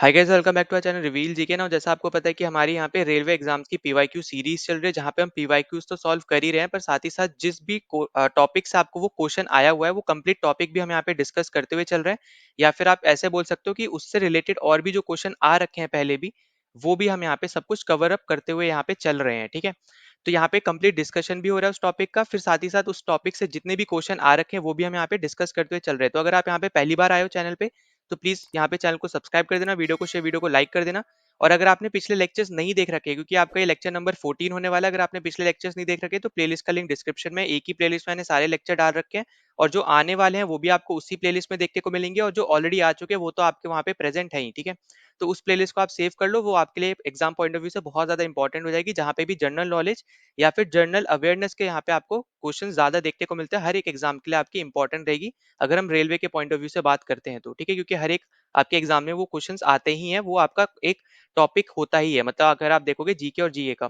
Hi guys, welcome back to our channel reveal GK ना। जैसा आपको पता है कि हमारी यहाँ पे रेलवे एग्जाम्स की पीवाईक्यू सीरीज चल रही है, जहाँ पे हम पीवाईक्यूज तो सॉल्व कर ही रहे हैं, पर साथ ही साथ जिस भी टॉपिक से आपको वो क्वेश्चन आया हुआ है वो कंप्लीट टॉपिक भी हम यहाँ पे डिस्कस करते हुए चल रहे हैं। या फिर आप ऐसे बोल सकते हो कि उससे रिलेटेड और भी जो क्वेश्चन आ रखे हैं पहले भी, वो भी हम यहाँ पे सब कुछ कवर अप करते हुए यहाँ पे चल रहे हैं। ठीक है, तो यहाँ पे कंप्लीट डिस्कशन भी हो रहा है उस टॉपिक का, फिर साथ ही साथ उस टॉपिक से जितने भी क्वेश्चन आ रखे हैं वो भी हम यहाँ पे डिस्कस करते हुए चल रहे हैं। तो अगर आप यहाँ पे पहली बार आए हो चैनल पे, तो प्लीज यहाँ पे चैनल को सब्सक्राइब कर देना, वीडियो को शेयर, वीडियो को लाइक कर देना। और अगर आपने पिछले लेक्चर्स नहीं देख रखे, क्योंकि आपका ये लेक्चर नंबर 14 होने वाला है, अगर आपने पिछले लेक्चर्स नहीं देख रखे तो प्लेलिस्ट का लिंक डिस्क्रिप्शन में, एक ही प्लेलिस्ट में मैंने सारे लेक्चर डाल रखे हैं। और जो आने वाले हैं वो भी आपको उसी प्लेलिस्ट में देखने को मिलेंगे, और जो ऑलरेडी आ चुके हैं वो तो आपके वहाँ पे प्रेजेंट है ही। ठीक है, तो उस प्लेलिस्ट को आप सेव कर लो, वो आपके लिए एग्जाम पॉइंट ऑफ व्यू से बहुत ज्यादा इंपॉर्टेंट हो जाएगी, जहाँ पे भी जनरल नॉलेज या फिर जनरल अवेयरनेस के यहाँ पे आपको क्वेश्चन ज्यादा देखने को मिलते हैं। हर एक एग्जाम के लिए आपकी इंपॉर्टेंट रहेगी, अगर हम रेलवे के पॉइंट ऑफ व्यू से बात करते हैं तो। ठीक है, क्योंकि हर एक आपके एग्जाम में वो क्वेश्चंस आते ही हैं, वो आपका एक टॉपिक होता ही है, मतलब अगर आप देखोगे जीके और जीए का।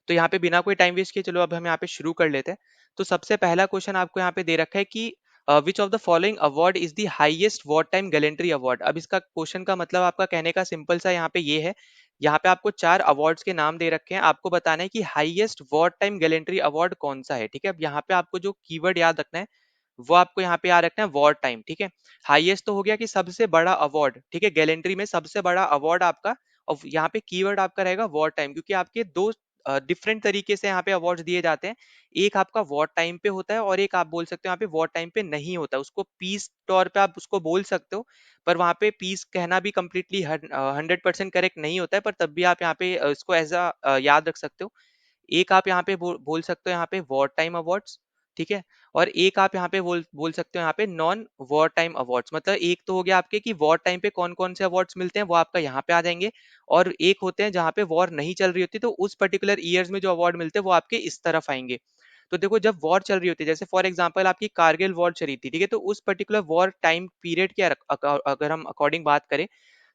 तो यहाँ पे बिना कोई टाइम वेस्ट किए चलो अब हम यहाँ पे शुरू कर लेते हैं। तो सबसे पहला क्वेश्चन आपको यहाँ पे दे रखा है कि which of the following award is the highest war time gallantry award. अब इसका क्वेश्चन का मतलब आपका कहने का सिंपल सा यहाँ पे ये है, यहाँ पे आपको चार अवार्ड्स के नाम दे रखे हैं, आपको बताना है कि highest war time gallantry award कौन सा है। ठीक है, अब यहाँ पे आपको जो कीवर्ड याद रखना है वो आपको यहाँ पे याद रखना है, वॉर टाइम। ठीक है, हाईएस्ट तो हो गया कि सबसे बड़ा अवार्ड, ठीक है, गैलेंट्री में सबसे बड़ा अवार्ड आपका। और यहाँ पे कीवर्ड आपका रहेगा वॉर टाइम, क्योंकि आपके दो डिफरेंट तरीके से यहाँ पे अवार्ड्स दिए जाते हैं। एक आपका वॉर टाइम पे होता है, और एक आप बोल सकते हो यहाँ पे वॉर टाइम पे नहीं होता, उसको पीस तौर पे आप उसको बोल सकते हो। पर वहाँ पे पीस कहना भी कम्प्लीटली 100% करेक्ट नहीं होता है, पर तब भी आप यहाँ पे इसको एज याद रख सकते हो। एक आप यहाँ पे बोल सकते हो यहाँ पे वॉर टाइम अवार्ड्स। ठीक है, और एक आप यहाँ पे बोल सकते हो यहाँ पे नॉन वॉर टाइम अवार्ड्स। मतलब एक तो हो गया आपके कि वॉर टाइम पे कौन कौन से अवार्ड्स मिलते हैं वो आपका यहाँ पे आ जाएंगे, और एक होते हैं जहाँ पे वॉर नहीं चल रही होती, तो उस पर्टिकुलर ईयर्स में जो अवार्ड मिलते हैं वो आपके इस तरफ आएंगे। तो देखो, जब वॉर चल रही होती है, जैसे फॉर एग्जांपल आपकी कारगिल वॉर चली थी, ठीक है, तो उस पर्टिकुलर वॉर टाइम पीरियड के अगर हम अकॉर्डिंग बात करें,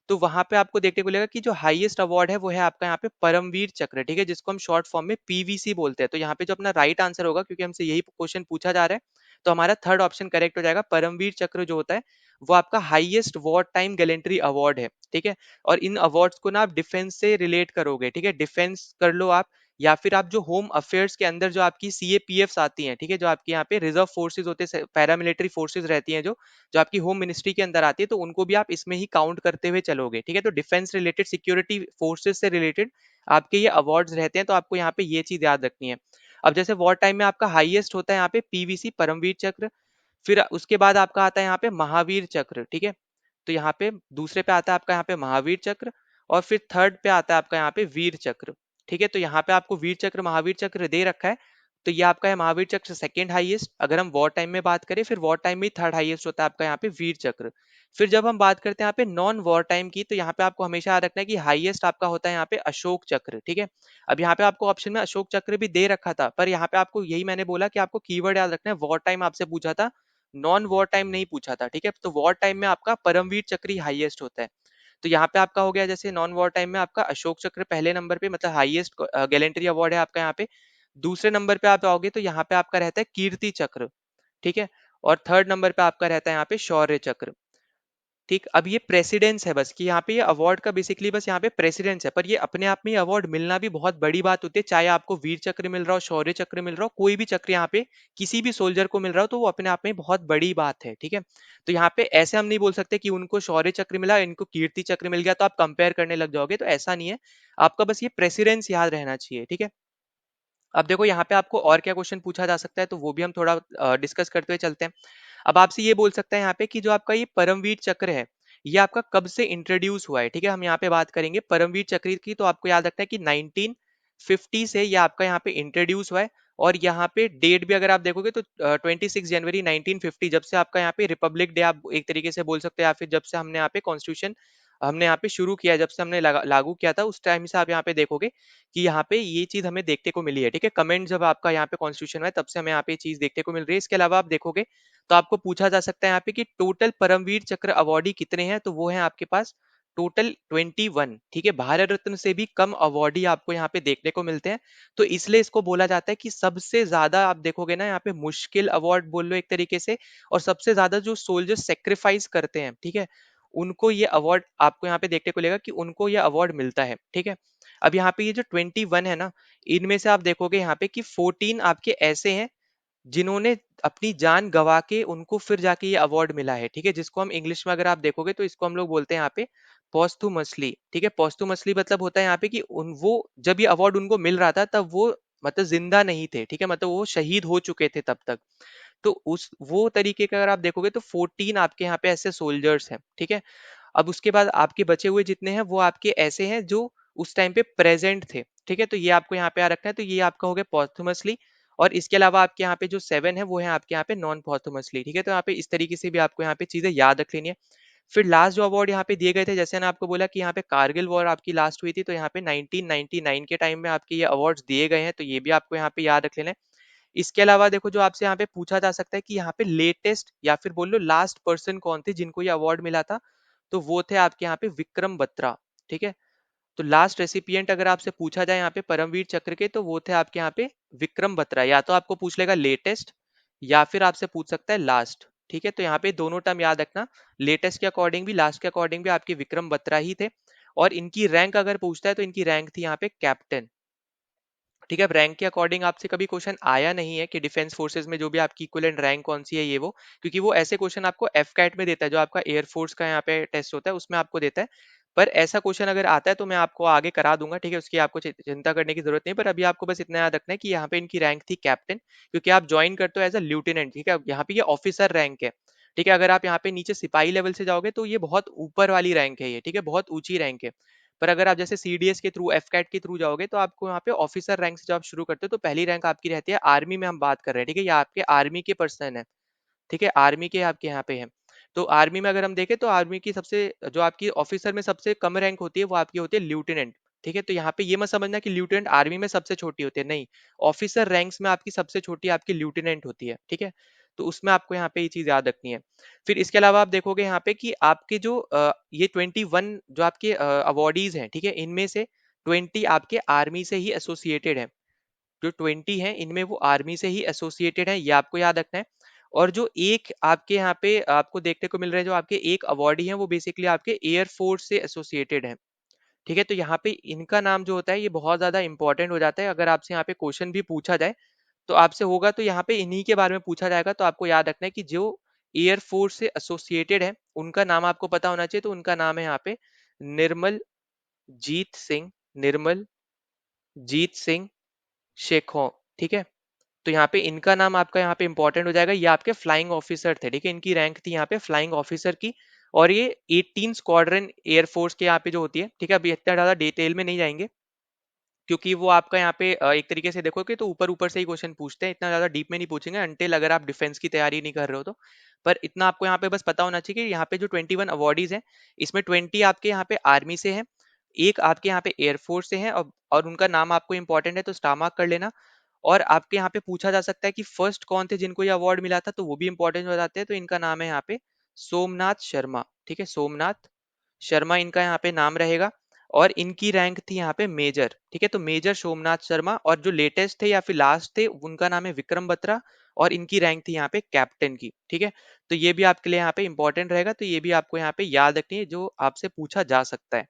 तो वहां पे आपको देखने को मिलेगा कि जो हाईएस्ट अवार्ड है वो है आपका यहाँ पे परमवीर चक्र। ठीक है, जिसको हम शॉर्ट फॉर्म में पीवीसी बोलते हैं। तो यहाँ पे जो अपना राइट आंसर होगा, क्योंकि हमसे यही क्वेश्चन पूछा जा रहा है, तो हमारा थर्ड ऑप्शन करेक्ट हो जाएगा। परमवीर चक्र जो होता है वो आपका highest war time gallantry award है। ठीक है, और इन अवार्ड्स को ना आप डिफेंस से रिलेट करोगे। ठीक है, डिफेंस कर लो आप, या फिर आप जो होम अफेयर्स के अंदर जो आपकी सीएपीएफ्स आती हैं, ठीक है, जो आपके यहाँ पे रिजर्व फोर्सेज होते हैं, पैरामिलिट्री फोर्सेज रहती हैं, जो जो आपकी होम मिनिस्ट्री के अंदर आती है, तो उनको भी आप इसमें ही काउंट करते हुए चलोगे। ठीक है, तो डिफेंस रिलेटेड, सिक्योरिटी फोर्सेज से रिलेटेड आपके ये अवार्ड्स रहते हैं, तो आपको यहाँ पे ये चीज याद रखनी है। अब जैसे वॉर टाइम में आपका हाईएस्ट होता है यहाँ पे पीवीसी परमवीर चक्र, फिर उसके बाद आपका आता है यहाँ पे महावीर चक्र। ठीक है, तो यहाँ पे दूसरे पे आता है आपका यहाँ पे महावीर चक्र, और फिर थर्ड पे आता है आपका यहाँ पे वीर चक्र। ठीक है, तो यहाँ पे आपको वीर चक्र महावीर चक्र दे रखा है, तो ये आपका है महावीर चक्र सेकंड हाईएस्ट अगर हम वॉर टाइम में बात करें। फिर वॉर टाइम में थर्ड हाईएस्ट होता है आपका यहाँ पे वीर चक्र। फिर जब हम बात करते हैं यहाँ पे नॉन वॉर टाइम की, तो यहाँ पे आपको हमेशा याद रखना है कि हाईएस्ट आपका होता है यहाँ पे अशोक चक्र। ठीक है, अब यहाँ पे आपको ऑप्शन में अशोक चक्र भी दे रखा था, पर यहाँ पे आपको यही मैंने बोला कि आपको कीवर्ड याद रखना है, वॉर टाइम आपसे पूछा था, नॉन वॉर टाइम नहीं पूछा था। ठीक है, तो वॉर टाइम में आपका परमवीर चक्र ही हाईएस्ट होता है। तो यहाँ पे आपका हो गया, जैसे नॉन वॉर टाइम में आपका अशोक चक्र पहले नंबर पे, मतलब हाईएस्ट गैलेंट्री अवार्ड है आपका यहाँ पे। दूसरे नंबर पे आप आओगे तो यहाँ पे आपका रहता है कीर्ति चक्र। ठीक है, और थर्ड नंबर पे आपका रहता है यहाँ पे शौर्य चक्र। ठीक, अब ये प्रेसिडेंस है बस, कि यहाँ पे ये अवार्ड का बेसिकली बस यहाँ पे प्रेसिडेंस है, पर ये अपने आप में अवार्ड मिलना भी बहुत बड़ी बात होती है। चाहे आपको वीर चक्र मिल रहा हो, शौर्य चक्र मिल रहा हो, कोई भी चक्र यहाँ पे किसी भी सोल्जर को मिल रहा हो, तो वो अपने आप में बहुत बड़ी बात है। ठीक है, तो यहाँ पे ऐसे हम नहीं बोल सकते कि उनको शौर्य चक्र मिला, इनको कीर्ति चक्र मिल गया, तो आप कंपेयर करने लग जाओगे, तो ऐसा नहीं है। आपका बस ये प्रेसिडेंस याद रहना चाहिए। ठीक है, अब देखो यहाँ पे आपको और क्या क्वेश्चन पूछा जा सकता है, तो वो भी हम थोड़ा डिस्कस करते हुए चलते हैं। अब आपसे ये बोल सकते हैं यहाँ पे कि जो आपका ये परमवीर चक्र है, ये आपका कब से इंट्रोड्यूस हुआ है। ठीक है, हम यहाँ पे बात करेंगे परमवीर चक्र की, तो आपको याद रखना है कि 1950 से ये आपका यहाँ पे इंट्रोड्यूस हुआ है। और यहाँ पे डेट भी अगर आप देखोगे तो 26 जनवरी 1950, जब से आपका यहाँ पे रिपब्लिक डे आप एक तरीके से बोल सकते हैं, या फिर जब से हमने यहाँ पे कॉन्स्टिट्यूशन हमने यहाँ पे शुरू किया, जब से हमने लागू किया था, उस टाइम से आप यहाँ पे देखोगे कि यहाँ पे ये चीज हमें देखने को मिली है। ठीक है, कमेंट जब आपका यहाँ पे कॉन्स्टिट्यूशन है, तब से हमें यहाँ पे चीज देखने को मिल रही है। इसके अलावा आप देखोगे तो आपको पूछा जा सकता है यहाँ पे कि टोटल परमवीर चक्र अवार्डी कितने हैं, तो वो है आपके पास टोटल 21। ठीक है, भारत रत्न से भी कम अवार्डी आपको यहाँ पे देखने को मिलते हैं, तो इसलिए इसको बोला जाता है कि सबसे ज्यादा आप देखोगे ना यहाँ पे मुश्किल अवार्ड बोल लो एक तरीके से, और सबसे ज्यादा जो सोल्जर सेक्रीफाइस करते हैं, ठीक है, उनको ये अवार्ड आपको यहाँ पे देखने को मिलेगा कि उनको ये अवार्ड मिलता है, ठीक है। अब यहाँ पे ये जो 21 है ना, इनमें से आप देखोगे यहाँ पे कि 14 आपके ऐसे हैं जिन्होंने अपनी जान गवा के उनको फिर जाके ये अवार्ड मिला है, ठीक है, जिसको हम इंग्लिश में अगर आप देखोगे तो इसको हम लोग बोलते हैं यहाँ पे पोस्थुमसली, ठीक है। पोस्थुमसली मतलब होता है यहाँ पे कि उन वो जब ये अवार्ड उनको मिल रहा था तब वो मतलब जिंदा नहीं थे, ठीक है, मतलब वो शहीद हो चुके थे तब तक। तो उस वो तरीके का अगर आप देखोगे तो 14 आपके यहाँ पे ऐसे सोल्जर्स हैं, ठीक है। अब उसके बाद आपके बचे हुए जितने हैं वो आपके ऐसे हैं जो उस टाइम पे प्रेजेंट थे, ठीक है। तो ये आपको यहाँ पे आ रखना है, तो ये आपका हो गया पॉस्थुमसली। और इसके अलावा आपके यहाँ पे जो 7 है वो है आपके यहाँ पे नॉन पॉस्थुमसली, ठीक है। तो यहाँ पे इस तरीके से भी आपको यहाँ पे चीजें याद रख लेनी है। फिर लास्ट जो अवार्ड यहाँ पे दिए गए थे, जैसे मैंने आपको बोला कि यहाँ पे कारगिल वॉर आपकी लास्ट हुई थी, तो यहाँ पे 1999 के टाइम में आपके ये अवार्ड्स दिए गए हैं, तो ये भी आपको यहाँ पे याद रख लेना है। इसके अलावा देखो जो आपसे यहाँ पे पूछा जा सकता है कि यहाँ पे लेटेस्ट या फिर बोल लो लास्ट पर्सन कौन थे जिनको ये अवार्ड मिला था, तो वो थे आपके यहाँ पे विक्रम बत्रा, ठीक है। तो लास्ट रेसिपिएंट अगर आपसे पूछा जाए यहाँ पे परमवीर चक्र के, तो वो थे आपके यहाँ पे विक्रम बत्रा। या तो आपको पूछ लेगा लेटेस्ट या फिर आपसे पूछ सकता है लास्ट, ठीक है। तो यहाँ पे दोनों टर्म याद रखना, लेटेस्ट के अकॉर्डिंग भी लास्ट के अकॉर्डिंग भी आपके विक्रम बत्रा ही थे। और इनकी रैंक अगर पूछता है तो इनकी रैंक थी यहाँ पे कैप्टन, ठीक है। अब रैंक के अकॉर्डिंग आपसे कभी क्वेश्चन आया नहीं है कि डिफेंस फोर्सेस में जो भी आपकी इक्विवेलेंट रैंक कौन सी है ये वो, क्योंकि वो ऐसे क्वेश्चन आपको एफ कैट में देता है, जो आपका एयरफोर्स का यहाँ पे टेस्ट होता है उसमें आपको देता है। पर ऐसा क्वेश्चन अगर आता है तो मैं आपको आगे करा दूंगा, ठीक है, उसकी आपको चिंता करने की जरूरत नहीं। पर अभी आपको बस इतना याद रखना है कि यहाँ पे इनकी रैंक थी कैप्टन, क्योंकि आप ज्वाइन करते हो एज अ ल्यूटेनेंट, ठीक है। अब यहाँ पे ये ऑफिसर रैंक है, ठीक है। अगर आप यहाँ पे नीचे सिपाही लेवल से जाओगे तो ये बहुत ऊपर वाली रैंक है ये, ठीक है, बहुत ऊंची रैंक है। पर अगर आप जैसे सीडीएस के थ्रू एफ कैट के थ्रू जाओगे तो आपको यहाँ पे ऑफिसर रैंक से जब आप शुरू करते हो तो पहली रैंक आपकी रहती है आर्मी में, हम बात कर रहे हैं, ठीक है, ये आपके आर्मी के पर्सन है, ठीक है, आर्मी के आपके यहाँ पे हैं। तो आर्मी में अगर हम देखें तो आर्मी की सबसे जो आपकी ऑफिसर में सबसे कम रैंक होती है वो आपकी होती है ल्यूटेनेंट, ठीक है। तो यहाँ पे ये मत समझना कि ल्यूटेनेंट आर्मी में सबसे छोटी होती है, नहीं, ऑफिसर रैंक्स में आपकी सबसे छोटी आपकी ल्यूटेनेंट होती है, ठीक है। तो उसमें आपको यहाँ पे ये चीज याद रखनी है। फिर इसके अलावा आप देखोगे यहाँ पे कि आपके जो ये 21 जो आपके अवॉर्डीज हैं, ठीक है, इनमें से 20 आपके आर्मी से ही एसोसिएटेड है। जो 20 हैं इनमें वो आर्मी से ही एसोसिएटेड है, ये आपको याद रखना है। और जो एक आपके यहाँ पे आपको देखने को मिल रहे हैं जो आपके एक अवार्डी हैं वो बेसिकली आपके एयरफोर्स से एसोसिएटेड है, ठीक है। तो यहाँ पे इनका नाम जो होता है ये बहुत ज्यादा इंपॉर्टेंट हो जाता है, अगर आपसे यहाँ पे क्वेश्चन भी पूछा जाए तो आपसे होगा तो यहाँ पे इन्हीं के बारे में पूछा जाएगा, तो आपको याद रखना है कि जो एयरफोर्स से एसोसिएटेड है उनका नाम आपको पता होना चाहिए। तो उनका नाम है यहाँ पे निर्मल जीत सिंह, निर्मल जीत सिंह शेखों, ठीक है। तो यहाँ पे इनका नाम आपका यहाँ पे इंपॉर्टेंट हो जाएगा, ये आपके फ्लाइंग ऑफिसर थे, ठीक है, इनकी रैंक थी यहाँ पे फ्लाइंग ऑफिसर की। और ये 18 स्क्वाड्रन एयरफोर्स के यहाँ पे जो होती है, ठीक है, अभी इतना ज्यादा डिटेल में नहीं जाएंगे क्योंकि वो आपका यहाँ पे एक तरीके से देखोगे तो ऊपर ऊपर से ही क्वेश्चन पूछते हैं, इतना ज्यादा डीप में नहीं पूछेंगे अनटिल अगर आप डिफेंस की तैयारी नहीं कर रहे हो तो। पर इतना आपको यहाँ पे बस पता होना चाहिए कि यहाँ पे जो 21 अवॉर्डीज हैं इसमें 20 आपके यहाँ पे आर्मी से हैं, एक आपके यहाँ पे एयरफोर्स से है, और उनका नाम आपको इंपॉर्टेंट है तो स्टार मार्क कर लेना। और आपके यहाँ पे पूछा जा सकता है कि फर्स्ट कौन थे जिनको ये अवार्ड मिला था, तो वो भी इंपॉर्टेंट हो जाते हैं। तो इनका नाम है यहाँ पे सोमनाथ शर्मा, ठीक है, सोमनाथ शर्मा इनका यहाँ पे नाम रहेगा। और इनकी रैंक थी यहाँ पे मेजर, ठीक है। तो मेजर सोमनाथ शर्मा, और जो लेटेस्ट थे या फिर लास्ट थे उनका नाम है विक्रम बत्रा, और इनकी रैंक थी यहाँ पे कैप्टन की, ठीक है। तो ये भी आपके लिए यहाँ पे इंपॉर्टेंट रहेगा, तो ये भी आपको यहाँ पे याद रखनी है जो आपसे पूछा जा सकता है।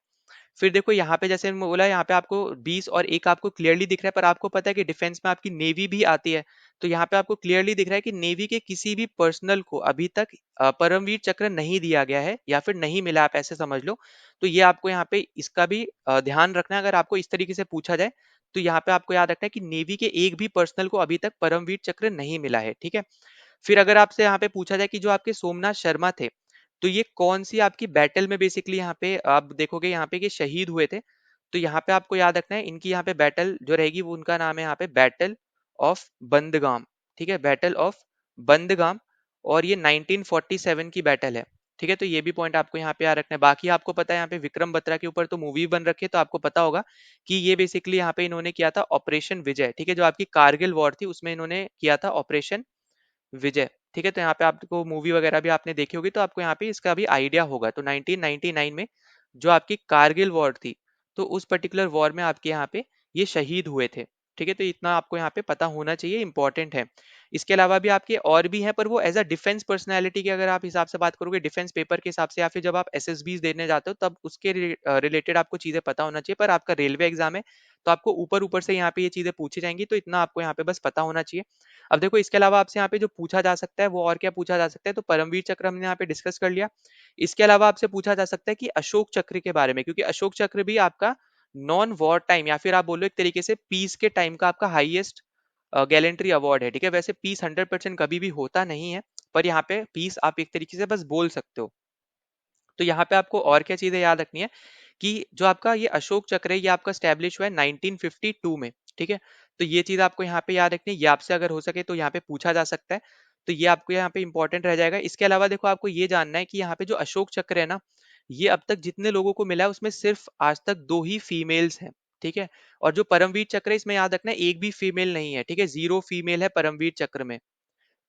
फिर देखो यहाँ पे जैसे मैं बोला यहाँ पे आपको 20 और एक आपको क्लियरली दिख रहा है, पर आपको पता है कि डिफेंस में आपकी नेवी भी आती है। तो यहाँ पे आपको क्लियरली दिख रहा है कि नेवी के किसी भी पर्सनल को अभी तक परमवीर चक्र नहीं दिया गया है या फिर नहीं मिला, आप ऐसे समझ लो। तो ये आपको यहाँ पे इसका भी ध्यान रखना है, अगर आपको इस तरीके से पूछा जाए तो यहाँ पे आपको याद रखना है कि नेवी के एक भी पर्सनल को अभी तक परमवीर चक्र नहीं मिला है, ठीक है। फिर अगर आपसे यहाँ पे पूछा जाए कि जो आपके सोमनाथ शर्मा थे तो ये कौन सी आपकी बैटल में बेसिकली यहाँ पे आप देखोगे यहाँ पे कि शहीद हुए थे। तो यहाँ पे आपको याद रखना है इनकी यहाँ पे बैटल जो रहेगी वो उनका नाम है यहाँ पे बैटल ऑफ बंदगाम, ठीक है, बैटल ऑफ बंदगाम। और ये 1947 की बैटल है, ठीक है। तो ये भी पॉइंट आपको यहाँ पे याद रखना है। बाकी आपको पता है यहाँ पे विक्रम बत्रा के ऊपर तो मूवी बन रखी है, तो आपको पता होगा कि ये बेसिकली यहाँ पे इन्होंने किया था ऑपरेशन विजय, ठीक है, जो आपकी कारगिल वॉर थी उसमें इन्होंने किया था ऑपरेशन विजय, ठीक है। तो यहाँ पे आपको मूवी वगैरह भी आपने देखी होगी तो आपको यहाँ पे इसका भी आइडिया होगा। तो 1999 में जो आपकी कारगिल वॉर थी, तो उस पर्टिकुलर वॉर में आपके यहाँ पे ये शहीद हुए थे, ठीक है, तो इतना आपको यहाँ पे पता होना चाहिए, इंपॉर्टेंट है। इसके अलावा भी आपके और भी हैं, पर वो एज अ डिफेंस पर्सनैलिटी के अगर आप हिसाब से बात करोगे, डिफेंस पेपर के हिसाब से, या फिर जब आप एसएसबीज देने जाते हो तब उसके रिलेटेड आपको चीजें पता होना चाहिए। पर आपका रेलवे एग्जाम है तो आपको ऊपर ऊपर से यहाँ पे ये चीजें पूछी जाएंगी, तो इतना आपको यहाँ पे बस पता होना चाहिए। अब देखो, इसके अलावा आपसे यहाँ पे जो पूछा जा सकता है वो और क्या पूछा जा सकता है, तो परमवीर चक्र हमने यहाँ पे डिस्कस कर लिया। इसके अलावा आपसे पूछा जा सकता है कि अशोक चक्र के बारे में, क्योंकि अशोक चक्र भी आपका नॉन वॉर टाइम या फिर आप बोलो एक तरीके से पीस के टाइम का आपका हाईएस्ट गैलेंट्री अवार्ड है। ठीक है, वैसे पीस 100% कभी भी होता नहीं है, पर यहाँ पे पीस आप एक तरीके से बस बोल सकते हो। तो यहाँ पे आपको और क्या चीजें याद रखनी है कि जो आपका ये अशोक चक्र है ये आपका स्टैब्लिश हुआ है 1952 में। ठीक है, तो ये चीज आपको यहाँ पे याद रखनी है, ये आपसे अगर हो सके तो यहाँ पे पूछा जा सकता है, तो ये आपको यहाँ पे इंपॉर्टेंट रह जाएगा। इसके अलावा देखो, आपको ये जानना है कि यहाँ पे जो अशोक चक्र है ना, ये अब तक जितने लोगों को मिला है उसमें सिर्फ आज तक दो ही फीमेल्स हैं। ठीक है, और जो परमवीर चक्र है इसमें याद रखना है एक भी फीमेल नहीं है। ठीक है, 0 फीमेल है परमवीर चक्र में।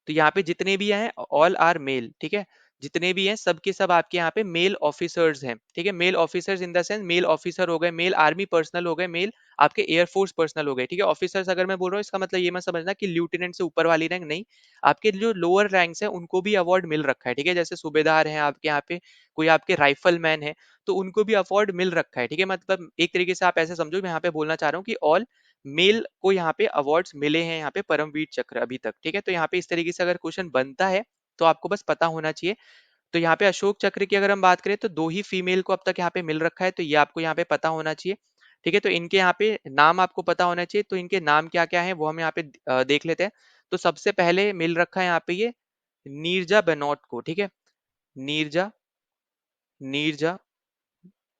तो यहाँ पे जितने भी हैं ऑल आर मेल। ठीक है, जितने भी हैं सब के सब आपके यहाँ पे मेल ऑफिसर्स हैं। ठीक है, male officers in the sense male officer हो गए, मेल आर्मी पर्सनल हो गए, मेल आपके एयरफोर्स पर्सनल हो गए। ठीक है, ऑफिसर्स अगर मैं बोल रहा हूँ इसका मतलब ये मत समझना कि ल्यूटेनेंट से ऊपर वाली रैंक नहीं, आपके जो लोअर रैंक्स है उनको भी अवार्ड मिल रखा है। ठीक है, जैसे सूबेदार हैं आपके यहाँ पे, कोई आपके राइफल मैन है, तो उनको भी अवार्ड मिल रखा है। ठीक है, मतलब एक तरीके से आप ऐसे समझो, मैं यहाँ पे बोलना चाह रहा हूँ कि ऑल मेल को यहाँ पे अवार्ड्स मिले हैं यहाँ पे परमवीर चक्र अभी तक। ठीक है, तो यहाँ पे इस तरीके से अगर क्वेश्चन बनता है तो आपको बस पता होना चाहिए। तो यहाँ पे अशोक चक्र की अगर हम बात करें तो दो ही फीमेल को अब तक यहाँ पे मिल रखा है, तो ये आपको यहाँ पे पता होना चाहिए। ठीक है, तो इनके यहाँ पे नाम आपको पता होना चाहिए, तो इनके नाम क्या क्या है वो हम यहाँ पे देख लेते हैं। तो सबसे पहले मिल रखा है यहाँ पे ये नीरजा बेनोट को। ठीक है, नीरजा नीरजा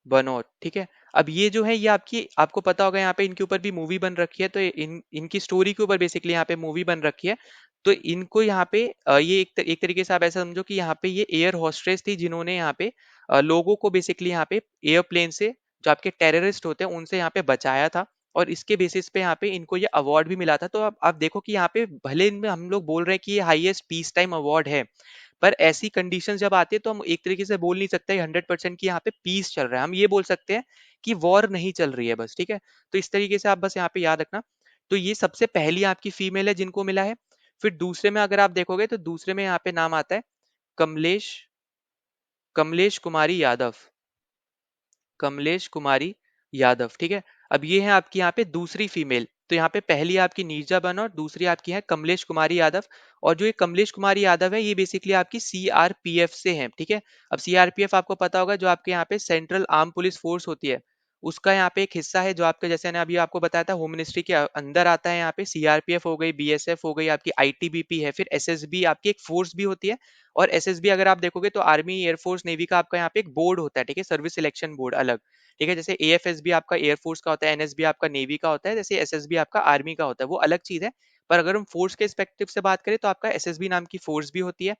बनौर। ठीक है, अब ये जो है ये आपकी, आपको पता होगा यहाँ पे इनके ऊपर भी मूवी बन रखी है, तो इनकी स्टोरी के ऊपर बेसिकली यहाँ पे मूवी बन रखी है। तो इनको यहाँ पे ये एक तरीके से आप ऐसा समझो कि यहाँ पे ये एयर हॉस्टेस थी जिन्होंने यहाँ पे लोगों को बेसिकली यहाँ पे एयरप्लेन से, जो आपके टेररिस्ट होते हैं उनसे यहाँ पे बचाया था। और इसके बेसिस पे यहाँ पे इनको ये अवार्ड भी मिला था। तो आप देखो कि यहाँ पे भले इनमें हम लोग बोल रहे हैं कि ये हाईएस्ट पीस टाइम अवार्ड है, पर ऐसी कंडीशन जब आती है तो हम एक तरीके से बोल नहीं सकते 100% कि यहाँ पे पीस चल रहा है। हम ये बोल सकते हैं कि वॉर नहीं चल रही है बस। ठीक है, तो इस तरीके से आप बस यहाँ पे याद रखना। तो ये सबसे पहली आपकी फीमेल है जिनको मिला है। फिर दूसरे में अगर आप देखोगे तो दूसरे में यहाँ पे नाम आता है कमलेश कमलेश कुमारी यादव। कमलेश कुमारी यादव। ठीक है, अब ये है आपकी यहाँ पे दूसरी फीमेल। तो यहाँ पे पहली आपकी नीरजा बनो और दूसरी आपकी है कमलेश कुमारी यादव। और जो ये कमलेश कुमारी यादव है ये बेसिकली आपकी सीआरपीएफ से है। ठीक है, अब सीआरपीएफ आपको पता होगा जो आपके यहाँ पे सेंट्रल आर्म पुलिस फोर्स होती है, उसका यहाँ पे एक हिस्सा है, जो आपके जैसे मैंने अभी आपको बताया था होम मिनिस्ट्री के अंदर आता है। यहाँ पे सीआरपीएफ हो गई, बीएसएफ हो गई, आपकी आईटीबीपी है, फिर एसएसबी आपकी एक फोर्स भी होती है। और एसएसबी अगर आप देखोगे तो आर्मी एयरफोर्स नेवी का आपका यहाँ पे एक बोर्ड होता है। ठीक है, सर्विस सिलेक्शन बोर्ड अलग। ठीक है, जैसे एएफएसबी आपका एयरफोर्स का होता है, एनएसबी आपका नेवी का होता है, जैसे एसएसबी आपका आर्मी का होता है, वो अलग चीज है। पर अगर हम फोर्स के एक्सपेक्टिव से बात करें तो आपका एसएसबी नाम की फोर्स भी होती है।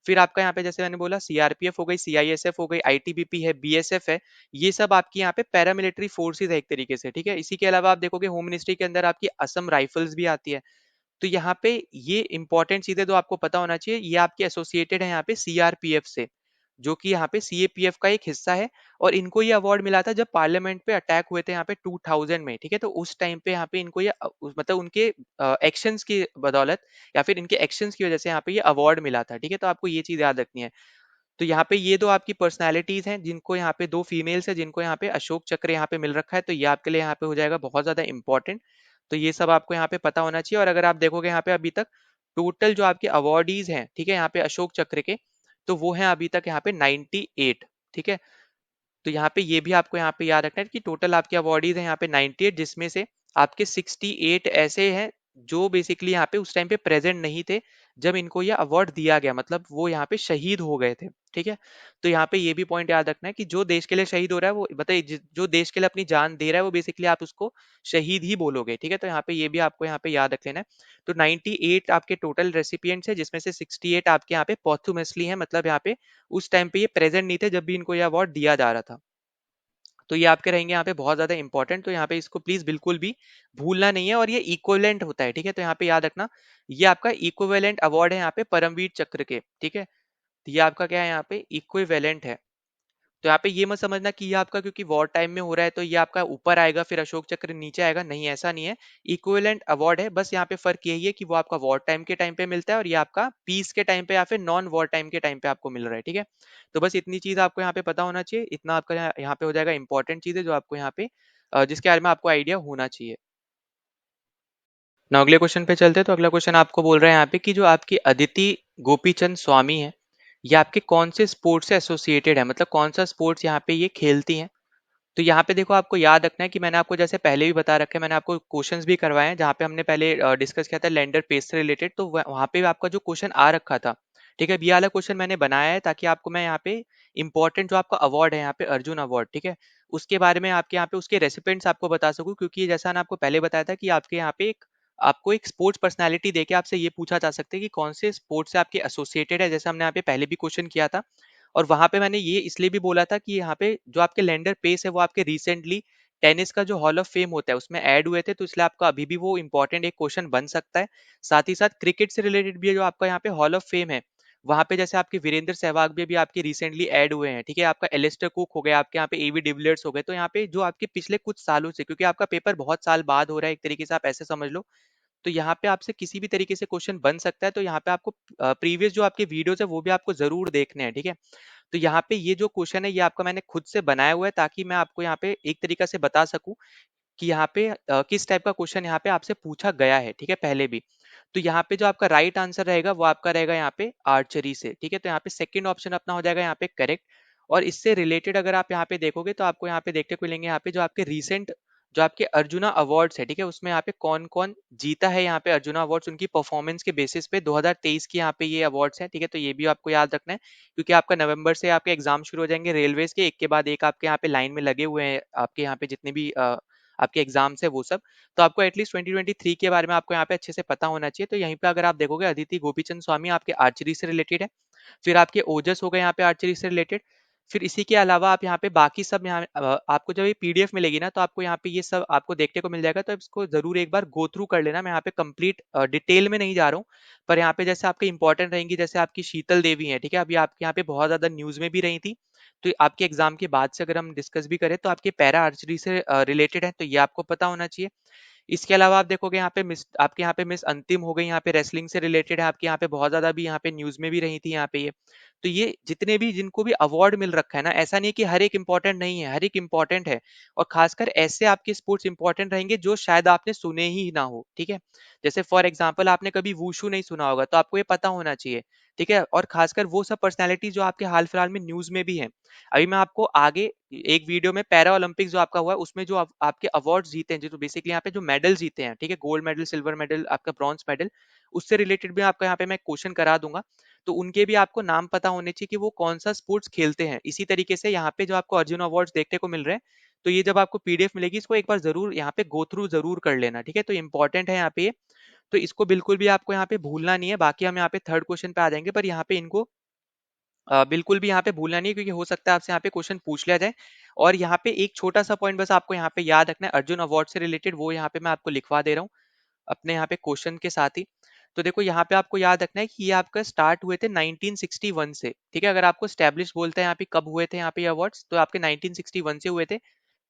फिर आपका यहाँ पे जैसे मैंने बोला सीआरपीएफ हो गई, सीआईएसएफ हो गई, आईटीबीपी है, बीएसएफ है। ये सब आपकी यहाँ पे पैरामिलिट्री फोर्सेज है एक तरीके से। ठीक है, इसी के अलावा आप देखोगे होम मिनिस्ट्री के अंदर आपकी असम राइफल्स भी आती है। तो यहाँ पे ये इंपॉर्टेंट चीजें तो आपको पता होना चाहिए, ये आपके एसोसिएटेड है यहाँ पे सीआरपीएफ से, जो कि यहाँ पे सीएपीएफ का एक हिस्सा है। और इनको ये अवार्ड मिला था जब पार्लियामेंट पे अटैक हुए थे यहाँ पे 2000 में। ठीक है, तो उस टाइम पे यहाँ पे इनको ये मतलब उनके एक्शंस की बदौलत या फिर इनके एक्शंस की वजह से यहाँ पे ये अवार्ड मिला था। ठीक है, तो आपको ये चीज याद रखनी है। तो यहाँ पे ये दो आपकी पर्सनालिटीज हैं जिनको यहाँ पे, दो फीमेल्स है जिनको यहाँ पे अशोक चक्र यहाँ पे मिल रखा है, तो ये आपके लिए यहाँ पे हो जाएगा बहुत ज्यादा इंपॉर्टेंट। तो ये सब आपको यहाँ पे पता होना चाहिए। और अगर आप देखोगे यहाँ पे अभी तक टोटल जो आपके अवार्डीज हैं, ठीक है, यहाँ पे अशोक चक्र के, तो वो हैं अभी तक यहाँ पे 98। ठीक है, तो यहाँ पे ये भी आपको यहाँ पे याद रखना है कि टोटल आपके अवार्डीज हैं यहाँ पे 98, जिसमें से आपके 68 ऐसे हैं जो बेसिकली यहाँ पे उस टाइम पे प्रेजेंट नहीं थे जब इनको ये अवार्ड दिया गया, मतलब वो यहाँ पे शहीद हो गए थे। ठीक है, तो यहाँ पे ये भी पॉइंट याद रखना है कि जो देश के लिए शहीद हो रहा है वो बताइए, जो देश के लिए अपनी जान दे रहा है वो बेसिकली आप उसको शहीद ही बोलोगे। ठीक है, तो यहाँ पे ये भी आपको यहाँ पे याद रख लेना है। तो 98 आपके टोटल रेसिपिएंट्स है, जिसमें से 68 आपके यहाँ पे पॉथुमसली है, मतलब यहाँ पे उस टाइम पे ये प्रेजेंट नहीं थे जब भी इनको ये अवार्ड दिया जा रहा था। तो ये आपके रहेंगे यहाँ पे बहुत ज्यादा इंपॉर्टेंट, तो यहाँ पे इसको प्लीज बिल्कुल भी भूलना नहीं है। और ये इक्विवेलेंट होता है। ठीक है, तो यहाँ पे याद रखना, ये आपका इक्विवेलेंट अवार्ड है यहाँ पे परमवीर चक्र के। ठीक है, तो ये आपका क्या है यहाँ पे इक्विवेलेंट है। तो यहाँ पे ये मत समझना कि ये आपका क्योंकि वॉर टाइम में हो रहा है तो ये आपका ऊपर आएगा फिर अशोक चक्र नीचे आएगा, नहीं ऐसा नहीं है। इक्विवेलेंट अवार्ड है, बस यहाँ पे फर्क यही है कि वो आपका वॉर टाइम के टाइम पे मिलता है और ये आपका पीस के टाइम पे या फिर नॉन वॉर टाइम के टाइम पे आपको मिल रहा है, ठीक है। तो बस इतनी चीज आपको यहाँ पे पता होना चाहिए, इतना आपका यहाँ पे हो जाएगा इंपॉर्टेंट चीज है जो आपको यहाँ पे जिसके बारे में आपको आइडिया होना चाहिए। ना अगले क्वेश्चन पे चलते हैं। तो अगला क्वेश्चन आपको बोल रहा है यहाँ पे कि जो आपकी अदिति गोपीचंद स्वामी है, ये आपके कौन से स्पोर्ट्स से एसोसिएटेड है, मतलब कौन सा स्पोर्ट्स यहाँ पे ये खेलती हैं। तो यहाँ पे देखो आपको याद रखना है कि मैंने आपको जैसे पहले भी बता रखा है, मैंने आपको क्वेश्चंस भी करवाए हैं जहाँ पे हमने पहले डिस्कस किया था लैंडर पेस से रिलेटेड, तो वहाँ पे भी आपका जो क्वेश्चन आ रखा था, ठीक है। अब ये वाला क्वेश्चन मैंने बनाया है ताकि आपको मैं यहाँ पे इंपॉर्टेंट जो आपका अवार्ड है यहाँ पे अर्जुन अवार्ड, ठीक है, उसके बारे में आपके यहाँ पे उसके रेसिपेंट्स आपको बता सकूं, क्योंकि जैसा मैंने आपको पहले बताया था कि आपके यहाँ पे एक आपको एक स्पोर्ट्स पर्सनालिटी देके आपसे ये पूछा जा सकता है कि कौन से स्पोर्ट्स से आपके एसोसिएटेड है, जैसे हमने यहाँ पे पहले भी क्वेश्चन किया था। और वहां पे मैंने ये इसलिए भी बोला था कि यहाँ पे जो आपके लैंडर पेस है वो आपके रिसेंटली टेनिस का जो हॉल ऑफ फेम होता है उसमें ऐड हुए थे, तो इसलिए आपका अभी भी वो इंपॉर्टेंट एक क्वेश्चन बन सकता है। साथ ही साथ क्रिकेट से रिलेटेड भी है जो आपका यहाँ पे हॉल ऑफ फेम है, वहां पे जैसे आपके वीरेंद्र सहवाग भी आपके रिसेंटली ऐड हुए हैं, ठीक है। आपका एलिस्टर कुक हो गया, आपके यहाँ पे एवी डिविलियर्स हो गए, तो यहाँ पे जो आपके पिछले कुछ सालों से, क्योंकि आपका पेपर बहुत साल बाद हो रहा है एक तरीके से आप ऐसे समझ लो, तो यहाँ पे आपसे किसी भी तरीके से क्वेश्चन बन सकता है। तो यहाँ पे आपको प्रीवियस जो आपके वीडियोस है वो भी आपको जरूर देखने हैं, ठीक है। तो यहाँ पे ये जो क्वेश्चन है ये आपका मैंने खुद से बनाया हुआ है ताकि मैं आपको यहाँ पे एक तरीका से बता सकूं कि यहाँ पे किस टाइप का क्वेश्चन यहाँ पे आपसे पूछा गया है, ठीक है, पहले भी। तो यहाँ पे जो आपका राइट आंसर रहेगा वो आपका रहेगा यहाँ पे आर्चरी से, ठीक है। तो यहाँ पे सेकंड ऑप्शन अपना हो जाएगा यहाँ पे करेक्ट। और इससे रिलेटेड अगर आप यहाँ पे देखोगे तो आपको यहाँ पे देखने को मिलेंगे यहाँ पे जो आपके रिसेंट जो आपके अर्जुना अवार्ड्स है, ठीक है, उसमें यहाँ पे कौन कौन जीता है यहाँ पे अर्जुना अवार्ड्स उनकी परफॉर्मेंस के बेसिस पे 2023 की यहाँ पे ये अवार्ड्स हैं, ठीक है। तो ये भी आपको याद रखना है क्योंकि आपका नवंबर से आपके एग्जाम शुरू हो जाएंगे रेलवेज के, एक के बाद एक आपके यहाँ पे लाइन में लगे हुए हैं, आपके यहाँ पे जितने भी आपके एग्जाम्स है वो सब। तो आपको एटलीस्ट 2023 के बारे में आपको यहाँ पे अच्छे से पता होना चाहिए। तो यहीं पे अगर आप देखोगे अदिति गोपीचंद स्वामी आपके आर्चरी से रिलेटेड है, फिर आपके ओजस हो गए यहाँ पे आर्चरी से रिलेटेड। फिर इसी के अलावा आप यहाँ पे बाकी सब यहाँ आपको जब ये पीडीएफ मिलेगी ना तो आपको यहाँ पे ये सब आपको देखने को मिल जाएगा, तो इसको जरूर एक बार गो थ्रू कर लेना। मैं यहाँ पे कंप्लीट डिटेल में नहीं जा रहा हूँ, पर यहाँ पे जैसे आपके इंपॉर्टेंट रहेंगी, जैसे आपकी शीतल देवी है, ठीक है, अभी आपके यहाँ पे बहुत ज्यादा न्यूज में भी रही थी। तो आपके एग्जाम के बाद से अगर हम डिस्कस भी करें तो आपके पैरा आर्चरी से रिलेटेड है, तो ये आपको पता होना चाहिए। इसके अलावा आप देखोगे यहाँ पे मिस आपके यहाँ पे मिस अंतिम हो गई, यहाँ पे रेसलिंग से रिलेटेड है, आपके यहाँ पे बहुत ज्यादा भी यहाँ पे न्यूज में भी रही थी यहाँ पे ये। तो ये जितने भी जिनको भी अवार्ड मिल रखा है ना, ऐसा नहीं कि हर एक इंपॉर्टेंट नहीं है, हर एक इंपॉर्टेंट है। और खासकर ऐसे आपके स्पोर्ट्स इंपॉर्टेंट रहेंगे जो शायद आपने सुने ही ना हो, ठीक है। जैसे फॉर एग्जाम्पल आपने कभी वूशू नहीं सुना होगा तो आपको ये पता होना चाहिए, ठीक है। और खासकर वो सब पर्सनैलिटी जो आपके हाल फिलहाल में न्यूज में भी है। अभी मैं आपको आगे एक वीडियो में पैरा ओलंपिक्स जो आपका हुआ है उसमें जो आपके अवार्ड जीते हैं, जो बेसिकली यहाँ पे जो मेडल जीते हैं, ठीक है, गोल्ड मेडल, सिल्वर मेडल, आपका ब्रॉन्ज मेडल, उससे रिलेटेड भी आपका यहाँ पे मैं क्वेश्चन करा दूंगा। तो उनके भी आपको नाम पता होने चाहिए कि वो कौन सा स्पोर्ट्स खेलते हैं। इसी तरीके से यहाँ पे जो आपको अर्जुन अवार्ड्स देखने को मिल रहे हैं, तो ये जब आपको पीडीएफ मिलेगी इसको एक बार जरूर यहाँ पे गो थ्रू जरूर कर लेना, ठीक है। तो इंपॉर्टेंट है यहाँ पे ये, तो इसको बिल्कुल भी आपको यहाँ पे भूलना नहीं है। बाकी हम यहाँ पे थर्ड क्वेश्चन पे आ जाएंगे, पर यहाँ पे इनको बिल्कुल भी यहाँ पे भूलना नहीं है क्योंकि हो सकता है आपसे यहाँ पे क्वेश्चन पूछ लिया जाए। और यहाँ पे एक छोटा सा पॉइंट बस आपको यहाँ पे याद रखना है अर्जुन अवार्ड से रिलेटेड, वो यहाँ पे मैं आपको लिखवा दे रहा हूँ अपने यहाँ पे क्वेश्चन के साथ ही। तो देखो यहाँ पे आपको याद रखना है कि ये आपका स्टार्ट हुए थे 1961 से, ठीक है। अगर आपको स्टैब्लिश बोलते हैं यहाँ पे कब हुए थे यहाँ पे अवार्ड्स, तो आपके 1961 से हुए थे।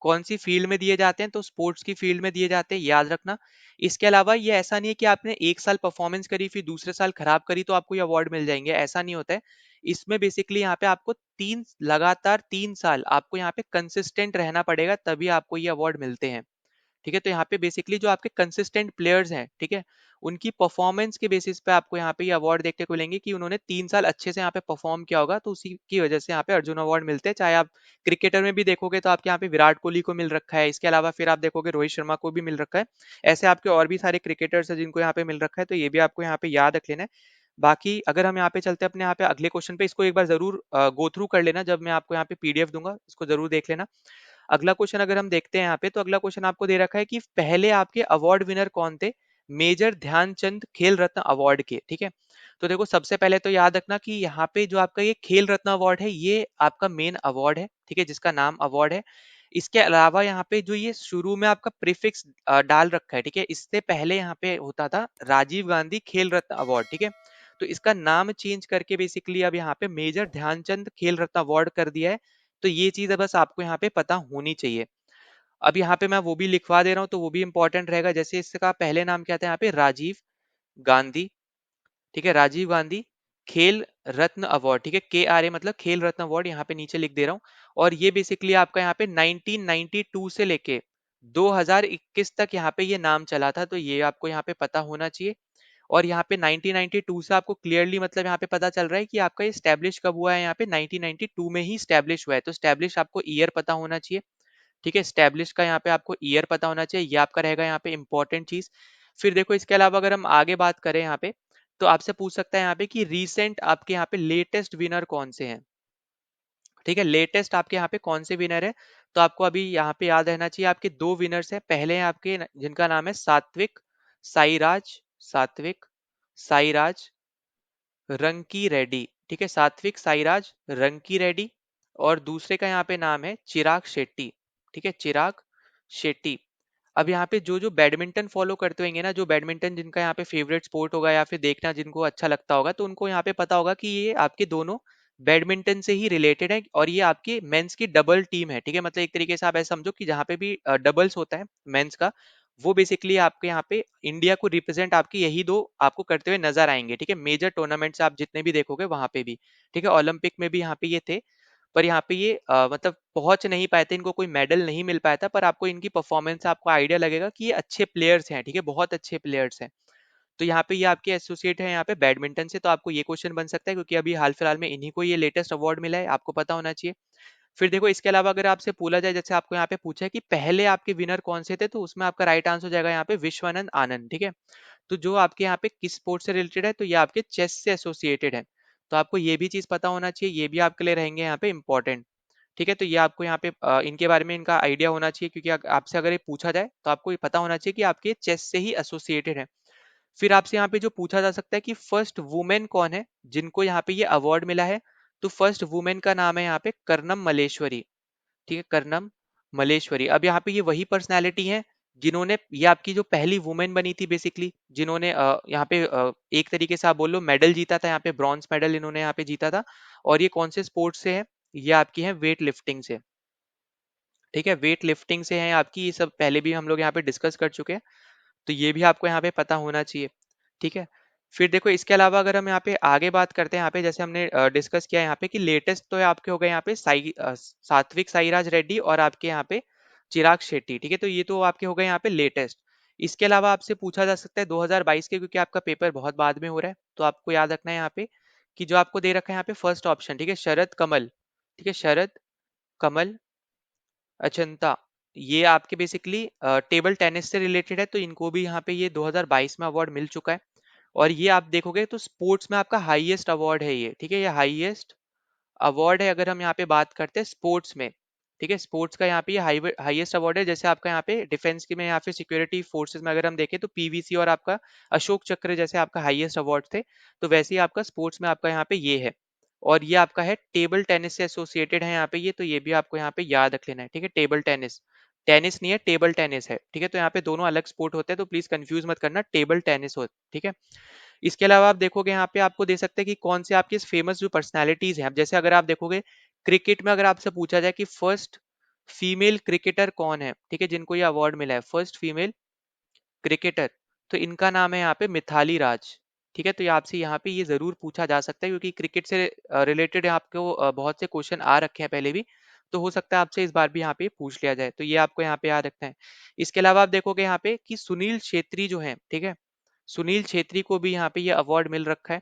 कौन सी फील्ड में दिए जाते हैं, तो स्पोर्ट्स की फील्ड में दिए जाते हैं, याद रखना। इसके अलावा ये ऐसा नहीं है कि आपने एक साल परफॉर्मेंस करी फिर दूसरे साल खराब करी तो आपको ये अवार्ड मिल जाएंगे, ऐसा नहीं होता है। इसमें बेसिकली यहाँ पे आपको लगातार 3 साल आपको यहाँ पे कंसिस्टेंट रहना पड़ेगा तभी आपको ये अवार्ड मिलते हैं, ठीक है। तो यहाँ पे बेसिकली जो आपके कंसिस्टेंट प्लेयर्स हैं, ठीक है, उनकी परफॉर्मेंस के बेसिस पे आपको यहाँ पे ये अवार्ड देखने को मिलेंगे कि उन्होंने 3 साल अच्छे से यहाँ पे परफॉर्म किया होगा, तो उसी की वजह से यहाँ पे अर्जुन अवार्ड मिलते हैं। चाहे आप क्रिकेटर में भी देखोगे तो आपके यहाँ पे विराट कोहली को मिल रखा है, इसके अलावा फिर आप देखोगे रोहित शर्मा को भी मिल रखा है। ऐसे आपके और भी सारे क्रिकेटर्स हैं जिनको यहाँ पे मिल रखा है, तो ये भी आपको यहाँ पे याद रख लेना है। बाकी अगर हम यहाँ पे चलते हैं अपने यहाँ पे अगले क्वेश्चन पे, इसको एक बार जरूर गो थ्रू कर लेना, जब मैं आपको यहाँ पे पीडीएफ दूंगा इसको जरूर देख लेना। अगला क्वेश्चन अगर हम देखते हैं यहाँ पे, तो अगला क्वेश्चन आपको दे रखा है कि पहले आपके अवार्ड विनर कौन थे मेजर ध्यानचंद खेल रत्न अवार्ड के, ठीक है। तो देखो सबसे पहले तो याद रखना कि यहाँ पे जो आपका ये खेल रत्न अवार्ड है ये आपका मेन अवार्ड है, ठीक है, जिसका नाम अवार्ड है। इसके अलावा यहाँ पे जो ये शुरू में आपका प्रीफिक्स डाल रखा है, ठीक है, इससे पहले यहाँ पे होता था राजीव गांधी खेल रत्न अवार्ड, ठीक है। तो इसका नाम चेंज करके बेसिकली अब यहाँ पे मेजर ध्यानचंद खेल रत्न अवार्ड कर दिया है, तो ये चीज़ बस आपको यहाँ पे पता होनी चाहिए। अब यहाँ पे मैं वो भी लिखवा दे रहा हूँ तो वो भी इंपॉर्टेंट रहेगा। जैसे इसका पहले नाम क्या था यहाँ पे, राजीव गांधी। ठीक है, राजीव गांधी खेल रत्न अवार्ड। ठीक है, KRA मतलब खेल रत्न अवार्ड, यहाँ पे नीचे लिख दे रहा हूँ। और ये बेसिकली आपका यहाँ पे 1992 से लेके 2021 तक यहाँ पे ये नाम चला था, तो ये आपको यहाँ पे पता होना चाहिए। और यहाँ पे 1992 से आपको क्लियरली मतलब यहाँ पे पता चल रहा है कि आपका ये स्टैब्लिश कब हुआ है, यहाँ पे 1992 में ही स्टैब्लिश हुआ है, तो स्टैब्लिश आपको ईयर पता होना चाहिए। ठीक है, स्टैब्लिश का यहाँ पे आपको ईयर पता होना चाहिए, ये आपका रहेगा यहाँ पे इंपॉर्टेंट चीज। फिर देखो इसके अलावा अगर हम आगे बात करें यहाँ पे, तो आपसे पूछ सकता है यहाँ पे कि रीसेंट आपके यहाँ पे लेटेस्ट विनर कौन से हैं। ठीक है, लेटेस्ट आपके यहाँ पे कौन से विनर है, तो आपको अभी यहाँ पे याद रहना चाहिए आपके दो विनर्स हैं। पहले हैं आपके जिनका नाम है सात्विक साईराज, सात्विक साईराज रंकी रेड्डी। ठीक है, सात्विक साईराज रंकी रेड्डी। और दूसरे का यहाँ पे नाम है चिराग शेट्टी। ठीक है, चिराग शेट्टी। अब यहाँ पे जो जो बैडमिंटन फॉलो करते होंगे ना, जो बैडमिंटन जिनका यहाँ पे फेवरेट स्पोर्ट होगा या फिर देखना जिनको अच्छा लगता होगा, तो उनको यहाँ पे पता होगा कि ये आपके दोनों बैडमिंटन से ही रिलेटेड है और ये आपके मेंस की डबल टीम है। ठीक है, मतलब एक तरीके से आप ऐसा समझो कि जहाँ पे भी डबल्स होता है मेंस का, वो बेसिकली आपके यहाँ पे इंडिया को रिप्रेजेंट आपके यही दो आपको करते हुए नजर आएंगे। ठीक है, मेजर टूर्नामेंट्स आप जितने भी देखोगे वहां पे भी। ठीक है, ओलंपिक में भी यहाँ पे ये थे, पर यहाँ पे ये मतलब पहुंच नहीं पाए थे, इनको कोई मेडल नहीं मिल पाया था, पर आपको इनकी परफॉर्मेंस से आपको आइडिया लगेगा कि ये अच्छे प्लेयर्स हैं। ठीक है, बहुत अच्छे प्लेयर्स हैं। तो यहाँ पे ये आपके एसोसिएट है यहाँ पे बैडमिंटन से, तो आपको ये क्वेश्चन बन सकता है क्योंकि अभी हाल फिलहाल में इन्हीं को ये लेटेस्ट अवार्ड मिला है, आपको पता होना चाहिए। फिर देखो इसके अलावा अगर आपसे पूछा जाए, जैसे आपको यहाँ पे पूछा है कि पहले आपके विनर कौन से थे, तो उसमें आपका राइट आंसर हो जाएगा यहाँ पे विश्वानंद आनंद। ठीक है, तो जो आपके यहाँ पे किस स्पोर्ट से रिलेटेड है, तो ये आपके चेस से एसोसिएटेड है। तो आपको ये भी चीज पता होना चाहिए, ये भी आपके लिए रहेंगे यहाँ पे इंपॉर्टेंट। ठीक है, तो ये आपको यहाँ पे इनके बारे में इनका आइडिया होना चाहिए, क्योंकि आपसे अगर ये पूछा जाए तो आपको ये पता होना चाहिए कि आपके चेस से ही एसोसिएटेड है। फिर आपसे यहाँ पे जो पूछा जा सकता है कि फर्स्ट वुमेन कौन है जिनको यहाँ पे ये अवार्ड मिला है, तो फर्स्ट वुमेन का नाम है यहाँ पे कर्नम मलेश्वरी। ठीक है, कर्नम मलेश्वरी। अब यहाँ पे ये वही पर्सनालिटी है जिन्होंने, ये आपकी जो पहली वुमेन बनी थी बेसिकली, जिन्होंने यहाँ पे एक तरीके से आप बोल लो मेडल जीता था, यहाँ पे ब्रॉन्ज मेडल इन्होंने यहाँ पे जीता था। और ये कौन से स्पोर्ट्स से है, ये आपकी है वेट लिफ्टिंग से। ठीक है, वेट लिफ्टिंग से है आपकी, ये सब पहले भी हम लोग यहाँ पे डिस्कस कर चुके हैं, तो ये भी आपको यहाँ पे पता होना चाहिए। ठीक है, फिर देखो इसके अलावा अगर हम यहाँ पे आगे बात करते हैं, यहाँ पे जैसे हमने डिस्कस किया यहाँ पे कि लेटेस्ट तो है आपके हो गए यहाँ पे सात्विक साईराज रेड्डी और आपके यहाँ पे चिराग शेट्टी। ठीक है, तो ये तो आपके हो गए यहाँ पे लेटेस्ट। इसके अलावा आपसे पूछा जा सकता है 2022 के, क्योंकि आपका पेपर बहुत बाद में हो रहा है, तो आपको याद रखना है यहाँ पे कि जो आपको दे रखा है यहाँ पे फर्स्ट ऑप्शन, ठीक है, शरद कमल। ठीक है, शरद कमल अचंता, ये आपके बेसिकली टेबल टेनिस से रिलेटेड है, तो इनको भी यहाँ पे ये 2022 में अवार्ड मिल चुका है। और ये आप देखोगे तो स्पोर्ट्स में आपका हाईएस्ट अवार्ड है ये। ठीक है, ये हाईएस्ट अवार्ड है अगर हम यहाँ पे बात करते हैं स्पोर्ट्स में। ठीक है, स्पोर्ट्स का यहाँ पे ये हाईएस्ट अवार्ड है। जैसे आपका यहाँ पे डिफेंस के में या फिर सिक्योरिटी फोर्सेस में अगर हम देखें तो पीवीसी और आपका अशोक चक्र जैसे आपका हाईएस्ट अवार्ड थे, तो वैसे ही आपका स्पोर्ट्स में आपका यहाँ पे ये है। और ये आपका है टेबल टेनिस से एसोसिएटेड है यहाँ पे ये, तो ये भी आपको यहाँ पे याद रख लेना है। ठीक है, टेबल टेनिस, टेनिस नहीं है टेबल टेनिस है। ठीक है, तो यहाँ पे दोनों अलग स्पोर्ट होते हैं, तो प्लीज कंफ्यूज मत करना, टेबल टेनिस हो। ठीक है, इसके अलावा आप देखोगे यहाँ पे आपको दे सकते हैं कि कौन से आपके फेमस जो पर्सनालिटीज हैं। अब जैसे अगर आप देखोगे क्रिकेट में, अगर आपसे पूछा जाए कि फर्स्ट फीमेल क्रिकेटर कौन है, ठीक है, जिनको ये अवार्ड मिला है फर्स्ट फीमेल क्रिकेटर, तो इनका नाम है यहाँ पे मिथाली राज। ठीक है, तो ये आपसे यहाँ पे ये जरूर पूछा जा सकता है, क्योंकि क्रिकेट से रिलेटेड आपको बहुत से क्वेश्चन आ रखे हैं पहले भी, तो हो सकता है आपसे इस बार भी यहाँ पे पूछ लिया जाए, तो ये आपको यहाँ पे याद रखना है। इसके अलावा आप देखोगे यहाँ पे कि सुनील छेत्री जो है, ठीक है, सुनील छेत्री को भी यहाँ पे ये अवार्ड मिल रखा है।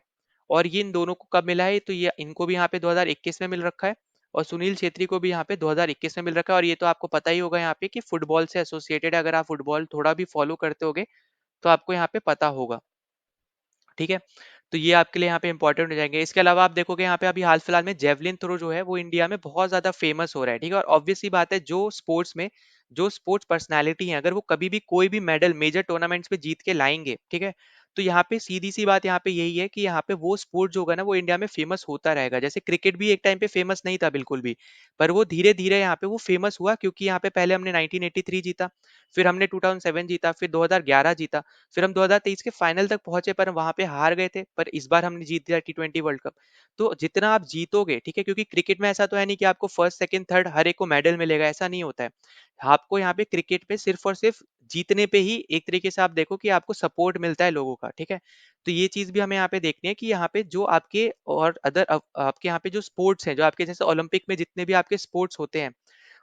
और ये इन दोनों को कब मिला है, तो ये इनको भी यहाँ पे 2021 में मिल रखा है, और सुनील छेत्री को भी यहाँ पे 2021 में मिल रखा है। और ये तो आपको पता ही होगा यहाँ पे कि फुटबॉल से एसोसिएटेड है, अगर आप फुटबॉल थोड़ा भी फॉलो करते होगे तो आपको यहाँ पे पता होगा। ठीक है, तो ये आपके लिए यहाँ पे इंपॉर्टेंट हो जाएंगे। इसके अलावा आप देखोगे यहाँ पे अभी हाल फिलहाल में जेवलिन थ्रो जो है वो इंडिया में बहुत ज्यादा फेमस हो रहा है। ठीक है, और ऑब्वियस सी बात है, जो स्पोर्ट्स में जो स्पोर्ट्स पर्सनालिटी है, अगर वो कभी भी कोई भी मेडल मेजर टूर्नामेंट्स में जीत के लाएंगे, ठीक है, तो यहाँ पे सीधी सी बात यहाँ पे यही है कि यहाँ पे वो स्पोर्ट जो होगा ना वो इंडिया में फेमस होता रहेगा। जैसे क्रिकेट भी एक टाइम पे फेमस नहीं था बिल्कुल भी, पर वो धीरे धीरे यहाँ पे वो फेमस हुआ, क्योंकि यहाँ पे पहले हमने 1983 जीता, फिर हमने 2007 जीता, फिर 2011 जीता, फिर हम 2023 के फाइनल तक पहुंचे, पर वहां पे हार गए थे, पर इस बार हमने जीत दिया T20 वर्ल्ड कप। तो जितना आप जीतोगे, ठीक है, क्योंकि क्रिकेट में ऐसा तो है नहीं कि आपको फर्स्ट सेकंड थर्ड हर एक को मेडल मिलेगा, ऐसा नहीं होता है। आपको यहाँ पे क्रिकेट पे सिर्फ और सिर्फ जीतने पे ही एक तरीके से आप देखो कि आपको सपोर्ट मिलता है लोगों का, ठीक है। तो ये चीज भी हमें यहाँ पे देखनी है कि यहाँ पे जो आपके और अदर आपके यहाँ पे जो स्पोर्ट्स हैं, जो आपके जैसे ओलंपिक में जितने भी आपके स्पोर्ट्स होते हैं,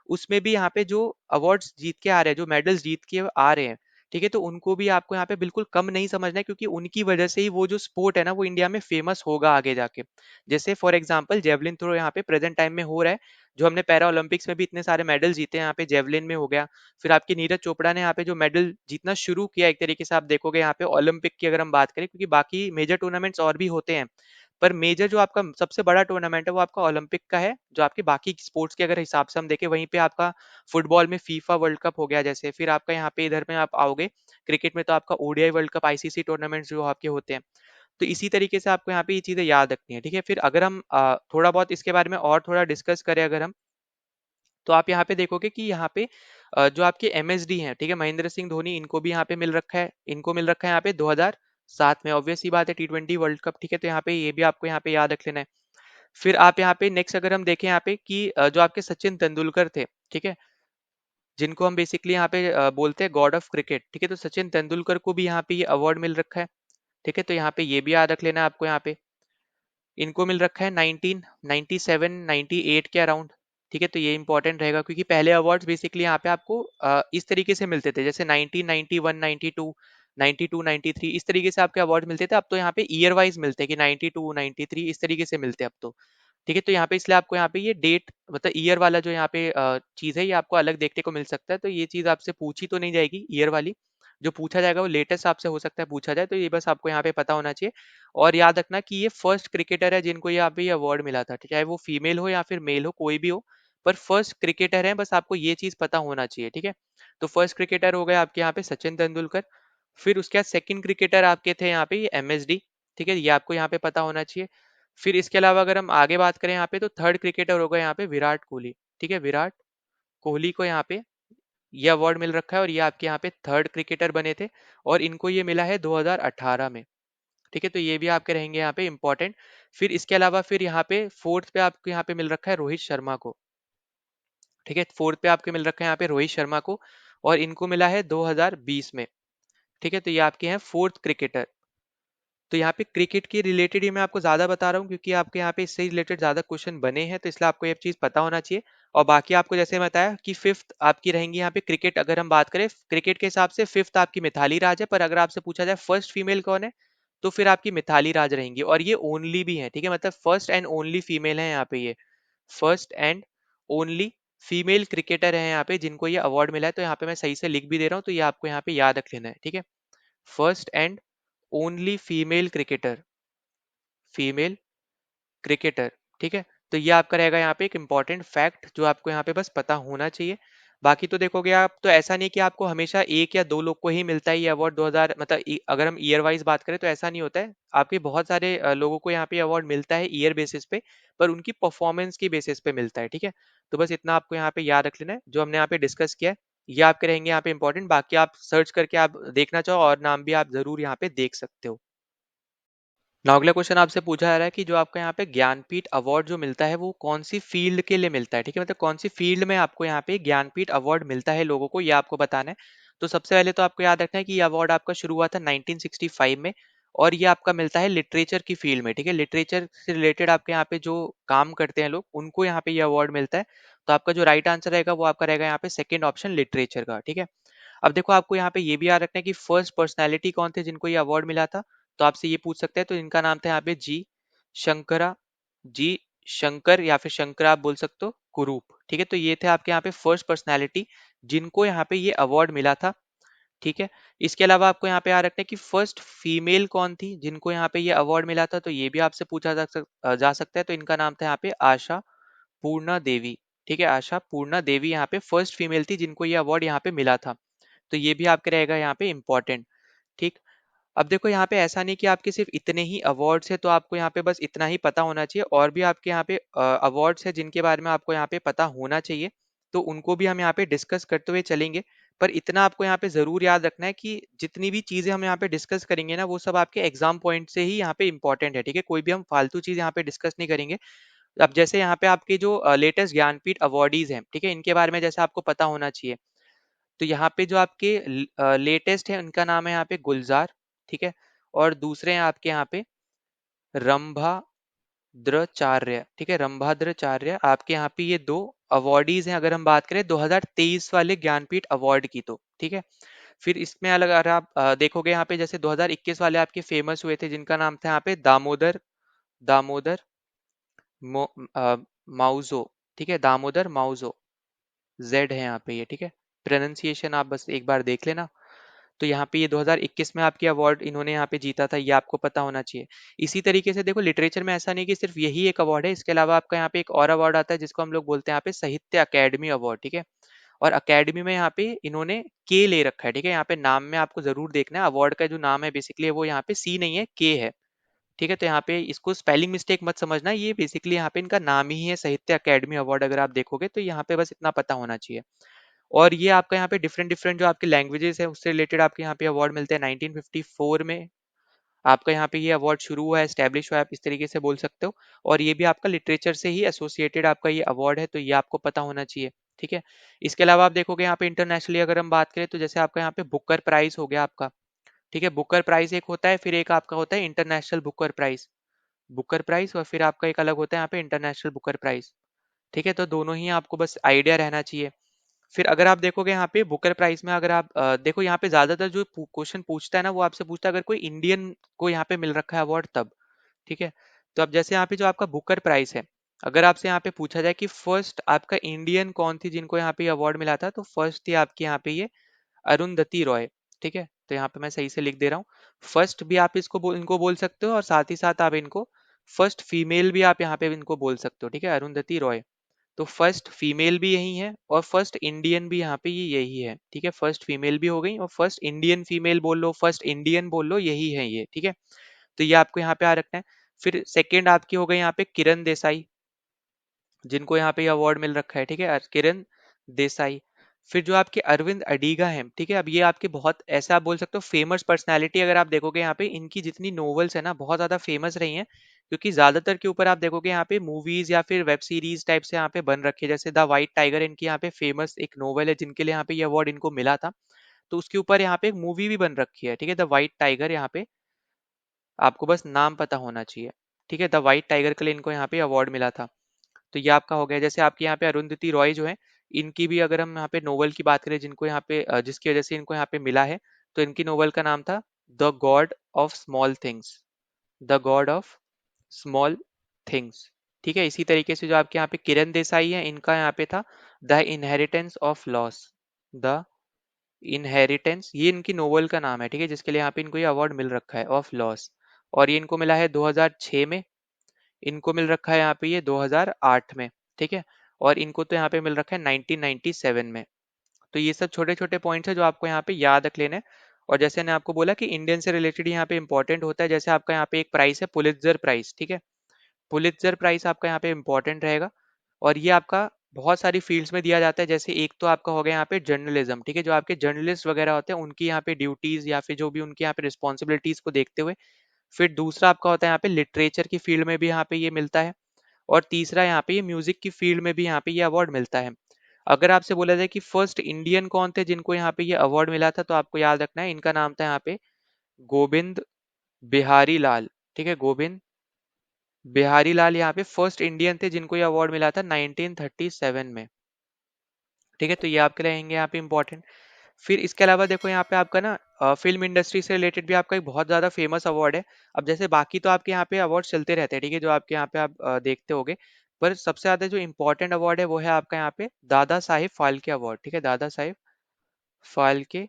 उसमें भी यहाँ पे जो अवार्ड्स जीत के आ रहे हैं, जो मेडल्स जीत के आ रहे हैं, ठीक है, तो उनको भी आपको यहाँ पे बिल्कुल कम नहीं समझना है, क्योंकि उनकी वजह से ही वो जो स्पोर्ट है ना वो इंडिया में फेमस होगा आगे जाके। जैसे फॉर एग्जांपल जेवलिन थ्रो यहाँ पे प्रेजेंट टाइम में हो रहा है, जो हमने पैरा ओलंपिक्स में भी इतने सारे मेडल जीते हैं, यहाँ पे जेवलिन में हो गया। फिर आपकी नीरज चोपड़ा ने यहाँ पे जो मेडल जीतना शुरू किया, एक तरीके से आप देखोगे यहाँ पे ओलंपिक की अगर हम बात करें, क्योंकि बाकी मेजर टूर्नामेंट्स और भी होते हैं, पर मेजर जो आपका सबसे बड़ा टूर्नामेंट है वो आपका ओलंपिक का है, जो आपके बाकी स्पोर्ट्स के अगर हिसाब से हम देखें, वहीं पे आपका फुटबॉल में फीफा वर्ल्ड कप हो गया, जैसे फिर आपका यहाँ पे इधर में आप आओगे क्रिकेट में तो आपका ODI world cup, ICC tournaments जो आपके होते हैं। तो इसी तरीके से आपको यहाँ पे ये चीजें याद रखनी है, ठीक है। फिर अगर हम थोड़ा बहुत इसके बारे में और थोड़ा डिस्कस करें अगर हम, तो आप यहाँ पे देखोगे कि यहाँ पे जो आपके एमएसडी हैं, ठीक है, महेंद्र सिंह धोनी, इनको भी यहाँ पे मिल रखा है, इनको मिल रखा है यहाँ पे 2007 में, ऑब्वियस सी बात है T20 वर्ल्ड कप, ठीक है। तो यहाँ पे ये भी आपको यहाँ पे याद रख लेना है। फिर आप यहाँ पे नेक्स्ट अगर हम देखें यहाँ पे कि जो आपके सचिन तेंदुलकर थे, ठीक है, जिनको हम बेसिकली यहाँ पे बोलते हैं गॉड ऑफ क्रिकेट, ठीक है, तो सचिन तेंदुलकर को भी यहाँ पे ये अवार्ड मिल रखा है, ठीक है। तो यहाँ पे ये भी याद रख लेना है आपको, यहाँ पे इनको मिल रखा है 1997 98 के अराउंड, ठीक है। तो ये इंपॉर्टेंट रहेगा, क्योंकि पहले अवार्ड्स बेसिकली यहाँ पे आपको इस तरीके से मिलते थे, जैसे 1991 92 92 93 इस तरीके से आपके अवार्ड मिलते थे। अब तो यहाँ पे ईयर वाइज मिलते हैं कि 92 93 इस तरीके से मिलते हैं अब तो, ठीक है। तो यहाँ पे इसलिए आपको यहाँ पे ये डेट मतलब ईयर वाला जो यहाँ पे चीज है, ये आपको अलग देखने को मिल सकता है। तो ये चीज आपसे पूछी तो नहीं जाएगी ईयर वाली, जो पूछा जाएगा वो लेटेस्ट आपसे हो सकता है पूछा जाए, तो ये बस आपको यहाँ पे पता होना चाहिए। और याद रखना कि ये फर्स्ट क्रिकेटर है जिनको यहाँ पे ये अवार्ड मिला था, चाहे वो फीमेल हो या फिर मेल हो, कोई भी हो, पर फर्स्ट क्रिकेटर है, बस आपको ये चीज पता होना चाहिए, ठीक है। तो फर्स्ट क्रिकेटर हो गए आपके यहाँ पे सचिन तेंदुलकर। फिर उसके बाद सेकंड क्रिकेटर आपके थे यहाँ पे ये एमएसडी, ठीक है, ये आपको यहाँ पे पता होना चाहिए। फिर इसके अलावा अगर हम आगे बात करें यहाँ पे, तो थर्ड क्रिकेटर होगा यहाँ पे विराट कोहली, ठीक है। विराट कोहली को यहाँ पे ये अवार्ड मिल रखा है, और ये आपके यहाँ पे थर्ड क्रिकेटर बने थे, और इनको ये मिला है 2018 में, ठीक है। तो ये भी आपके रहेंगे यहाँ पे इंपॉर्टेंट। फिर इसके अलावा फिर यहाँ पे फोर्थ पे आपको यहाँ पे मिल रखा है रोहित शर्मा को, ठीक है, फोर्थ पे आपके मिल रखा है यहाँ पे रोहित शर्मा को, और इनको मिला है 2020 में, ठीक है। तो ये आपके हैं फोर्थ क्रिकेटर। तो यहाँ पे क्रिकेट के रिलेटेड ही मैं आपको ज्यादा बता रहा हूँ, क्योंकि आपके यहाँ पे इससे रिलेटेड ज्यादा क्वेश्चन बने हैं, तो इसलिए आपको ये चीज पता होना चाहिए। और बाकी आपको जैसे बताया कि फिफ्थ आपकी रहेंगी यहाँ पे क्रिकेट, अगर हम बात करें क्रिकेट के हिसाब से फिफ्थ आपकी मिथाली राज है, पर अगर आपसे पूछा जाए फर्स्ट फीमेल कौन है, तो फिर आपकी मिथाली राज रहेंगी, और ये ओनली भी है, ठीक है, मतलब फर्स्ट एंड ओनली फीमेल है यहाँ पे, ये first and only female cricketer है यहाँ पे जिनको ये अवार्ड मिला है। तो यहाँ पे मैं सही से लिख भी दे रहा हूँ, तो ये आपको यहाँ पे याद रख लेना है, ठीक है। First and only female cricketer, female cricketer, ठीक है। तो ये आपका रहेगा यहाँ पे एक इंपॉर्टेंट फैक्ट जो आपको यहाँ पे बस पता होना चाहिए। बाकी तो देखोगे आप, तो ऐसा नहीं कि आपको हमेशा एक या दो लोग को ही मिलता है ये अवार्ड 2000, मतलब अगर हम ईयर वाइज बात करें तो ऐसा नहीं होता है, आपके बहुत सारे लोगों को यहाँ पे अवार्ड मिलता है ईयर बेसिस पे, पर उनकी परफॉर्मेंस की बेसिस पे मिलता है, ठीक है। तो बस इतना आपको यहाँ पे याद रख लेना है, जो हमने यहाँ पे डिस्कस किया है ये आपके रहेंगे यहाँ पे इंपॉर्टेंट। बाकी आप सर्च करके आप देखना चाहो और नाम भी आप जरूर यहाँ पे देख सकते हो। ना अगला क्वेश्चन आपसे पूछा जा रहा है कि जो आपका यहाँ पे ज्ञानपीठ अवार्ड जो मिलता है वो कौन सी फील्ड के लिए मिलता है, ठीक है, मतलब कौन सी फील्ड में आपको यहाँ पे ज्ञानपीठ अवार्ड मिलता है लोगों को, ये आपको बताना है। तो सबसे पहले तो आपको याद रखना है कि ये अवार्ड आपका शुरू हुआ था 1965 में, और ये आपका मिलता है लिटरेचर की फील्ड में, ठीक है, लिटरेचर से रिलेटेड आपके यहाँ पे जो काम करते हैं लोग उनको यहाँ पे ये अवार्ड मिलता है। तो आपका जो राइट आंसर रहेगा वो आपका रहेगा यहाँ पे सेकंड ऑप्शन लिटरेचर का, ठीक है। अब देखो आपको यहाँ पे ये भी याद रखना है कि फर्स्ट पर्सनैलिटी कौन थे जिनको ये अवार्ड मिला था, तो आपसे ये पूछ सकते हैं, तो इनका नाम था यहाँ पे जी शंकरा, जी शंकर या फिर शंकर आप बोल सकते हो कुरूप, ठीक है। तो ये थे आपके यहाँ पे फर्स्ट पर्सनैलिटी जिनको यहाँ पे ये अवार्ड मिला था, ठीक है। इसके अलावा आपको यहाँ पे याद रखना है कि फर्स्ट फीमेल कौन थी जिनको यहाँ पे ये अवार्ड मिला था, तो ये भी आपसे पूछा जा सकता है। तो इनका नाम था यहाँ पे आशा पूर्णा देवी, ठीक है, आशा पूर्णा देवी यहाँ पे फर्स्ट फीमेल थी जिनको ये अवार्ड यहाँ पे मिला था। तो ये भी आपके रहेगा यहाँ पे इंपॉर्टेंट, ठीक। अब देखो यहाँ पे ऐसा नहीं कि आपके सिर्फ इतने ही अवार्ड्स है तो आपको यहाँ पे बस इतना ही पता होना चाहिए, और भी आपके यहाँ पे अवार्ड्स है जिनके बारे में आपको यहाँ पे पता होना चाहिए, तो उनको भी हम यहाँ पे डिस्कस करते हुए चलेंगे। पर इतना आपको यहाँ पे जरूर याद रखना है कि जितनी भी चीजें हम यहाँ पे डिस्कस करेंगे ना, वो सब आपके एग्जाम पॉइंट से ही यहाँ पे इंपॉर्टेंट है, ठीक है, कोई भी हम फालतू चीज यहाँ पे डिस्कस नहीं करेंगे। अब जैसे यहाँ पे आपके जो लेटेस्ट ज्ञानपीठ अवार्डीज हैं, ठीक है, इनके बारे में जैसे आपको पता होना चाहिए। तो यहाँ पे जो आपके लेटेस्ट है उनका नाम है यहाँ पे गुलजार, ठीक है, और दूसरे हैं आपके यहाँ पे रंभाद्राचार्य, ठीक है, रंभाद्राचार्य आपके यहाँ पे ये दो अवार्डीज हैं, अगर हम बात करें 2023 वाले ज्ञानपीठ अवार्ड की तो, ठीक है। फिर इसमें अलग अगर आप देखोगे यहाँ पे जैसे 2021 वाले आपके फेमस हुए थे जिनका नाम था यहाँ पे दामोदर दामोदर माउजो, ठीक है, दामोदर माउजो, जेड है यहाँ पे ये, ठीक है, प्रोनाउंसिएशन आप बस एक बार देख लेना। तो यहाँ पे ये 2021 में आपके अवार्ड इन्होंने यहाँ पे जीता था, ये आपको पता होना चाहिए। इसी तरीके से देखो लिटरेचर में ऐसा नहीं कि सिर्फ यही एक अवार्ड है, इसके अलावा आपका यहाँ पे एक और अवार्ड आता है जिसको हम लोग बोलते हैं यहाँ पे साहित्य अकेडमी अवार्ड, ठीक है। और अकेडमी में यहाँ पे इन्होंने के ले रखा है, ठीक है, यहाँ पे नाम में आपको जरूर देखना है, अवार्ड का जो नाम है बेसिकली वो यहाँ पे सी नहीं है, के है, ठीक है। तो यहाँ पे इसको स्पेलिंग मिस्टेक मत समझना, ये बेसिकली यहाँ पे इनका नाम ही है साहित्य अकेडमी अवार्ड, अगर आप देखोगे तो यहाँ पे बस इतना पता होना चाहिए। और ये आपका यहाँ पे डिफरेंट डिफरेंट जो आपके लैंग्वेजेस है उससे रिलेटेड आपके यहाँ पे अवार्ड मिलते हैं। 1954 में आपका यहाँ पे ये अवार्ड शुरू हुआ है, एस्टेब्लिश हुआ है, आप इस तरीके से बोल सकते हो। और ये भी आपका लिटरेचर से ही एसोसिएटेड आपका ये अवार्ड है, तो ये आपको पता होना चाहिए, ठीक है। इसके अलावा आप देखोगे यहाँ पे इंटरनेशनली अगर हम बात करें तो जैसे आपका यहाँ पे बुकर प्राइज हो गया आपका, ठीक है, बुकर प्राइज एक होता है, फिर एक आपका होता है international Booker prize, Booker prize, और फिर आपका एक अलग होता है यहाँ पे इंटरनेशनल बुकर प्राइज, ठीक है। तो दोनों ही आपको बस आइडिया रहना चाहिए। फिर अगर आप देखोगे यहाँ पे बुकर प्राइज में अगर आप देखो यहाँ पे ज्यादातर जो क्वेश्चन पूछता है ना वो आपसे पूछता है अगर कोई इंडियन को यहाँ पे मिल रखा है अवार्ड तब, ठीक है। तो अब जैसे यहाँ पे जो आपका बुकर प्राइज है, अगर आपसे यहाँ पे पूछा जाए कि फर्स्ट आपका इंडियन कौन थी जिनको यहाँ पे अवार्ड मिला था, तो फर्स्ट थी आपकी यहाँ पे ये अरुंधति रॉय, ठीक है। तो यहाँ पे मैं सही से लिख दे रहा हूँ, फर्स्ट भी आप इनको बोल सकते हो, और साथ ही साथ आप इनको फर्स्ट फीमेल भी आप यहाँ पे इनको बोल सकते हो, ठीक है, अरुंधति रॉय। तो फर्स्ट फीमेल भी यही है और फर्स्ट इंडियन भी यहाँ पे ये यही है, ठीक है, फर्स्ट फीमेल भी हो गई और फर्स्ट इंडियन फीमेल बोल लो, फर्स्ट इंडियन बोल लो, यही है ये, ठीक है। तो ये आपको यहाँ पे आ रखना है। फिर सेकंड आपकी हो गई यहाँ पे किरण देसाई, जिनको यहाँ पे अवार्ड मिल रखा है, ठीक है, किरण देसाई। फिर जो आपके अरविंद अडीगा हैं, ठीक है, अब ये आपके बहुत ऐसे आप बोल सकते हो फेमस पर्सनालिटी, अगर आप देखोगे यहाँ पे इनकी जितनी नॉवेल्स है ना बहुत ज्यादा फेमस रही हैं, क्योंकि ज्यादातर के ऊपर आप देखोगे यहाँ पे मूवीज या फिर वेब सीरीज टाइप से यहाँ पे बन रखी है, जैसे द व्हाइट टाइगर इनकी यहाँ पे फेमस एक नोवेल है जिनके लिए यहाँ पे ये अवार्ड इनको मिला था, तो उसके ऊपर यहाँ पे एक मूवी भी बन रखी है, ठीक है, द व्हाइट टाइगर, यहाँ पे आपको बस नाम पता होना चाहिए, ठीक है, द व्हाइट टाइगर के लिए इनको यहाँ पे अवार्ड मिला था। तो ये आपका हो गया। जैसे आपके यहाँ पे अरुंधति रॉय जो है, इनकी भी अगर हम यहाँ पे नोवेल की बात करें जिनको यहाँ पे जिसकी वजह से इनको यहाँ पे मिला है, तो इनकी नोवेल का नाम था the God of small things, the God of small things, ठीक है। इसी तरीके से जो आपके यहाँ पे किरण देसाई है, इनका यहाँ पे था the inheritance of loss, the inheritance, ये इनकी नोवेल का नाम है, ठीक है, जिसके लिए यहाँ पे इनको ये अवार्ड मिल रखा है ऑफ लॉस। और ये इनको मिला है 2006 में, इनको मिल रखा है यहाँ पे ये 2008 में, ठीक है, और इनको तो यहाँ पे मिल रखा है 1997 में। तो ये सब छोटे छोटे पॉइंट्स है जो आपको यहाँ पे याद रख लेने हैं। और जैसे मैंने आपको बोला कि इंडियन से रिलेटेड यहाँ पे इंपॉर्टेंट होता है, जैसे आपका यहाँ पे एक प्राइस है पुलित्जर प्राइस, ठीक है, पुलित्जर प्राइस आपका यहाँ पे इंपॉर्टेंट रहेगा। और ये आपका बहुत सारी फील्ड्स में दिया जाता है, जैसे एक तो आपका हो गया यहाँ पे जर्नलिज्म, ठीक है, जो आपके जर्नलिस्ट वगैरह होते हैं उनकी यहाँ पे ड्यूटीज या फिर जो भी उनकी यहाँ पे रिस्पॉन्सिबिलिटीज को देखते हुए। फिर दूसरा आपका होता है यहाँ पे लिटरेचर की फील्ड में भी यहाँ पे ये मिलता है। और तीसरा यहाँ पे ये म्यूजिक की फील्ड में भी यहाँ पे ये अवार्ड मिलता है। अगर आपसे बोला जाए कि फर्स्ट इंडियन कौन थे जिनको यहाँ पे ये अवार्ड मिला था, तो आपको याद रखना है इनका नाम था यहाँ पे गोविंद बिहारी लाल, ठीक है, गोविंद बिहारी लाल यहाँ पे फर्स्ट इंडियन थे जिनको ये अवार्ड मिला था 1937 में, ठीक है। तो ये आपके रहेंगे यहाँ पे इंपॉर्टेंट। फिर इसके अलावा देखो यहाँ पे आपका ना फिल्म इंडस्ट्री से रिलेटेड भी आपका एक बहुत ज्यादा फेमस अवार्ड है। अब जैसे बाकी तो आपके यहाँ पे अवार्ड चलते रहते हैं, ठीक है, जो आपके यहाँ पे आप देखते होगे, पर सबसे ज्यादा जो इम्पोर्टेंट अवार्ड है वो है आपका यहाँ पे दादा साहेब फाल्के अवार्ड, ठीक है, दादा साहेब फाल्के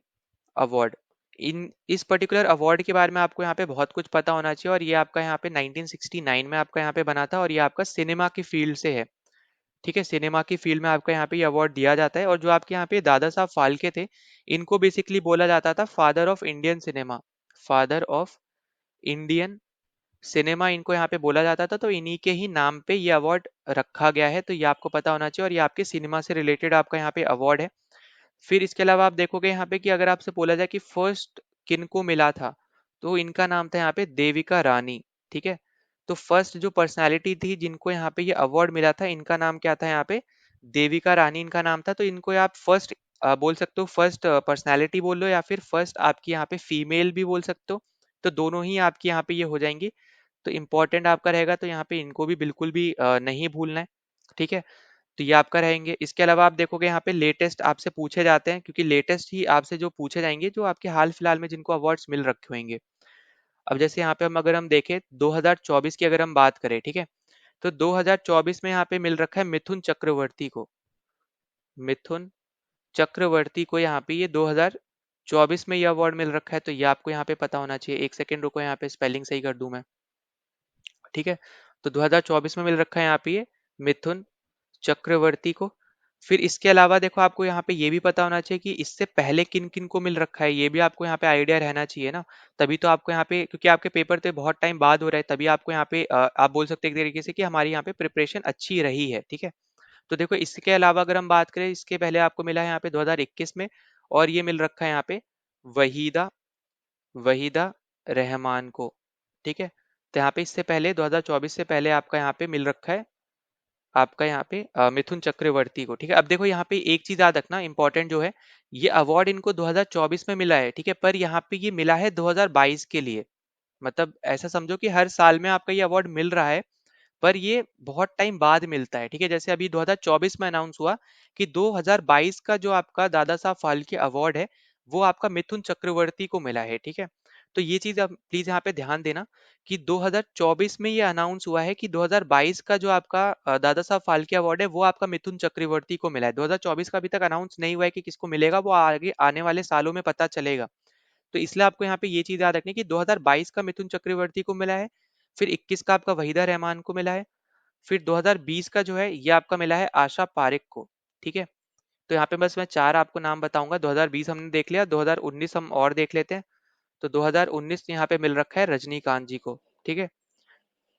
अवार्ड। इन इस पर्टिकुलर अवार्ड के बारे में आपको यहाँ पे बहुत कुछ पता होना चाहिए, और ये आपका यहाँ पे 1969 में आपका यहाँ पे बना था, और ये आपका सिनेमा की फील्ड से है, ठीक है, सिनेमा की फील्ड में आपका यहाँ पे ये अवार्ड दिया जाता है। और जो आपके यहाँ पे दादा साहब फाल्के थे, इनको बेसिकली बोला जाता था father of Indian cinema, father of Indian cinema इनको यहाँ पे बोला जाता था, तो इन्हीं के ही नाम पे ये अवार्ड रखा गया है, तो ये आपको पता होना चाहिए, और ये आपके सिनेमा से रिलेटेड आपका यहाँ पे अवार्ड है। फिर इसके अलावा आप देखोगे यहाँ पे कि अगर आपसे बोला जाए कि फर्स्ट किनको मिला था, तो इनका नाम था यहाँ पे देविका रानी। ठीक है, तो फर्स्ट जो पर्सनालिटी थी जिनको यहाँ पे ये अवार्ड मिला था, इनका नाम क्या था यहाँ पे, देविका रानी इनका नाम था। तो इनको आप फर्स्ट बोल सकते हो, फर्स्ट पर्सनालिटी बोल लो, या फिर फर्स्ट आपकी यहाँ पे फीमेल भी बोल सकते हो, तो दोनों ही आपकी यहाँ पे ये हो जाएंगी। तो इम्पोर्टेंट आपका रहेगा, तो यहाँ पे इनको भी बिल्कुल भी नहीं भूलना है। ठीक है, तो ये आपका रहेंगे। इसके अलावा आप देखोगे यहाँ पे लेटेस्ट आपसे पूछे जाते हैं, क्योंकि लेटेस्ट ही आपसे जो पूछे जाएंगे जो आपके हाल फिलहाल में जिनको अवार्ड्स मिल रखे होंगे। अब जैसे यहाँ पे अगर हम देखें 2024 की अगर हम बात करें, ठीक है, तो 2024 में यहाँ पे मिल रखा है मिथुन चक्रवर्ती को। मिथुन चक्रवर्ती को यहाँ पे ये 2024 में ये अवार्ड मिल रखा है, तो ये आपको यहाँ पे पता होना चाहिए। एक सेकेंड रुको, यहाँ पे स्पेलिंग सही कर दूं मैं। ठीक है, तो 2024 में मिल रखा है यहाँ पे ये मिथुन चक्रवर्ती को। फिर इसके अलावा देखो, आपको यहाँ पे ये भी पता होना चाहिए कि इससे पहले किन किन को मिल रखा है, ये भी आपको यहाँ पे आइडिया रहना चाहिए ना। तभी तो आपको यहाँ पे, क्योंकि आपके पेपर तो बहुत टाइम बाद हो रहा है, तभी आपको यहाँ पे आप बोल सकते हैं एक तरीके से कि हमारी यहाँ पे प्रिपरेशन अच्छी रही है। ठीक है, तो देखो इसके अलावा अगर हम बात करें, इसके पहले आपको मिला है यहाँ पे 2021 में, और ये मिल रखा है यहाँ पे वहीदा वहीदा रहमान को। ठीक है, तो यहाँ पे इससे पहले 2024 से पहले आपका यहाँ पे मिल रखा है आपका यहाँ पे मिथुन चक्रवर्ती को। ठीक है, अब देखो यहाँ पे एक चीज याद रखना इंपॉर्टेंट जो है, ये अवार्ड इनको 2024 में मिला है, ठीक है, पर यहाँ पे ये मिला है 2022 के लिए। मतलब ऐसा समझो कि हर साल में आपका ये अवार्ड मिल रहा है, पर ये बहुत टाइम बाद मिलता है। ठीक है, जैसे अभी 2024 में अनाउंस हुआ कि 2022 का जो आपका दादा साहब फाल्के अवार्ड है, वो आपका मिथुन चक्रवर्ती को मिला है। ठीक है, तो ये चीज आप प्लीज यहाँ पे ध्यान देना कि 2024 में ये अनाउंस हुआ है कि 2022 का जो आपका दादा साहब फाल्के अवार्ड है, वो आपका मिथुन चक्रवर्ती को मिला है। 2024 का अभी तक अनाउंस नहीं हुआ है कि किसको मिलेगा, वो आगे आने वाले सालों में पता चलेगा। तो इसलिए आपको यहाँ पे ये चीज याद रखनी है कि 2022 का मिथुन चक्रवर्ती को मिला है, फिर 21 का आपका वहीदा रहमान को मिला है, फिर 2020 का जो है ये आपका मिला है आशा पारेख को। ठीक है, तो यहाँ पे बस मैं चार आपको नाम बताऊंगा। 2020 हमने देख लिया, 2019 हम और देख लेते हैं। तो 2019 यहाँ पे मिल रखा है रजनीकांत जी को। ठीक है,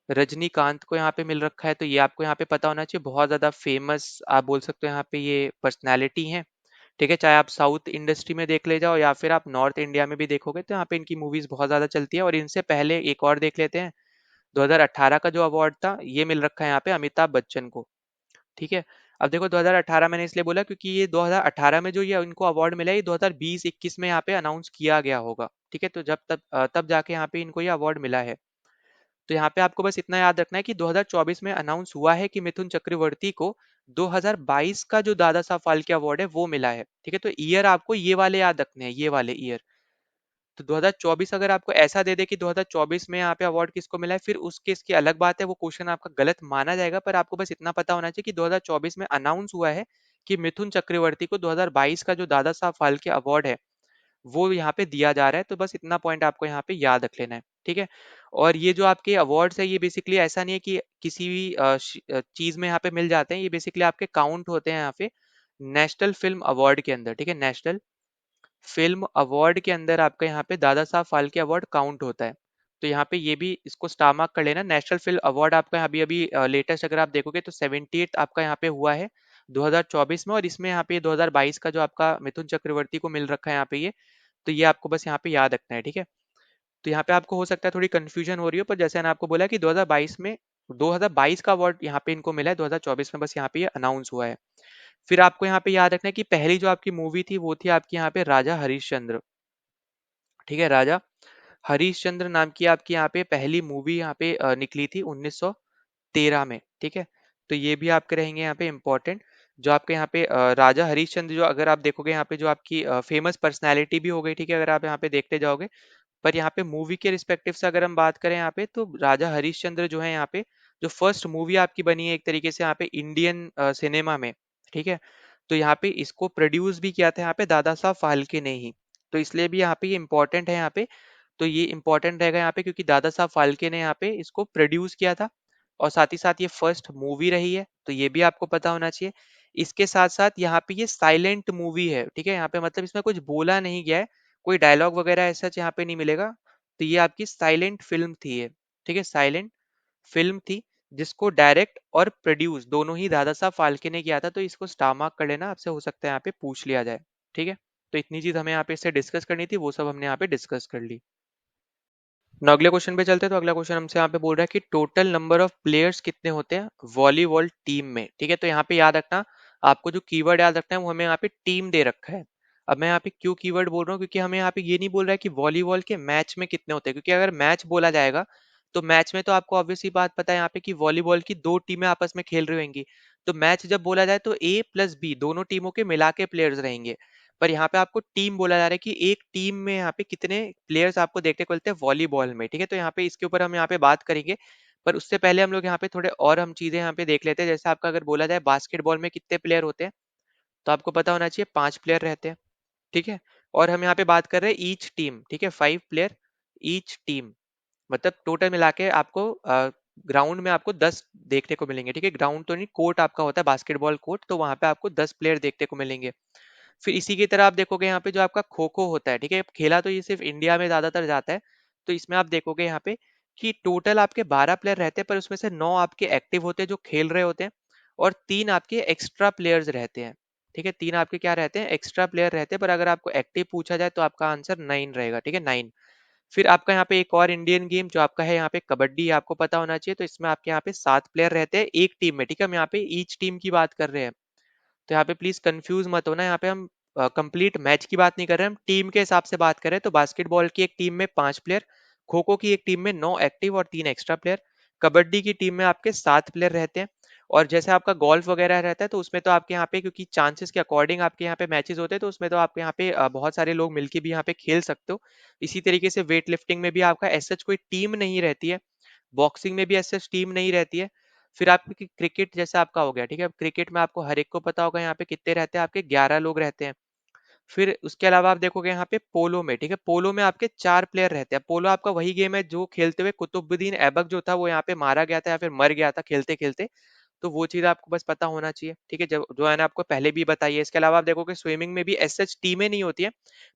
रजनीकांत को यहाँ पे मिल रखा है, तो ये आपको यहाँ पे पता होना चाहिए, बहुत ज्यादा फेमस आप बोल सकते हो यहाँ पे ये पर्सनैलिटी है। ठीक है, चाहे आप साउथ इंडस्ट्री में देख ले जाओ या फिर आप नॉर्थ इंडिया में भी देखोगे, तो यहाँ पे इनकी मूवीज बहुत ज्यादा चलती है। और इनसे पहले एक और देख लेते हैं, 2018 का जो अवार्ड था ये मिल रखा है यहाँ पे अमिताभ बच्चन को। ठीक है, अब देखो 2018 मैंने इसलिए बोला क्योंकि ये 2018 में जो ये इनको अवार्ड मिला है, ये 2020-21 में यहाँ पे अनाउंस किया गया होगा। ठीक है, तो जब तब जाके यहाँ पे इनको ये अवार्ड मिला है। तो यहाँ पे आपको बस इतना याद रखना है कि 2024 में अनाउंस हुआ है कि मिथुन चक्रवर्ती को 2022 का जो दादा साहब फाल्के अवार्ड है वो मिला है। ठीक है, तो ईयर आपको ये वाले याद रखने हैं, ये वाले ईयर। तो 2024 अगर आपको ऐसा दे दे कि 2024 में यहाँ पे अवार्ड किसको मिला है, फिर उस केस की अलग बात है, वो क्वेश्चन आपका गलत माना जाएगा। पर आपको बस इतना पता होना चाहिए कि 2024 में अनाउंस हुआ है कि मिथुन चक्रवर्ती को 2022 का जो दादा साहब फाल्के अवार्ड है वो यहाँ पे दिया जा रहा है। तो बस इतना पॉइंट आपको यहाँ पे याद रख लेना है। ठीक है, और ये जो आपके अवार्ड्स है, ये बेसिकली ऐसा नहीं है कि किसी भी चीज में यहाँ पे मिल जाते हैं, ये बेसिकली आपके काउंट होते हैं यहाँ पे नेशनल फिल्म अवार्ड के अंदर। ठीक है, नेशनल फिल्म अवार्ड के अंदर आपका यहाँ पे दादा साहब फाल्के अवार्ड काउंट होता है। तो यहाँ पे ये भी इसको स्टार मार्क कर लेना। नेशनल फिल्म अवार्ड आपका अभी अभी लेटेस्ट अगर आप देखोगे तो 78 आपका यहाँ पे हुआ है 2024 में, और इसमें यहाँ पे 2022 का जो आपका मिथुन चक्रवर्ती को मिल रखा है यहाँ पे ये, तो ये आपको बस यहाँ पे याद रखना है। ठीक है, तो यहाँ पे आपको हो सकता है थोड़ी कंफ्यूजन हो रही हो, पर जैसे मैंने आपको बोला कि 2022 का अवार्ड यहाँ पे इनको मिला है, 2024 में बस यहाँ पे ये अनाउंस हुआ है। फिर आपको यहाँ पे याद रखना है कि पहली जो आपकी मूवी थी वो थी आपकी यहाँ पे राजा हरिश्चंद्र। ठीक है, राजा हरिश्चंद्र नाम की आपकी यहाँ पे पहली मूवी यहाँ पे निकली थी 1913 में। ठीक है, तो ये भी आपके रहेंगे यहाँ पे इम्पोर्टेंट। जो आपके यहाँ पे राजा हरिश्चंद्र, जो अगर आप देखोगे यहाँ पे जो आपकी फेमस पर्सनैलिटी भी हो गई। ठीक है, अगर आप यहाँ पे देखते जाओगे, पर यहाँ पे मूवी के रिस्पेक्टिव से अगर हम बात करें यहाँ पे, तो राजा हरिश्चंद्र जो है यहाँ पे जो फर्स्ट मूवी आपकी बनी है एक तरीके से यहाँ पे इंडियन सिनेमा में। ठीक है, तो यहाँ पे इसको प्रोड्यूस भी किया था यहाँ पे दादा साहब फाल्के ने ही, तो इसलिए भी यहाँ पे ये इंपॉर्टेंट है यहाँ पे। तो ये इंपॉर्टेंट रहेगा यहाँ पे क्योंकि दादा साहब फाल्के ने यहाँ पे इसको प्रोड्यूस किया था, और साथ ही साथ ये फर्स्ट मूवी रही है, तो ये भी आपको पता होना चाहिए। इसके साथ साथ यहाँ पे ये साइलेंट मूवी है। ठीक है, यहाँ पे मतलब इसमें कुछ बोला नहीं गया है, कोई डायलॉग वगैरह ऐसा यहाँ पे नहीं मिलेगा। तो ये आपकी साइलेंट फिल्म थी ये, ठीक है, साइलेंट फिल्म थी, जिसको डायरेक्ट और प्रोड्यूस दोनों ही दादा साहब फाल्के ने किया था। तो इसको स्टार मार्क कर लेना, आपसे हो सकता है यहाँ पे पूछ लिया जाए, ठीक है। तो इतनी चीज हमें यहाँ पे इससे डिस्कस करनी थी, वो सब हमने यहाँ पे डिस्कस कर ली। ना अगले क्वेश्चन पे चलते हैं। तो अगला क्वेश्चन हमसे यहाँ पे बोल रहा है कि टोटल नंबर ऑफ प्लेयर्स कितने होते हैं वॉलीबॉल टीम में, ठीक है। तो यहाँ पे याद रखना, आपको जो कीवर्ड याद रखना है वो हमें यहाँ पे टीम दे रखा है। अब मैं यहाँ पे क्यों कीवर्ड बोल रहा हूँ, क्योंकि हमें यहाँ पे ये नहीं बोल रहा है कि वॉलीबॉल के मैच में कितने होते हैं, क्योंकि अगर मैच बोला जाएगा तो मैच में तो आपको ऑब्वियसली बात पता है यहाँ पे कि वॉलीबॉल की दो टीमें आपस में खेल रही होंगी। तो मैच जब बोला जाए तो ए प्लस बी दोनों टीमों के मिला के प्लेयर्स रहेंगे। पर यहाँ पे आपको टीम बोला जा रहा है कि एक टीम में यहाँ पे कितने प्लेयर्स आपको देखने को मिलते हैं वॉलीबॉल में, ठीक है। तो यहाँ पे इसके ऊपर हम यहाँ पे बात करेंगे, पर उससे पहले हम लोग यहाँ पे थोड़े और हम चीजें यहाँ पे देख लेते हैं। जैसे आपका अगर बोला जाए बास्केटबॉल में कितने प्लेयर होते हैं, तो आपको पता होना चाहिए 5 प्लेयर रहते हैं, ठीक है। और हम यहाँ पे बात कर रहे हैं ईच टीम, ठीक है, 5 प्लेयर ईच टीम, मतलब टोटल मिला के आपको ग्राउंड में आपको 10 देखने को मिलेंगे, ठीक है। ग्राउंड तो नहीं, कोर्ट आपका होता है बास्केटबॉल कोर्ट, तो वहां पे आपको 10 प्लेयर देखने को मिलेंगे। फिर इसी की तरह आप देखोगे यहाँ पे जो आपका खो खो होता है, ठीक है, खेला तो ये सिर्फ इंडिया में ज्यादातर जाता है। तो इसमें आप देखोगे यहाँ पे कि टोटल आपके 12 प्लेयर रहते हैं, पर उसमें से 9 आपके एक्टिव होते हैं जो खेल रहे होते हैं, और 3 आपके एक्स्ट्रा प्लेयर्स रहते हैं, ठीक है। 3 आपके क्या रहते हैं, एक्स्ट्रा प्लेयर रहते हैं। पर अगर आपको एक्टिव पूछा जाए तो आपका आंसर 9 रहेगा, ठीक है, 9। फिर आपका यहाँ पे एक और इंडियन गेम जो आपका है यहाँ पे कबड्डी, आपको पता होना चाहिए। तो इसमें आपके यहाँ पे 7 प्लेयर रहते हैं एक टीम में, ठीक है। हम यहाँ पे ईच टीम की बात कर रहे हैं, तो यहाँ पे प्लीज कंफ्यूज मत होना। यहाँ पे हम कंप्लीट मैच की बात नहीं कर रहे हैं, हम टीम के हिसाब से बात कर रहे हैं। तो बास्केटबॉल की एक टीम में 5 प्लेयर, खो खो की एक टीम में 9 एक्टिव और 3 एक्स्ट्रा प्लेयर, कबड्डी की टीम में आपके 7 प्लेयर रहते हैं। और जैसे आपका गोल्फ वगैरह रहता है तो उसमें तो आपके यहाँ पे क्योंकि चांसेस के अकॉर्डिंग आपके यहाँ पे मैचेस होते हैं, तो उसमें तो आपके यहाँ पे बहुत सारे लोग मिलके भी यहाँ पे खेल सकते हो। इसी तरीके से वेट लिफ्टिंग में भी आपका एज सच कोई टीम नहीं रहती है, बॉक्सिंग में भी ऐसे टीम नहीं रहती है। फिर आपकी क्रिकेट जैसा आपका हो गया, ठीक है। अब क्रिकेट में आपको हर एक को पता होगा यहाँ पे कितने रहते हैं, आपके 11 लोग रहते हैं। फिर उसके अलावा आप देखोगे यहाँ पे पोलो में, ठीक है, पोलो में आपके 4 प्लेयर रहते हैं। पोलो आपका वही गेम है जो खेलते हुए कुतुबुद्दीन ऐबक जो था वो यहाँ पे मारा गया था या फिर मर गया था खेलते खेलते। तो वो चीज आपको बस पता होना चाहिए, ठीक है, जो जो मैंने आपको पहले भी बताई है। इसके अलावा आप देखोगे स्विमिंग में भी एज सच टीमें नहीं होती है,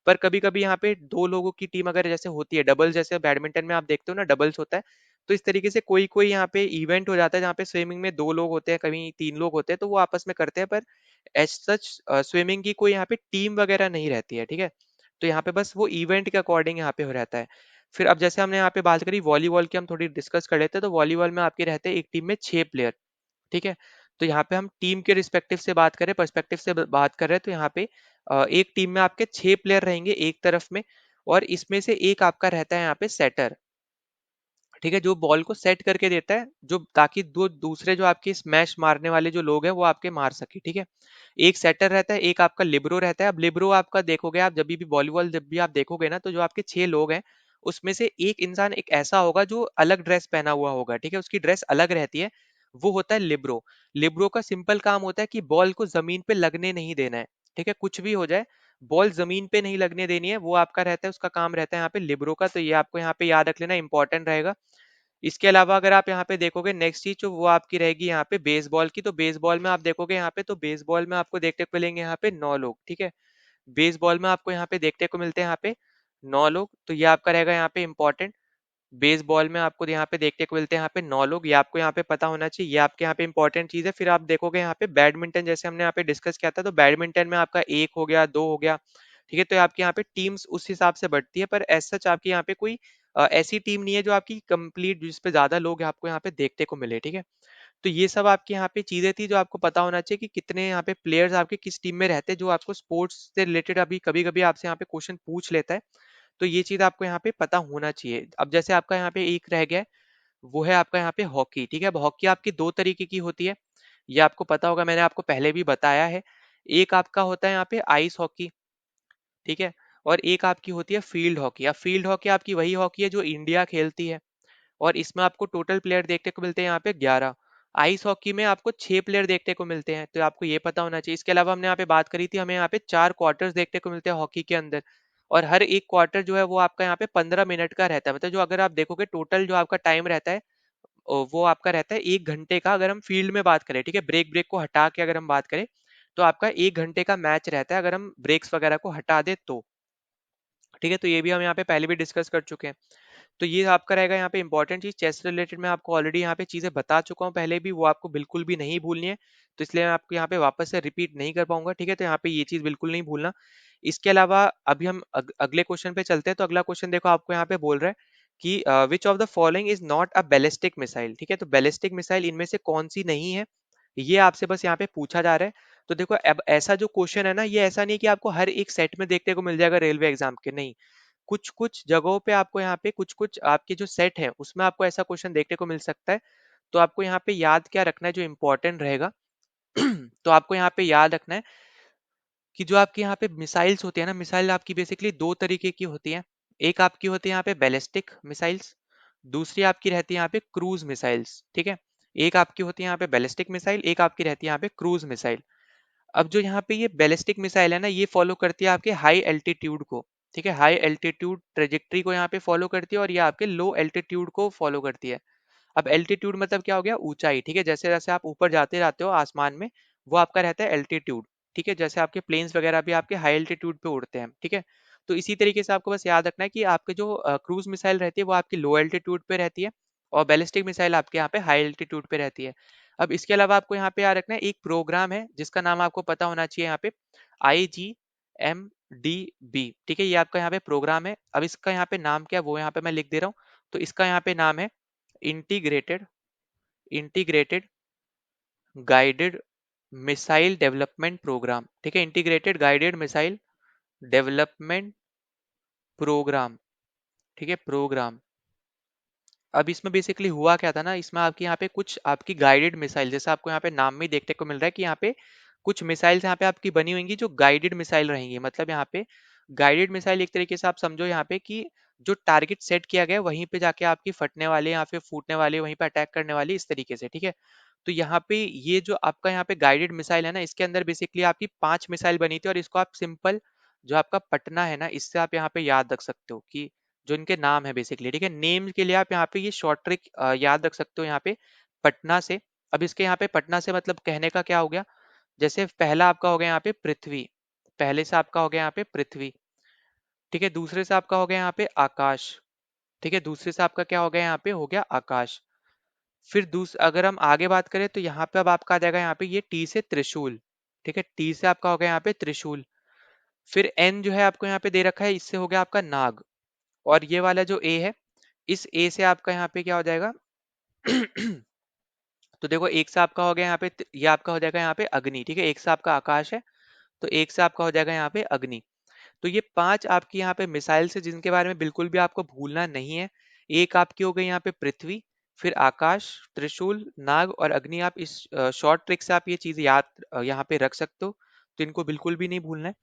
पर कभी कभी यहाँ पे 2 लोगों की टीम अगर जैसे होती है, डबल जैसे बैडमिंटन में आप देखते हो ना डबल्स होता है, तो इस तरीके से कोई कोई यहाँ पे इवेंट हो जाता है जहाँ पे स्विमिंग में 2 लोग होते हैं, कभी 3 लोग होते हैं, तो वो आपस में करते हैं। पर एज सच स्विमिंग की कोई यहाँ पे टीम वगैरह नहीं रहती है, ठीक है। तो यहाँ पे बस वो इवेंट के अकॉर्डिंग यहाँ पे हो रहता है। फिर अब जैसे हमने यहाँ पे बात करी वॉलीबॉल की, हम थोड़ी डिस्कस कर लेते हैं। तो वॉलीबॉल में आपके रहते हैं एक टीम में 6 प्लेयर, ठीक है। तो यहाँ पे हम टीम के रिस्पेक्टिव से बात करें, पर्सपेक्टिव से बात कर रहे हैं, तो यहाँ पे एक टीम में आपके 6 प्लेयर रहेंगे एक तरफ में, और इसमें से एक आपका रहता है यहाँ पे सेटर, ठीक है, जो बॉल को सेट करके देता है, जो ताकि दो दूसरे जो आपके स्मैश मारने वाले जो लोग हैं वो आपके मार सके, ठीक है। एक सेटर रहता है, एक आपका लिबरो रहता है। अब लिबरो आपका देखोगे आप जब भी वॉलीबॉल जब भी आप देखोगे ना, तो जो आपके 6 लोग हैं उसमें से एक इंसान एक ऐसा होगा जो अलग ड्रेस पहना हुआ होगा, ठीक है, उसकी ड्रेस अलग रहती है, वो होता है लिबरो। लिबरो का सिंपल काम होता है कि बॉल को जमीन पे लगने नहीं देना है, ठीक है, कुछ भी हो जाए बॉल जमीन पे नहीं लगने देनी है, वो आपका रहता है, उसका काम रहता है यहाँ पे लिबरो का। तो ये आपको यहाँ पे याद रख लेना, इंपॉर्टेंट रहेगा। इसके अलावा अगर आप यहाँ पे देखोगे नेक्स्ट चीज जो वो आपकी रहेगी यहाँ पे बेसबॉल की। तो बेसबॉल में आप देखोगे यहाँ पे, तो बेसबॉल में आपको देखने को मिलेंगे यहाँ पे 9 लोग, ठीक है। बेसबॉल में आपको यहाँ पे देखने को मिलते हैं यहाँ पे 9 लोग, तो ये आपका रहेगा यहाँ पे इंपॉर्टेंट। बेसबॉल में आपको यहाँ पे देखने को मिलते हैं यहाँ पे 9 लोग, ये आपको यहाँ पे पता होना चाहिए, ये आपके यहाँ पे इंपॉर्टेंट चीज है। फिर आप देखोगे यहाँ पे बैडमिंटन, जैसे हमने यहाँ पे डिस्कस किया था, तो बैडमिंटन में आपका एक हो गया, दो हो गया, ठीक है। तो आपके यहाँ पे टीम्स उस हिसाब से बढ़ती है, पर एज सच आपके यहाँ पे कोई ऐसी टीम नहीं है जो आपकी कंप्लीट जिस पे ज्यादा लोग आपको यहाँ पे देखने को मिले, ठीक है। तो ये सब आपके यहाँ पे चीजें थी जो आपको पता होना चाहिए कि कितने यहाँ पे प्लेयर्स आपके किस टीम में रहते हैं, जो आपको स्पोर्ट्स से रिलेटेड अभी कभी कभी आपसे यहाँ पे क्वेश्चन पूछ लेता है। तो ये चीज आपको यहाँ पे पता होना चाहिए। अब जैसे आपका यहाँ पे एक रह गया है, वो है आपका यहाँ पे हॉकी, ठीक है। अब हॉकी आपकी 2 तरीके की होती है, ये आपको पता होगा, मैंने आपको पहले भी बताया है। एक आपका होता है यहाँ पे आइस हॉकी, ठीक है, और एक आपकी होती है फील्ड हॉकी। अब फील्ड हॉकी आपकी वही हॉकी है जो इंडिया खेलती है, और इसमें आपको टोटल प्लेयर देखने को मिलते हैं यहाँ पे 11। आइस हॉकी में आपको 6 प्लेयर देखने को मिलते हैं, तो आपको ये पता होना चाहिए। इसके अलावा हमने यहाँ पे बात करी थी, हमें यहाँ पे 4 क्वार्टर्स देखने को मिलते हैं हॉकी के अंदर, और हर एक क्वार्टर जो है वो आपका यहाँ पे 15 मिनट का रहता है। मतलब जो अगर आप देखोगे टोटल जो आपका टाइम रहता है वो आपका रहता है 1 घंटे का, अगर हम फील्ड में बात करें, ठीक है, ब्रेक ब्रेक को हटा के अगर हम बात करें, तो आपका 1 घंटे का मैच रहता है अगर हम ब्रेक्स वगैरह को हटा दे तो, ठीक है। तो ये भी हम यहाँ पे पहले भी डिस्कस कर चुके हैं। तो ये आपका रहेगा यहाँ पे इंपॉर्टेंट चीज। चेस रिलेटेड मैं आपको ऑलरेडी यहाँ पे चीजें बता चुका हूँ पहले भी, वो आपको बिल्कुल भी नहीं भूलनी है, तो इसलिए मैं आपको यहाँ पे वापस से रिपीट नहीं कर पाऊंगा, ठीक है। तो यहाँ पे ये चीज बिल्कुल नहीं भूलना। इसके अलावा अभी हम अगले क्वेश्चन पे चलते हैं। तो अगला क्वेश्चन देखो आपको यहाँ पे बोल रहा है कि which of the following is not a ballistic missile, ठीक है। तो बैलिस्टिक मिसाइल इनमें से कौन सी नहीं है, ये आपसे बस यहाँ पे पूछा जा रहा है। तो देखो अब ऐसा जो क्वेश्चन है ना, ये ऐसा नहीं कि आपको हर एक सेट में देखने को मिल जाएगा रेलवे एग्जाम के, नहीं। कुछ कुछ जगहों पे आपको यहाँ पे कुछ कुछ आपके जो सेट है उसमें आपको ऐसा क्वेश्चन देखने को मिल सकता है। तो आपको यहाँ पे याद क्या रखना है जो इंपॉर्टेंट रहेगा तो आपको यहाँ पे याद रखना है कि जो आपके यहाँ पे मिसाइल्स होती है ना, मिसाइल आपकी बेसिकली दो तरीके की होती हैं। एक आपकी होती है यहाँ पे बैलिस्टिक मिसाइल्स, दूसरी आपकी रहती है यहाँ पे क्रूज मिसाइल्स, ठीक है। एक आपकी होती है यहाँ पे बैलिस्टिक मिसाइल, एक आपकी रहती है यहाँ पे क्रूज मिसाइल। अब जो यहाँ पे ये बैलिस्टिक मिसाइल है ना, ये फॉलो करती है आपके हाई एल्टीट्यूड को, ठीक है। हाई एल्टीट्यूड ट्रेजेक्ट्री को यहाँ पे फॉलो करती है, और ये आपके लो एल्टीट्यूड को फॉलो करती है। अब एल्टीट्यूड मतलब क्या हो गया, ऊंचाई, ठीक है। जैसे जैसे आप ऊपर जाते रहते हो आसमान में, वो आपका रहता है एल्टीट्यूड, ठीक है। जैसे आपके प्लेन्स वगैरह भी आपके हाई एल्टीट्यूड पे उड़ते हैं, ठीक है। तो इसी तरीके से आपको बस याद रखना है कि आपके जो क्रूज मिसाइल रहती है वो आपकी लो एल्टीट्यूड पे रहती है, और बैलिस्टिक मिसाइल आपके यहाँ पे हाई एल्टीट्यूड पे रहती है। अब इसके अलावा आपको यहाँ पे याद रखना है एक प्रोग्राम है जिसका नाम आपको पता होना चाहिए यहाँ पे, IGMDB, ठीक है। ये आपका यहाँ पे प्रोग्राम है। अब इसका यहाँ पे नाम क्या है वो यहाँ पे मैं लिख दे रहा हूँ। तो इसका यहाँ पे नाम है integrated integrated guided missile development programme, ठीक है। Integrated guided missile development programme, ठीक है, प्रोग्राम। अब इसमें बेसिकली हुआ क्या था ना, इसमें आपकी यहाँ पे कुछ आपकी गाइडेड मिसाइल, जैसे आपको यहाँ पे नाम में ही देखने को मिल रहा है कि यहाँ पे कुछ मिसाइल्स यहाँ पे आपकी बनी होंगी जो गाइडेड मिसाइल रहेंगी। मतलब यहाँ पे गाइडेड मिसाइल एक तरीके से आप समझो यहाँ पे कि जो टारगेट सेट किया गया है वहीं पे जाके आपकी फटने वाले या फिर फूटने वाले, वहीं पे अटैक करने वाली, इस तरीके से, ठीक है। तो यहाँ पे ये जो आपका यहाँ पे गाइडेड मिसाइल है ना, इसके अंदर बेसिकली आपकी 5 मिसाइल बनी थी, और इसको आप सिंपल जो आपका पटना है ना, इससे आप यहाँ पे याद रख सकते हो कि जो इनके नाम है बेसिकली, ठीक है। नेम के लिए आप यहाँ पे ये शॉर्ट ट्रिक याद रख सकते हो यहाँ पे, पटना से। अब इसके यहाँ पे पटना से मतलब कहने का क्या हो गया, जैसे पहला आपका हो गया यहाँ पे पृथ्वी, पहले से आपका हो गया यहाँ पे पृथ्वी, ठीक है। दूसरे से आपका हो गया यहाँ पे आकाश, ठीक है। दूसरे से आपका क्या हो गया यहाँ पे, हो गया आकाश। फिर अगर हम आगे बात करें तो यहाँ पे अब आपका आ जाएगा यहाँ पे ये टी से त्रिशूल, ठीक है। टी से आपका हो गया यहाँ पे त्रिशूल। फिर एन जो है आपको यहाँ पे दे रखा है, इससे हो गया आपका नाग। और ये वाला जो ए है, इस ए से आपका यहाँ पे क्या हो जाएगा तो देखो एक से आपका हो गया यहाँ पे ये आपका हो जाएगा यहाँ पे अग्नि, ठीक है। एक से आपका आकाश है, तो एक से आपका हो जाएगा यहाँ पे अग्नि। तो ये 5 आपकी यहाँ पे मिसाइल से जिनके बारे में बिल्कुल भी आपको भूलना नहीं है। एक आपकी हो गई यहाँ पे पृथ्वी, फिर आकाश, त्रिशूल, नाग और अग्नि। आप इस शॉर्ट ट्रिक से आप ये चीज याद यहाँ पे रख सकते हो, तो इनको बिल्कुल भी नहीं भूलना है।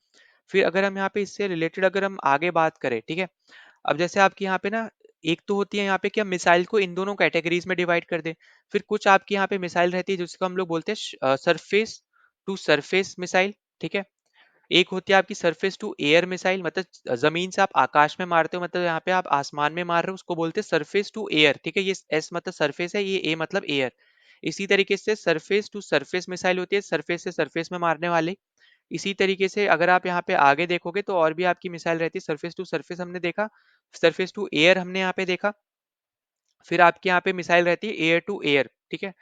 फिर अगर हम यहाँ पे इससे रिलेटेड अगर हम आगे बात करें, ठीक है। अब जैसे आपकी यहाँ पे ना एक तो होती है यहाँ पे कि हम मिसाइल को इन दोनों कैटेगरीज में डिवाइड कर दें। फिर कुछ आपकी यहाँ पे मिसाइल रहती है जिसको हम लोग बोलते हैं सरफेस टू सरफेस मिसाइल, ठीक है। एक होती है आपकी सरफेस टू एयर मिसाइल, मतलब जमीन से आप आकाश में मारते हो, मतलब यहाँ पे आप आसमान में मार रहे हो, उसको बोलते हैं सरफेस टू एयर, ठीक है। ये एस मतलब सरफेस है, ये ए मतलब एयर। इसी तरीके से सरफेस टू सरफेस मिसाइल होती है, सरफेस से सरफेस में मारने वाली। इसी तरीके से अगर आप यहाँ पे आगे देखोगे तो और भी आपकी मिसाइल रहती है, सरफेस टू सरफेस हमने देखा, सरफेस टू एयर हमने यहाँ पे देखा। फिर आपके यहाँ पे मिसाइल रहती है एयर टू एयर, ठीक है।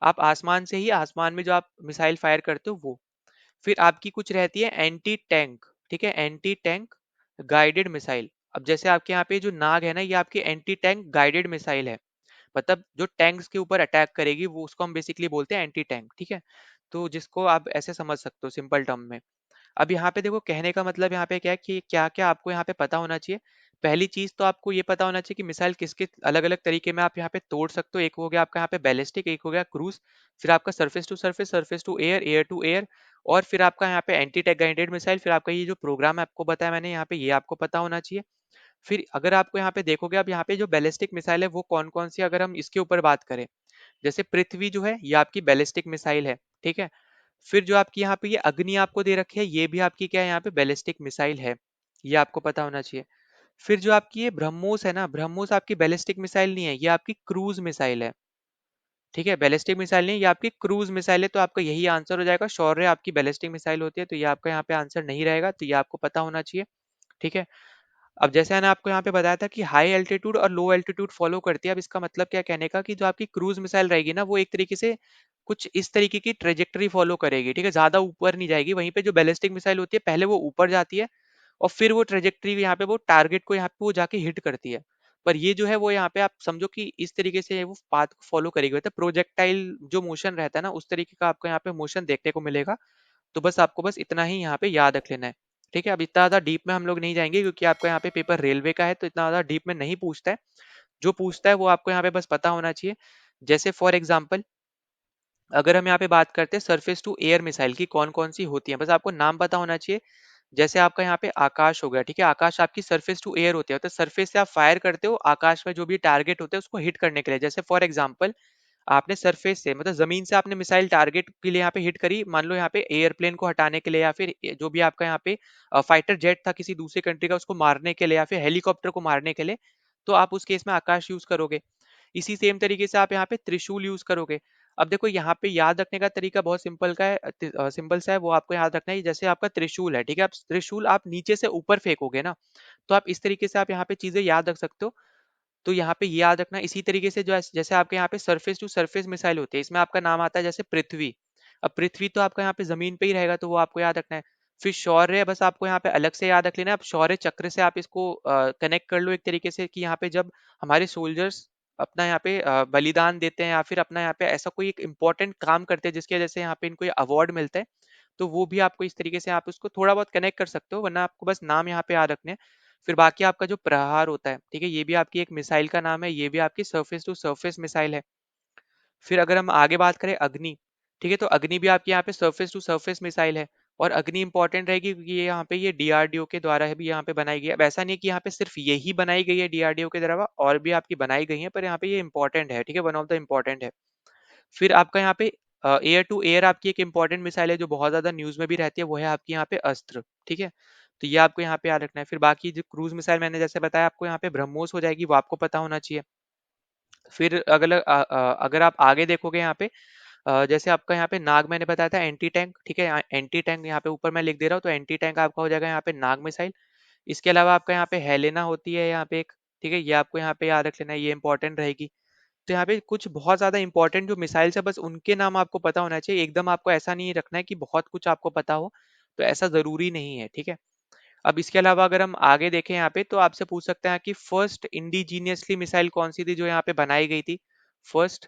आप आसमान से ही आसमान में जो आप मिसाइल फायर करते हो वो। फिर आपकी कुछ रहती है एंटी टैंक, ठीक है, एंटी टैंक गाइडेड मिसाइल। अब जैसे आपके यहाँ पे जो नाग है ना, ये आपकी एंटी टैंक गाइडेड मिसाइल है। मतलब जो टैंक्स के ऊपर अटैक करेगी वो, उसको हम बेसिकली बोलते हैं एंटी टैंक, ठीक है। तो जिसको आप ऐसे समझ सकते हो सिंपल टर्म में। अब यहाँ पे देखो कहने का मतलब यहाँ पे क्या है कि क्या क्या आपको यहाँ पे पता होना चाहिए। पहली चीज तो आपको ये पता होना चाहिए कि मिसाइल किसके अलग अलग तरीके में आप यहाँ पे तोड़ सकते हो। एक हो गया आपका यहाँ पे बैलिस्टिक, एक हो गया क्रूज, फिर आपका surface to surface, surface to air, air to air, और फिर आपका यहाँ पे एंटी टैंक गाइडेड मिसाइल। फिर आपका ये जो प्रोग्राम है आपको बताया मैंने यहाँ पे, ये आपको पता होना चाहिए। फिर अगर आपको यहाँ पे देखोगे, अब यहाँ पे जो बैलिस्टिक मिसाइल है वो कौन कौन सी, अगर हम इसके ऊपर बात करें, जैसे पृथ्वी जो है ये आपकी बैलिस्टिक मिसाइल है, ठीक है। फिर जो आपकी यहाँ पे ये अग्नि आपको दे रखी है, ये भी आपकी क्या है, यहाँ पे बैलिस्टिक मिसाइल है, ये आपको पता होना चाहिए। फिर जो आपकी ये ब्रह्मोस है ना, ब्रह्मोस आपकी बैलिस्टिक मिसाइल नहीं है, ये आपकी क्रूज मिसाइल है, ठीक है। बैलिस्टिक मिसाइल नहीं, ये आपकी क्रूज मिसाइल है। तो आपका यही आंसर हो जाएगा, शौर्य आपकी बैलिस्टिक मिसाइल होती है, तो ये आपका यहाँ पे आंसर नहीं रहेगा, तो ये आपको पता होना चाहिए, ठीक है। अब जैसे मैंने आपको यहाँ पे बताया था कि हाई एल्टीट्यूड और लो एल्टीट्यूड फॉलो करती है। अब इसका मतलब क्या कहने का, कि जो आपकी क्रूज मिसाइल रहेगी ना, वो एक तरीके से कुछ इस तरीके की ट्रेजेक्टरी फॉलो करेगी, ठीक है, ज्यादा ऊपर नहीं जाएगी। वहीं पे जो बैलिस्टिक मिसाइल होती है, पहले वो ऊपर जाती है और फिर वो ट्रेजेक्टरी यहाँ पे वो टारगेट को यहाँ पे वो जाके हिट करती है। पर ये जो है वो यहाँ पे आप समझो कि इस तरीके से वो पाथ को फॉलो करेगी, मतलब प्रोजेक्टाइल जो मोशन रहता है ना, उस तरीके का आपको यहाँ पे मोशन देखने को मिलेगा। तो बस आपको बस इतना ही यहाँ पे याद रख लेना है। ठीक है, अब इतना ज्यादा डीप में हम लोग नहीं जाएंगे, क्योंकि आपका यहाँ पे पेपर रेलवे का है, तो इतना ज्यादा डीप में नहीं पूछता है। जो पूछता है वो आपको यहाँ पे बस पता होना चाहिए। जैसे फॉर एग्जाम्पल, अगर हम यहाँ पे बात करते हैं सरफेस टू एयर मिसाइल की कौन कौन सी होती है, बस आपको नाम पता होना चाहिए। जैसे आपका यहाँ पे आकाश हो गया, ठीक है, आकाश आपकी सरफेस टू एयर होती है, तो सरफेस से आप फायर करते हो आकाश में जो भी टारगेट होते हैं उसको हिट करने के लिए। जैसे फॉर एग्जांपल, आपने सरफेस से मतलब जमीन से आपने मिसाइल टारगेट के लिए यहाँ पे हिट करी, मान लो यहाँ पे एयरप्लेन को हटाने के लिए, या फिर जो भी आपका यहाँ पे फाइटर जेट था किसी दूसरे कंट्री का, उसको मारने के लिए, या फिर हेलीकॉप्टर को मारने के लिए, तो आप उस केस में आकाश यूज करोगे। इसी सेम तरीके से आप यहाँ पे त्रिशूल यूज करोगे। अब देखो यहाँ पे याद रखने का तरीका बहुत सिंपल का है, सिंपल सा है, वो आपको याद रखना है। जैसे आपका त्रिशूल है, ठीक है, आप त्रिशूल आप नीचे से ऊपर फेंकोगे ना, तो आप इस तरीके से आप यहाँ पे चीजें याद रख सकते हो। तो यहाँ पे ये याद रखना। इसी तरीके से जो जैसे आपके यहाँ पे सरफेस टू सरफेस मिसाइल होती है, इसमें आपका नाम आता है जैसे पृथ्वी। अब पृथ्वी तो आपका यहाँ पे जमीन पे ही रहेगा, तो वो आपको याद रखना है। फिर शौर्य, बस आपको यहाँ पे अलग से याद रख लेना है। अब शौर्य चक्र से आप इसको कनेक्ट कर लो एक तरीके से, कि यहाँ पे जब हमारे सोल्जर्स अपना यहाँ पे बलिदान देते हैं, या फिर अपना यहाँ पे ऐसा कोई एक इंपॉर्टेंट काम करते हैं जिसकी वजह से यहाँ पे इनको अवार्ड मिलता है, तो वो भी आपको इस तरीके से आप उसको थोड़ा बहुत कनेक्ट कर सकते हो, वरना आपको बस नाम यहाँ पे याद रखने हैं। फिर बाकी आपका जो प्रहार होता है, ठीक है, ये भी आपकी एक मिसाइल का नाम है, ये भी आपकी सरफेस टू सरफेस मिसाइल है। फिर अगर हम आगे बात करें अग्नि, ठीक है, तो अग्नि भी आपके यहाँ पे सरफेस टू सरफेस मिसाइल है। और अग्नि इंपॉर्टेंट रहेगी क्योंकि ये यहाँ पे ये डीआरडीओ के द्वारा है भी यहाँ पे बनाई गई है। अब ऐसा नहीं कि यहाँ पे सिर्फ यही बनाई गई है डीआरडीओ के द्वारा, और भी आपकी बनाई गई है, पर यहाँ पे ये इंपॉर्टेंट है, ठीक है, वन ऑफ द इम्पोर्टेंट है। फिर आपका यहाँ पे एयर टू एयर आपकी एक इंपॉर्टेंट मिसाइल है जो बहुत ज्यादा न्यूज में भी रहती है, वो है आपकी यहाँ पे अस्त्र। ठीक है, तो ये आपको यहाँ पे याद रखना है। फिर बाकी जो क्रूज मिसाइल मैंने जैसे बताया आपको, यहाँ पे ब्रह्मोस हो जाएगी, वो आपको पता होना चाहिए। फिर अगर आप आगे देखोगे यहाँ पे, जैसे आपका यहाँ पे नाग मैंने बताया था एंटी टैंक, ठीक है, एंटी टैंक यहाँ पे ऊपर मैं लिख दे रहा हूँ, तो एंटी टैंक आपका हो जाएगा यहाँ पे नाग मिसाइल। इसके अलावा आपका यहाँ पे हेलेना होती है यहाँ पे एक, ठीक है, ये आपको यहाँ पे याद रख लेना है, ये इंपॉर्टेंट रहेगी। तो यहाँ पे कुछ बहुत ज्यादा इंपॉर्टेंट जो मिसाइल्स है, बस उनके नाम आपको पता होना चाहिए। एकदम आपको ऐसा नहीं रखना है कि बहुत कुछ आपको पता हो, तो ऐसा जरूरी नहीं है, ठीक है। अब इसके अलावा अगर हम आगे देखें यहाँ पे, तो आपसे पूछ सकते हैं कि फर्स्ट इंडिजीनियसली मिसाइल कौन सी थी जो यहाँ पे बनाई गई थी। फर्स्ट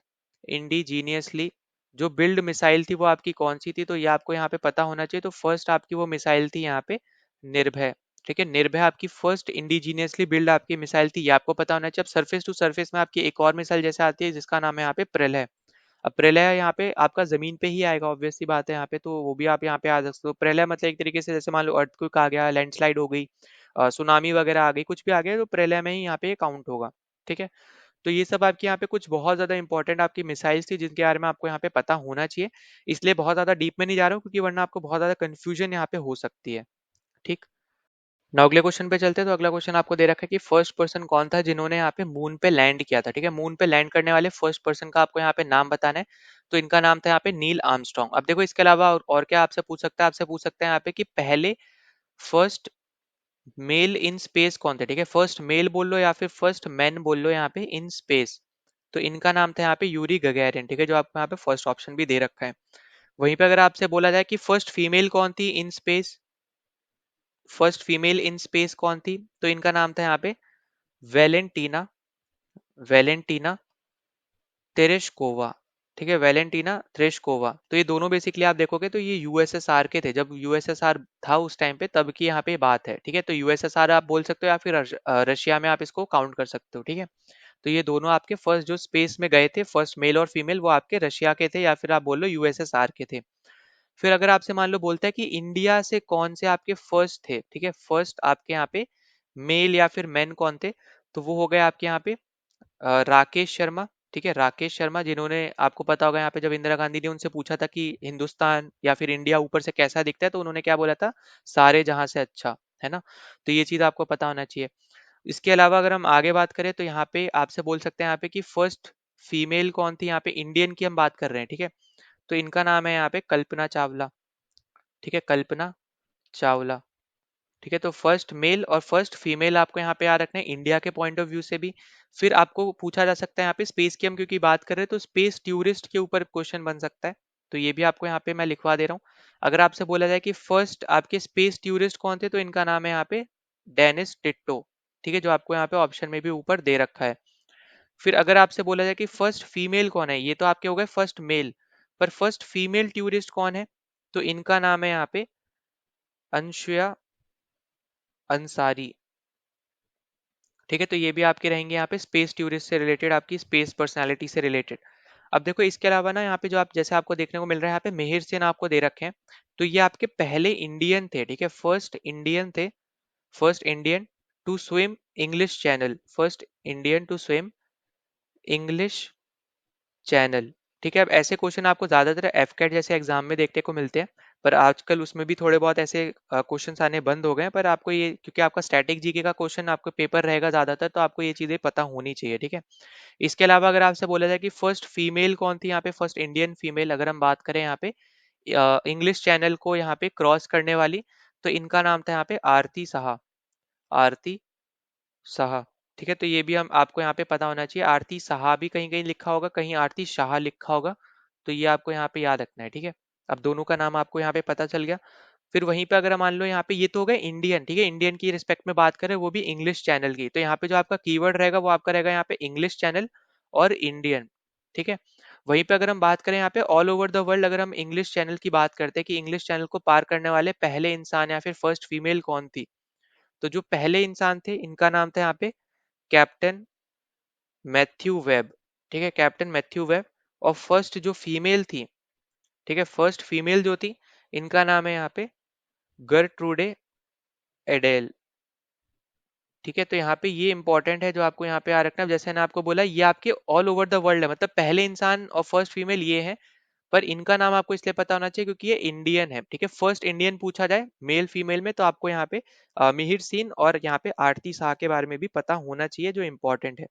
इंडिजीनियसली जो बिल्ड मिसाइल थी वो आपकी कौन सी थी, तो ये आपको यहाँ पे पता होना चाहिए। तो फर्स्ट आपकी वो मिसाइल थी यहाँ पे निर्भय। ठीक है, निर्भय आपकी फर्स्ट इंडिजीनियसली बिल्ड आपकी मिसाइल थी, ये आपको पता होना चाहिए। अब सरफेस टू सरफेस में आपकी एक और मिसाइल जैसे आती है जिसका नाम है यहाँ पे प्रलय। अब प्रलय यहाँ पे आपका जमीन पे ही आएगा, ऑब्वियस सी बात है यहाँ पे, तो वो भी आप यहाँ पे आ सकते हो। प्रलय मतलब एक तरीके से जैसे मान लो अर्थक्वेक आ गया, लैंडस्लाइड हो गई, सुनामी वगैरह आ गई, कुछ भी आ गया, तो प्रलय में ही यहाँ पे काउंट होगा। ठीक है, तो ये सब आपके यहाँ पे कुछ बहुत ज्यादा इंपॉर्टेंट आपकी मिसाइल्स थी जिनके बारे में आपको यहाँ पे पता होना चाहिए। इसलिए बहुत ज्यादा डीप में नहीं जा रहा हूँ, क्योंकि वरना आपको बहुत ज्यादा कंफ्यूजन यहाँ पे हो सकती है। ठीक, ना अगले क्वेश्चन पे चलते हैं। तो अगला क्वेश्चन आपको दे रखा है कि फर्स्ट पर्सन कौन था जिन्होंने यहाँ पे मून पे लैंड किया था। ठीक है, मून पे लैंड करने वाले फर्स्ट पर्सन का आपको यहाँ पे नाम बताना है। तो इनका नाम था यहाँ पे नील आर्मस्ट्रॉन्ग। अब देखो इसके अलावा और क्या आपसे पूछ सकता है, आपसे पूछ सकते हैं यहाँ पे कि पहले फर्स्ट मेल इन स्पेस कौन थे। ठीक है, फर्स्ट मेल बोल लो या फिर फर्स्ट मैन बोल लो यहाँ पे इन स्पेस। तो इनका नाम था यहाँ पे यूरी गगैरिन। ठीक है, जो आपको यहाँ पे फर्स्ट ऑप्शन भी दे रखा है। वहीं पे अगर आपसे बोला जाए कि फर्स्ट फीमेल कौन थी in space, first female in space कौन थी, तो इनका नाम था यहाँ पे वेलेंटीना, वेलेंटीना तेरेशकोवा। ठीक है, वेलेंटीना तेरेशकोवा। तो ये दोनों बेसिकली आप देखोगे तो ये यूएसएसआर के थे, जब यूएसएसआर था उस टाइम पे, तब की यहाँ पे बात है। ठीक है, तो यूएसएसआर आप बोल सकते हो या फिर रशिया में आप इसको काउंट कर सकते हो। ठीक है, तो ये दोनों आपके फर्स्ट जो स्पेस में गए थे, फर्स्ट मेल और फीमेल, वो आपके रशिया के थे, या फिर आप बोल लो यूएसएसआर के थे। फिर अगर आपसे मान लो बोलता है कि इंडिया से कौन से आपके फर्स्ट थे, ठीक है, फर्स्ट आपके यहाँ पे मेल या फिर मैन कौन थे, तो वो हो गए आपके यहाँ पे राकेश शर्मा। ठीक है, राकेश शर्मा, जिन्होंने आपको पता होगा यहाँ पे जब इंदिरा गांधी ने उनसे पूछा था कि हिंदुस्तान या फिर इंडिया ऊपर से कैसा दिखता है, तो उन्होंने क्या बोला था, सारे जहां से अच्छा, है ना। तो ये चीज आपको पता होना चाहिए। इसके अलावा अगर हम आगे बात करें, तो यहाँ पे आपसे बोल सकते हैं यहाँ पे कि फर्स्ट फीमेल कौन थी, यहाँ पे इंडियन की हम बात कर रहे हैं। ठीक है, तो इनका नाम है यहाँ पे कल्पना चावला। ठीक है, कल्पना चावला। ठीक है, तो फर्स्ट मेल और फर्स्ट फीमेल आपको यहाँ पे याद रखना है इंडिया के पॉइंट ऑफ व्यू से भी। फिर आपको पूछा जा सकता है यहाँ पे स्पेस की, हम क्योंकि बात कर रहे हैं तो स्पेस टूरिस्ट के ऊपर क्वेश्चन बन सकता है, तो ये भी आपको यहाँ पे मैं लिखवा दे रहा हूँ। अगर आपसे बोला जाए कि फर्स्ट आपके स्पेस टूरिस्ट कौन थे, तो इनका नाम है यहाँ पे डेनिस टिट्टो। ठीक है, जो आपको यहाँ पे ऑप्शन में भी ऊपर दे रखा है। फिर अगर आपसे बोला जाए कि फर्स्ट फीमेल कौन है, ये तो आपके हो गए फर्स्ट मेल, पर फर्स्ट फीमेल टूरिस्ट कौन है, तो इनका नाम है यहाँ पे अंशुया अंसारी। ठीक है, तो ये भी आपके रहेंगे यहाँ पे स्पेस टूरिस्ट से रिलेटेड, आपकी स्पेस पर्सनालिटी से रिलेटेड। अब देखो इसके अलावा ना यहाँ पे जो आप जैसे आपको देखने को मिल रहा है यहाँ पे मिहिर सेन आपको दे रखे हैं, तो ये आपके पहले इंडियन थे। ठीक है, फर्स्ट इंडियन थे, first Indian to swim English channel, first Indian to swim English channel. ठीक है, अब ऐसे क्वेश्चन आपको ज्यादातर एफकेट जैसे एग्जाम में देखने को मिलते हैं, पर आजकल उसमें भी थोड़े बहुत ऐसे क्वेश्चंस आने बंद हो गए हैं, पर आपको ये क्योंकि आपका स्टैटिक जीके का क्वेश्चन आपको पेपर रहेगा ज्यादातर, तो आपको ये चीजें पता होनी चाहिए। ठीक है, इसके अलावा अगर आपसे बोला जाए कि फर्स्ट फीमेल कौन थी यहाँ पे, फर्स्ट इंडियन फीमेल अगर हम बात करें यहाँ पे इंग्लिश चैनल को यहाँ पे क्रॉस करने वाली, तो इनका नाम था यहाँ पे आरती साहा, आरती साहा। ठीक है, तो ये भी हम आपको यहाँ पे पता होना चाहिए, आरती साहा भी कहीं कहीं लिखा होगा, कहीं आरती शाह लिखा होगा, तो ये आपको यहाँ पे याद रखना है। ठीक है, अब दोनों का नाम आपको यहाँ पे पता चल गया। फिर वहीं पे अगर मान लो यहाँ पे ये तो हो गए इंडियन, ठीक है, इंडियन की रिस्पेक्ट में बात करें वो भी इंग्लिश चैनल की, तो यहाँ पे जो आपका कीवर्ड रहेगा वो आपका रहेगा यहाँ पे इंग्लिश चैनल और इंडियन। ठीक है, वहीं पे अगर हम बात करें यहाँ पे ऑल ओवर द वर्ल्ड, अगर हम इंग्लिश चैनल की बात करते हैं कि इंग्लिश चैनल को पार करने वाले पहले इंसान या फिर फर्स्ट फीमेल कौन थी, तो जो पहले इंसान थे इनका नाम था यहाँ पे कैप्टन मैथ्यू वेब। ठीक है, कैप्टन मैथ्यू वेब। और फर्स्ट जो फीमेल थी, ठीक है, फर्स्ट फीमेल जो थी इनका नाम है यहाँ पे गर्ट्रूडे एडेल। ठीक है, तो यहाँ पे ये इंपॉर्टेंट है जो आपको यहाँ पे आ रखना है, जैसे मैंने आपको बोला ये आपके ऑल ओवर द वर्ल्ड है, मतलब पहले इंसान और फर्स्ट फीमेल ये है, पर इनका नाम आपको इसलिए पता होना चाहिए क्योंकि ये इंडियन है। ठीक है, फर्स्ट इंडियन पूछा जाए मेल फीमेल में, तो आपको यहाँ पे मिहिर सिंह और यहाँ पे आरती शाह के बारे में भी पता होना चाहिए, जो इंपॉर्टेंट है।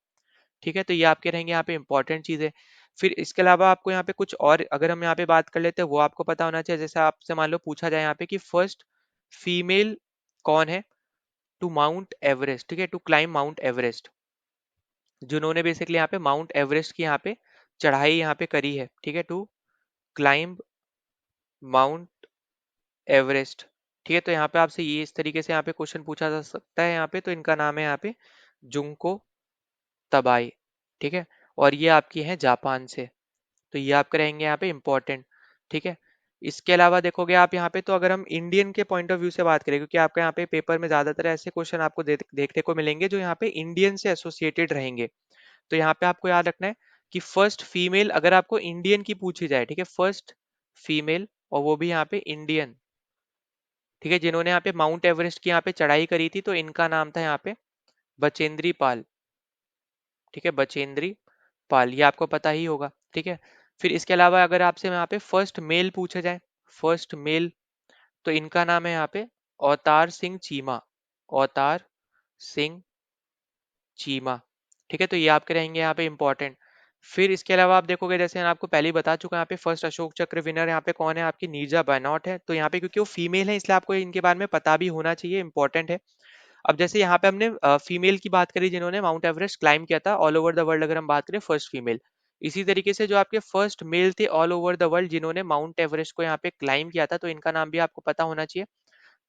ठीक है, तो ये आपके रहेंगे यहाँ पे इंपॉर्टेंट चीजें। फिर इसके अलावा आपको यहाँ पे कुछ और अगर हम यहाँ पे बात कर लेते हैं वो आपको पता होना चाहिए, जैसे आपसे मान लो पूछा जाए यहाँ पे कि फर्स्ट फीमेल कौन है टू माउंट एवरेस्ट, ठीक है, टू क्लाइम माउंट एवरेस्ट, जिन्होंने बेसिकली यहाँ पे माउंट एवरेस्ट की यहाँ पे चढ़ाई यहाँ पे करी है। ठीक है, टू क्लाइम माउंट एवरेस्ट। ठीक है, तो यहाँ पे आपसे ये इस तरीके से यहाँ पे क्वेश्चन पूछा जा सकता है यहाँ पे, तो इनका नाम है यहाँ पे जुंको तबाई। ठीक है, और ये आपकी है जापान से, तो ये आपके रहेंगे यहाँ पे इंपॉर्टेंट। ठीक है, इसके अलावा देखोगे आप यहाँ पे, तो अगर हम इंडियन के पॉइंट ऑफ व्यू से बात करें, क्योंकि आपका यहाँ पे पेपर में ज्यादातर ऐसे क्वेश्चन आपको देखने को मिलेंगे जो यहाँ पे इंडियन से एसोसिएटेड रहेंगे, तो यहाँ पे आपको याद रखना है कि फर्स्ट फीमेल अगर आपको इंडियन की पूछी जाए, ठीक है, फर्स्ट फीमेल और वो भी यहाँ पे इंडियन, ठीक है, जिन्होंने यहाँ पे माउंट एवरेस्ट की यहाँ पे चढ़ाई करी थी, तो इनका नाम था यहाँ पे बचेंद्री पाल। ठीक है, बचेंद्री पाल, ये आपको पता ही होगा। ठीक है, फिर इसके अलावा अगर आपसे यहाँ पे फर्स्ट मेल पूछा जाए, फर्स्ट मेल, तो इनका नाम है यहाँ पे अवतार सिंह चीमा, अवतार सिंह चीमा। ठीक है, तो ये आपके रहेंगे यहाँ पे इंपॉर्टेंट। फिर इसके अलावा आप देखोगे, जैसे मैं आपको पहले ही बता चुका, यहाँ पे फर्स्ट अशोक चक्र विनर यहाँ पे कौन है, आपकी नीरजा बैनॉट है, तो यहाँ पे क्योंकि वो फीमेल है इसलिए आपको इनके बारे में पता भी होना चाहिए, इंपॉर्टेंट है। अब जैसे यहाँ पे हमने फीमेल की बात करी जिन्होंने माउंट एवरेस्ट क्लाइम किया था ऑल ओवर द वर्ल्ड, अगर हम बात करें फर्स्ट फीमेल, इसी तरीके से जो आपके फर्स्ट मेल थे ऑल ओवर द वर्ल्ड जिन्होंने माउंट एवरेस्ट को यहाँ पे क्लाइम किया था, तो इनका नाम भी आपको पता होना चाहिए।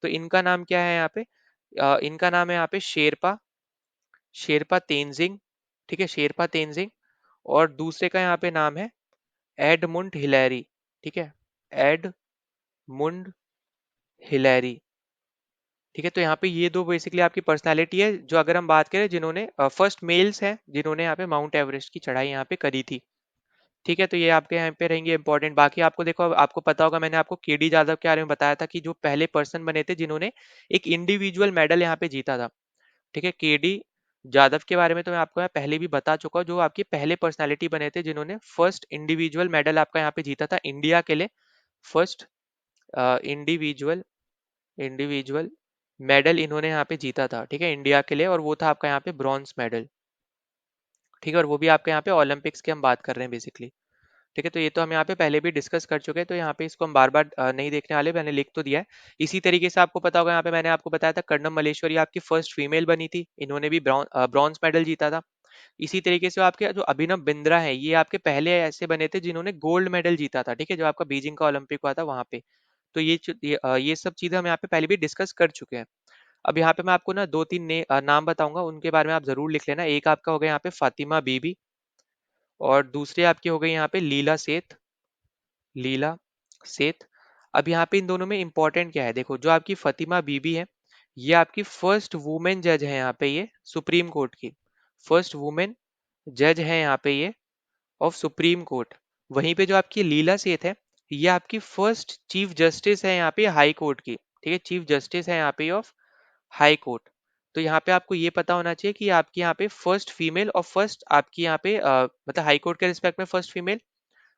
तो इनका नाम क्या है यहाँ पे, इनका नाम है यहाँ पे शेरपा, शेरपा तेंजिंग। ठीक है, शेरपा तेंजिंग। और दूसरे का यहाँ पे नाम है एडमुंड हिलैरी। ठीक है, एडमुंड हिलैरी। ठीक है, तो यहाँ पे ये दो बेसिकली आपकी पर्सनालिटी है, जो अगर हम बात करें जिन्होंने फर्स्ट मेल्स हैं जिन्होंने यहाँ पे माउंट एवरेस्ट की चढ़ाई यहाँ पे करी थी। ठीक है, तो ये आपके यहाँ पे रहेंगे इंपॉर्टेंट। बाकी आपको देखो, आपको पता होगा मैंने आपको केडी जाधव के बारे में बताया था कि जो पहले पर्सन बने थे जिन्होंने एक इंडिविजुअल मेडल यहाँ पे जीता था। ठीक है, केडी जाधव के बारे में तो मैं आपको यहाँ पहले भी बता चुका हूँ, जो आपके पहले पर्सनालिटी बने थे जिन्होंने फर्स्ट इंडिविजुअल मेडल आपका यहाँ पे जीता था इंडिया के लिए, फर्स्ट इंडिविजुअल इंडिविजुअल मेडल इन्होंने यहाँ पे जीता था। ठीक है, इंडिया के लिए, और वो था आपका यहाँ पे ब्रॉन्ज मेडल। ठीक है, और वो भी आपके यहाँ पे ओलंपिक्स की हम बात कर रहे हैं बेसिकली। ठीक है, तो ये तो हम यहाँ पे पहले भी डिस्कस कर चुके हैं, तो यहाँ पे इसको हम बार-बार नहीं देखने वाले, मैंने लिख तो दिया है। इसी तरीके से आपको पता होगा, यहाँ पे मैंने आपको बताया था कर्णम मल्लेश्वरी आपकी फर्स्ट फीमेल बनी थी, इन्होंने भी ब्रॉन्ज मेडल जीता था। इसी तरीके से आपके जो अभिनव बिंद्रा है, ये आपके पहले ऐसे बने थे जिन्होंने गोल्ड मेडल जीता था, ठीक है, जो आपका बीजिंग का ओलंपिक हुआ था वहां पे। तो ये सब चीजें हम यहाँ पे पहले भी डिस्कस कर चुके हैं। अब यहाँ पे मैं आपको ना दो तीन नाम बताऊंगा, उनके बारे में आप जरूर लिख लेना। एक आपका हो गया यहाँ पे फातिमा बीबी, और दूसरी आपकी हो गई यहाँ पे लीला सेठ। अब यहाँ पे इन दोनों में इंपॉर्टेंट क्या है, देखो जो आपकी फतिमा बीबी है, ये आपकी फर्स्ट वुमेन जज है यहाँ पे, ये सुप्रीम कोर्ट की फर्स्ट वुमेन जज है यहाँ पे ये, ऑफ सुप्रीम कोर्ट। वहीं पे जो आपकी लीला सेठ है, ये आपकी फर्स्ट चीफ जस्टिस है यहाँ पे हाई कोर्ट की, ठीक है, चीफ जस्टिस है यहाँ पे ऑफ हाई कोर्ट। तो यहाँ पे आपको ये पता होना चाहिए कि आपकी यहाँ पे फर्स्ट फीमेल और फर्स्ट आपकी यहाँ पे मतलब हाई कोर्ट के रिस्पेक्ट में फर्स्ट फीमेल,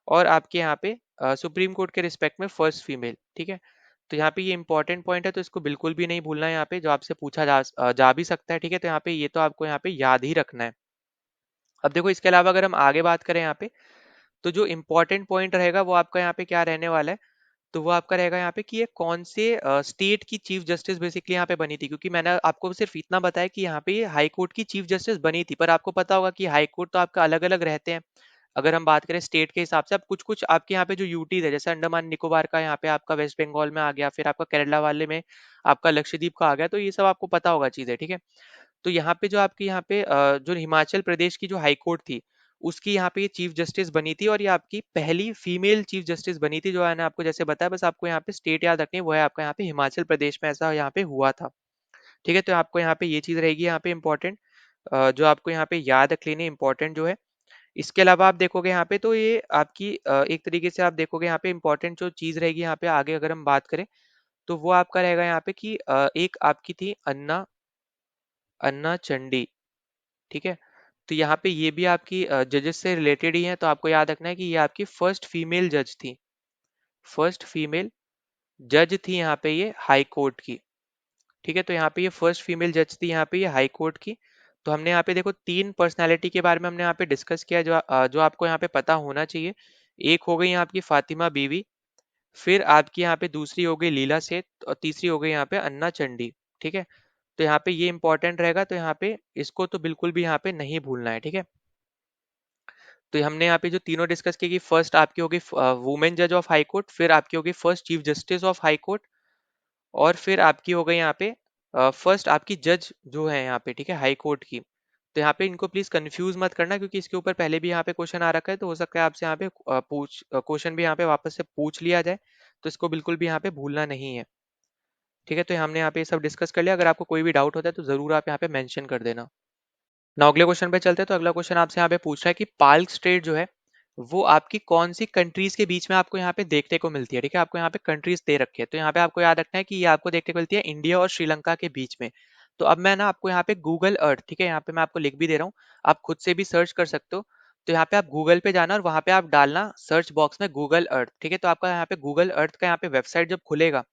और आपके यहाँ पे सुप्रीम कोर्ट के रिस्पेक्ट में फर्स्ट फीमेल, ठीक है। तो यहाँ पे ये इंपॉर्टेंट पॉइंट है, तो इसको बिल्कुल भी नहीं भूलना है यहाँ पे, जो आपसे पूछा जा भी सकता है, ठीक है। तो यहाँ पे ये तो आपको यहाँ पे याद ही रखना है। अब देखो इसके अलावा अगर हम आगे बात करें यहाँ पे, तो जो इम्पोर्टेंट पॉइंट रहेगा वो आपका यहाँ पे क्या रहने वाला है, तो वो आपका रहेगा यहाँ पे कि ये कौन से स्टेट की चीफ जस्टिस बेसिकली यहाँ पे बनी थी। क्योंकि मैंने आपको सिर्फ इतना बताया कि यहाँ पे ये हाई कोर्ट की चीफ जस्टिस बनी थी, पर आपको पता होगा कि हाई कोर्ट तो आपका अलग अलग रहते हैं। अगर हम बात करें स्टेट के हिसाब से, अब कुछ कुछ आपके यहाँ पे जो यूटीज है, जैसे अंडमान निकोबार का यहाँ पे आपका वेस्ट बंगाल में आ गया, फिर आपका केरला वाले में आपका लक्षद्वीप का आ गया, तो ये सब आपको पता होगा चीजें, ठीक है। तो यहाँ पे जो आपकी यहाँ पे जो हिमाचल प्रदेश की जो हाई कोर्ट थी, उसकी यहाँ पे ये चीफ जस्टिस बनी थी, और ये आपकी पहली फीमेल चीफ जस्टिस बनी थी, जो मैंने आपको जैसे बताया। बस आपको यहाँ पे स्टेट याद रखनी है, वो है आपका यहाँ पे हिमाचल प्रदेश में ऐसा यहाँ पे हुआ था, ठीक है। तो आपको यहाँ पे ये चीज रहेगी यहाँ पे इंपॉर्टेंट, जो आपको यहाँ पे याद रख लेनी इंपॉर्टेंट जो है। इसके अलावा आप देखोगे यहाँ पे, तो ये आपकी एक तरीके से आप देखोगे यहाँ पे इंपॉर्टेंट जो चीज रहेगी यहाँ पे आगे अगर हम बात करें, तो वो आपका रहेगा यहाँ पे कि एक आपकी थी अन्ना अन्ना चंडी, ठीक है। तो यहाँ पे ये भी आपकी जजेस से रिलेटेड ही है, तो आपको याद रखना है कि ये आपकी फर्स्ट फीमेल जज थी, फर्स्ट फीमेल जज थी यहाँ पे ये हाई कोर्ट की, ठीक है। तो यहाँ पे ये फर्स्ट फीमेल जज थी यहाँ पे ये हाई कोर्ट की। तो हमने यहाँ पे देखो तीन पर्सनालिटी के बारे में हमने यहाँ पे डिस्कस किया, जो आपको यहाँ पे पता होना चाहिए। एक हो गई यहाँ आपकी फातिमा बीवी, फिर आपकी यहाँ पे दूसरी हो गई लीला सेठ, और तीसरी हो गई यहाँ पे अन्ना चंडी, ठीक है। तो यहाँ पे ये इंपॉर्टेंट रहेगा, तो यहाँ पे इसको तो बिल्कुल भी यहाँ पे नहीं भूलना है, ठीक है। तो हमने यहाँ पे जो तीनों डिस्कस की कि फर्स्ट आपकी होगी वुमेन जज ऑफ हाई कोर्ट, फिर आपकी होगी first chief justice of high court, और फिर आपकी हो गई यहाँ पे फर्स्ट आपकी जज जो है यहाँ पे, ठीक है, हाई कोर्ट की। तो यहाँ पे इनको प्लीज कंफ्यूज मत करना, क्योंकि इसके ऊपर पहले भी यहाँ पे क्वेश्चन आ रखा है, तो हो सकता है आपसे यहाँ पे क्वेश्चन भी यहाँ पे वापस से पूछ लिया जाए, तो इसको बिल्कुल भी यहाँ पे भूलना नहीं है, ठीक है। तो हमने यहाँ पे ये सब डिस्कस कर लिया। अगर आपको कोई भी डाउट होता है तो जरूर आप यहाँ पे मेंशन कर देना। ना अगले क्वेश्चन पे चलते हैं। तो अगला क्वेश्चन आपसे यहाँ पे पूछ रहा है कि पाल्क स्ट्रेट जो है, वो आपकी कौन सी कंट्रीज के बीच में आपको यहाँ पे देखने को मिलती है, ठीक है। आपको यहाँ पे कंट्रीज दे रखे हैं, तो यहाँ पे आपको याद रखना है कि ये आपको देखने को मिलती है इंडिया और श्रीलंका के बीच में। तो अब मैं ना आपको यहाँ पे गूगल अर्थ, ठीक है, यहाँ पे मैं आपको लिख भी दे रहा हूँ, आप खुद से भी सर्च कर सकते हो। तो यहाँ पे आप गूगल पे जाना और वहां पे आप डालना सर्च बॉक्स में गूगल अर्थ, ठीक है। तो आपका यहाँ पे गूगल अर्थ का यहाँ पे वेबसाइट जब खुलेगा,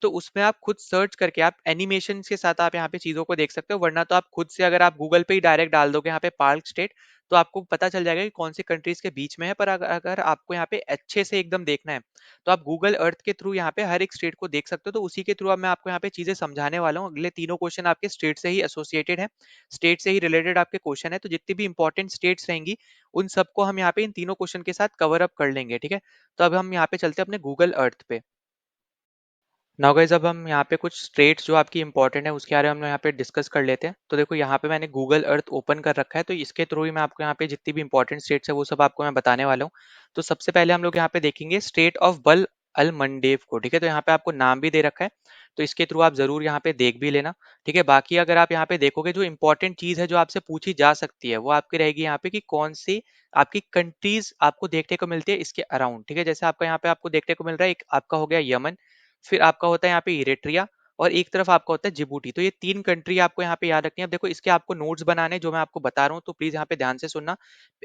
तो उसमें आप खुद सर्च करके आप एनिमेशन के साथ आप यहाँ पे चीजों को देख सकते हो। वरना तो आप खुद से अगर आप गूगल पे ही डायरेक्ट डाल दोगे यहाँ पे पार्क स्टेट, तो आपको पता चल जाएगा कि कौन सी कंट्रीज के बीच में है। पर अगर आपको यहाँ पे अच्छे से एकदम देखना है, तो आप गूगल अर्थ के थ्रू यहाँ पे हर एक स्टेट को देख सकते हो। तो उसी के थ्रू अब मैं आपको यहाँ पे चीजें समझाने वाला हूँ। अगले तीनों क्वेश्चन आपके स्टेट से ही एसोसिएटेड है, स्टेट से ही रिलेटेड आपके क्वेश्चन है। तो जितनी भी इंपॉर्टेंट स्टेट्स रहेंगी, उन सबको हम यहाँ पे इन तीनों क्वेश्चन के साथ कवर अप कर लेंगे, ठीक है। तो अब हम यहाँ पे चलते हैं अपने गूगल अर्थ पे। नाउ गाइस, अब हम यहाँ पे कुछ स्टेट्स जो आपकी इंपॉर्टेंट है उसके बारे में हम यहाँ पे डिस्कस कर लेते हैं। तो देखो यहाँ पे मैंने गूगल अर्थ ओपन कर रखा है, तो इसके थ्रू ही मैं आपको यहाँ पे जितनी भी इंपॉर्टेंट स्टेट्स है वो सब आपको मैं बताने वाला हूँ। तो सबसे पहले हम लोग यहाँ पे देखेंगे स्टेट ऑफ बल अल मंडेव को, ठीक है। तो यहाँ पे आपको नाम भी दे रखा है, तो इसके थ्रू आप जरूर यहाँ पे देख भी लेना, ठीक है। बाकी अगर आप यहाँ पे देखोगे, जो इंपॉर्टेंट चीज है जो आपसे पूछी जा सकती है, वो आपकी रहेगी यहाँ पे कि कौन सी आपकी कंट्रीज आपको देखने को मिलती है इसके अराउंड, ठीक है। जैसे आपका यहाँ पे आपको देखने को मिल रहा है, एक आपका हो गया यमन, फिर आपका होता है यहाँ पे इरेट्रिया, और एक तरफ आपका होता है जिबूटी। तो ये तीन कंट्री आपको यहाँ पे याद रखनी है। अब देखो इसके आपको नोट्स बनाने हैं जो मैं आपको बता रहा हूँ, तो प्लीज यहाँ पे ध्यान से सुनना।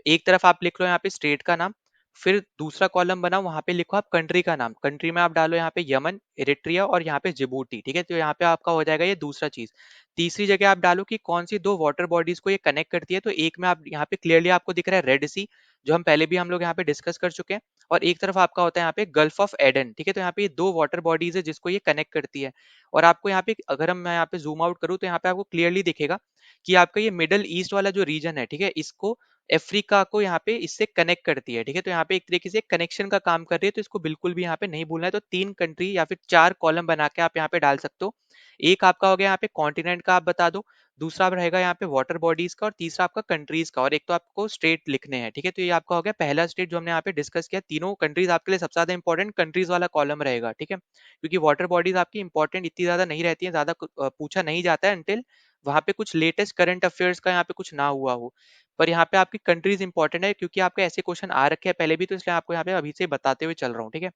एक तरफ आप लिख लो यहाँ पे स्टेट का नाम, फिर दूसरा कॉलम बना, वहां पे लिखो आप कंट्री का नाम, कंट्री में आप डालो यहाँ पे यमन, इरिट्रिया और यहाँ पे जिबूटी, ठीक है। तो यहाँ पे आपका हो जाएगा ये दूसरा चीज। तीसरी जगह आप डालो कि कौन सी दो वाटर बॉडीज को ये कनेक्ट करती है, तो एक में आप यहाँ पे क्लियरली आपको दिख रहा है रेड सी, जो हम पहले भी हम लोग यहाँ पे डिस्कस कर चुके हैं, और एक तरफ आपका होता है यहाँ पे गल्फ ऑफ एडन, ठीक है। तो यहाँ पे ये दो वाटर बॉडीज है जिसको ये कनेक्ट करती है। और आपको यहाँ पे अगर हम मैं यहाँ पे जूम आउट करूँ तो यहाँ पे आपको क्लियरली दिखेगा कि आपका ये मिडल ईस्ट वाला जो रीजन है, ठीक है, इसको अफ्रीका को यहाँ पे इससे कनेक्ट करती है, ठीक है। तो यहाँ पे एक तरीके से कनेक्शन का काम कर रही है, तो इसको बिल्कुल भी यहाँ पे नहीं भूलना है। तो तीन कंट्री या फिर चार कॉलम बना के आप यहाँ पे डाल सकते हो। एक आपका हो गया यहाँ पे कॉन्टिनेंट का आप बता दो, दूसरा रहेगा यहाँ पे वाटर बॉडीज का, और तीसरा आपका कंट्रीज का, और एक तो आपको स्टेट लिखने हैं, ठीक है। तो ये आपका हो गया पहला स्टेट जो हमने यहाँ पे डिस्कस किया। तीनों कंट्रीज आपके लिए सबसे ज्यादा इंपॉर्टेंट कंट्रीज वाला कॉलम रहेगा, ठीक है, क्योंकि वाटर बॉडीज आपकी इंपॉर्टेंट इतनी ज्यादा नहीं रहती है, ज्यादा पूछा नहीं जाता है अंटिल वहां पे कुछ लेटेस्ट करंट अफेयर्स का यहाँ पे कुछ ना हुआ हो। पर यहाँ पे आपकी कंट्रीज इंपॉर्टेंट है, क्योंकि आपके ऐसे क्वेश्चन आ रखे हैं पहले भी, तो इसलिए आपको यहाँ पे अभी से बताते हुए चल रहा हूँ, ठीक है।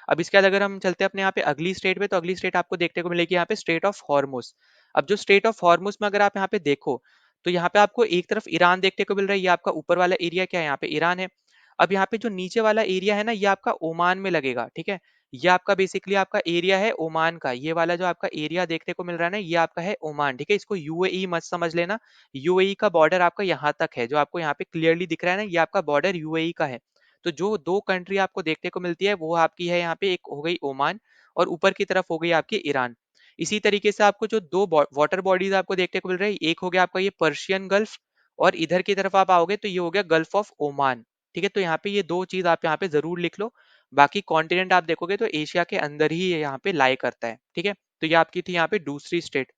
अब इसके बाद अगर हम चलते हैं अपने यहाँ पे अगली स्टेट पे, तो अगली स्टेट आपको देखने को मिलेगी यहाँ पे स्टेट ऑफ हॉर्मुस। अब जो स्टेट ऑफ हॉर्मुस में अगर आप यहाँ पे देखो, तो यहाँ पे आपको एक तरफ ईरान देखने को मिल रहा है, ये आपका ऊपर वाला एरिया क्या है, यहाँ पे ईरान है। अब यहाँ पे जो नीचे वाला एरिया है ना, ये आपका ओमान में लगेगा, ठीक है। ये आपका बेसिकली आपका एरिया है ओमान का, ये वाला जो आपका एरिया देखने को मिल रहा है ना, ये आपका है ओमान, ठीक है। इसको यूएई मत समझ लेना, यूएई का बॉर्डर आपका यहाँ तक है, जो आपको यहाँ पे क्लियरली दिख रहा है ना, ये आपका बॉर्डर यूएई का है। तो जो दो कंट्री आपको देखने को मिलती है वो आपकी है यहाँ पे, एक हो गई ओमान और ऊपर की तरफ हो गई आपकी ईरान। इसी तरीके से आपको जो दो वाटर बॉडीज आपको देखने को मिल रही है, एक हो गया आपका ये पर्शियन गल्फ, और इधर की तरफ आप आओगे तो ये हो गया गल्फ ऑफ ओमान, ठीक है। तो यहाँ पे ये दो चीज आप यहाँ पे जरूर लिख लो। बाकी कॉन्टिनेंट आप देखोगे तो एशिया के अंदर ही ये यहाँ पे लाई करता है, ठीक है। तो ये आपकी थी यहाँ पे दूसरी स्टेट।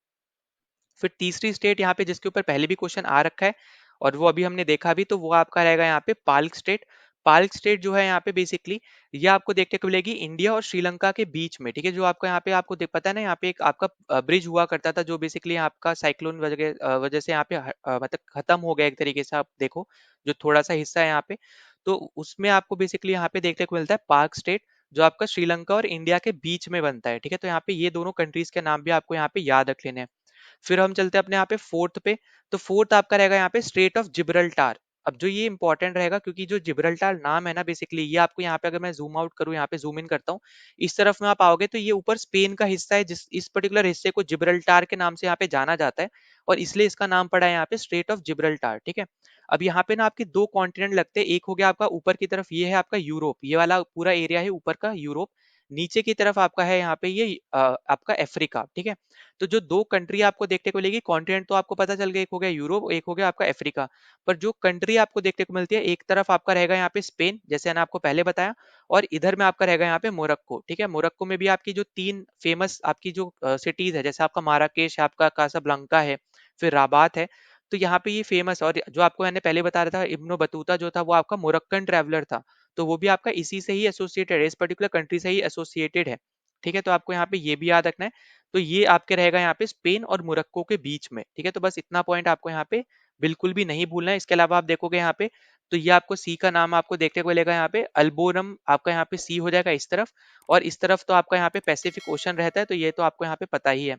फिर तीसरी स्टेट यहाँ पे जिसके ऊपर पहले भी क्वेश्चन आ रखा है और वो अभी हमने देखा भी, तो वो आपका रहेगा यहाँ पे पाल्क स्टेट। पाल्क स्टेट जो है यहाँ पे बेसिकली ये आपको देखने को मिलेगी इंडिया और श्रीलंका के बीच में, ठीक है। जो आपका यहाँ पे आपको पता है ना, यहाँ पे एक आपका ब्रिज हुआ करता था, जो बेसिकली आपका साइक्लोन वजह से यहाँ पे मतलब खत्म हो गया एक तरीके से, आप देखो जो थोड़ा सा हिस्सा है यहाँ पे, तो उसमें आपको बेसिकली यहाँ पे देखने को मिलता है पार्क स्टेट, जो आपका श्रीलंका और इंडिया के बीच में बनता है, ठीक है। तो यहाँ पे ये दोनों कंट्रीज के नाम भी आपको यहाँ पे याद रख लेने हैं। फिर हम चलते हैं अपने यहाँ पे फोर्थ पे, तो फोर्थ आपका रहेगा यहाँ पे स्ट्रेट ऑफ जिब्राल्टार। अब जो ये इंपॉर्टेंट रहेगा, क्योंकि जो जिब्राल्टार नाम है ना बेसिकली, ये आपको यहाँ पे अगर मैं जूम आउट करूँ, यहाँ पे जूम इन करता हूँ, इस तरफ में आप आओगे तो ये ऊपर स्पेन का हिस्सा है, जिस इस पर्टिकुलर हिस्से को जिब्राल्टार के नाम से यहाँ पे जाना जाता है, और इसलिए इसका नाम पड़ा है यहाँ पे स्ट्रेट ऑफ जिब्राल्टार, ठीक है। अब यहाँ पे ना आपके दो कॉन्टिनेंट लगते हैं, एक हो गया आपका ऊपर की तरफ, ये है आपका यूरोप, ये वाला पूरा एरिया है ऊपर का यूरोप, नीचे की तरफ आपका है यहाँ पे ये आपका अफ्रीका, ठीक है। तो जो दो कंट्री आपको देखने को मिलेगी, कॉन्टिनेंट तो आपको पता चल गया, एक हो गया यूरोप, एक हो गया आपका अफ्रीका, पर जो कंट्री आपको देखने को मिलती है, एक तरफ आपका रहेगा यहाँ पे स्पेन, जैसे मैंने आपको पहले बताया, और इधर में आपका रहेगा यहाँ पे मोरक्को, ठीक है। मोरक्को में भी आपकी जो तीन फेमस आपकी जो सिटीज है, जैसे आपका माराकेश है, आपका कासाब्लंका है, फिर राबात है, तो यहाँ पे ये फेमस, और जो आपको मैंने पहले बता रहा था इब्न बतूता जो था वो आपका मोरक्कन ट्रैवलर था, तो वो भी आपका इसी से ही एसोसिएटेड है, इस पर्टिकुलर कंट्री से ही एसोसिएटेड है, ठीक है। तो आपको यहाँ पे ये भी याद रखना है। तो ये आपके रहेगा यहाँ पे स्पेन और मोरक्को के बीच में, ठीक है। तो बस इतना पॉइंट आपको यहाँ पे बिल्कुल भी नहीं भूलना है। इसके अलावा आप देखोगे यहाँ पे, तो ये आपको सी का नाम आपको देखने को मिलेगा यहाँ पे, अल्बोरम आपका यहाँ पे सी हो जाएगा इस तरफ, और इस तरफ तो आपका यहाँ पे पैसिफिक ओशन रहता है, तो ये तो आपको यहाँ पे पता ही है,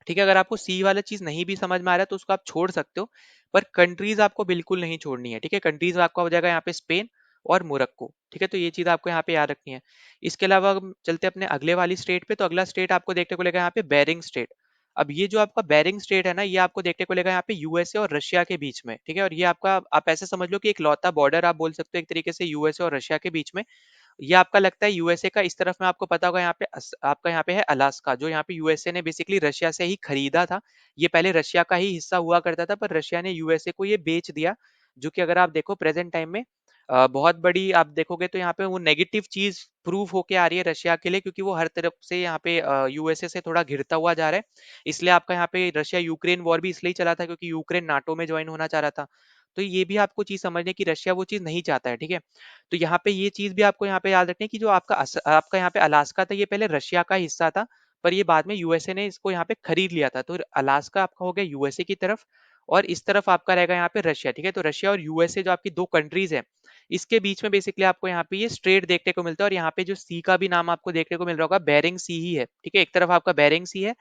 ठीक है। अगर आपको सी वाला चीज नहीं भी समझ में आ रहा है तो उसको आप छोड़ सकते हो, पर कंट्रीज आपको बिल्कुल नहीं छोड़नी है, ठीक है। कंट्रीज आपका हो जाएगा यहाँ पे स्पेन और मोरक्को, ठीक है। तो ये चीज आपको यहाँ पे याद रखनी है। इसके अलावा हम चलते हैं अपने अगले वाली स्टेट पे, तो अगला स्टेट आपको देखने को लेगा यहाँ पे बेरिंग स्टेट। अब ये जो आपका बेरिंग स्टेट है ना, ये आपको देखने को लेगा यहाँ पे यूएसए और रशिया के बीच में, ठीक है। और ये आपका आप ऐसे समझ लो कि एक लौता बॉर्डर आप बोल सकते हो एक तरीके से यूएसए और रशिया के बीच में। ये आपका लगता है यूएसए का, इस तरफ में आपको पता होगा यहाँ पे आपका यहाँ पे है अलास्का, जो यहाँ पे यूएसए ने बेसिकली रशिया से ही खरीदा था। ये पहले रशिया का ही हिस्सा हुआ करता था, पर रशिया ने यूएसए को ये बेच दिया, जो कि अगर आप देखो प्रेजेंट टाइम में बहुत बड़ी आप देखोगे तो यहाँ पे वो नेगेटिव चीज प्रूव होके आ रही है रशिया के लिए, क्योंकि वो हर तरफ से यहाँ पे यूएसए से थोड़ा घिरता हुआ जा रहा है। इसलिए आपका यहाँ पे रशिया यूक्रेन वॉर भी इसलिए चला था क्योंकि यूक्रेन नाटो में ज्वाइन होना चाह रहा था। तो ये भी आपको चीज समझने की रशिया वो चीज नहीं चाहता है, ठीक है। तो यहाँ पे ये चीज भी आपको यहाँ पे याद रखनी है कि जो आपका यहाँ पे अलास्का था, ये पहले रशिया का हिस्सा था, पर ये बाद में यूएसए ने इसको यहाँ पे खरीद लिया था। तो अलास्का आपका हो गया यूएसए की तरफ, और इस तरफ आपका रहेगा यहाँ पे रशिया, ठीक है। तो रशिया और यूएसए जो आपकी दो कंट्रीज है, इसके बीच में बेसिकली आपको यहाँ पे ये स्ट्रेट देखने को मिलता है, और यहाँ पे जो सी का भी नाम आपको देखने को मिल रहा होगा, बेरिंग सी ही है, ठीक है। एक तरफ आपका बेरिंग सी है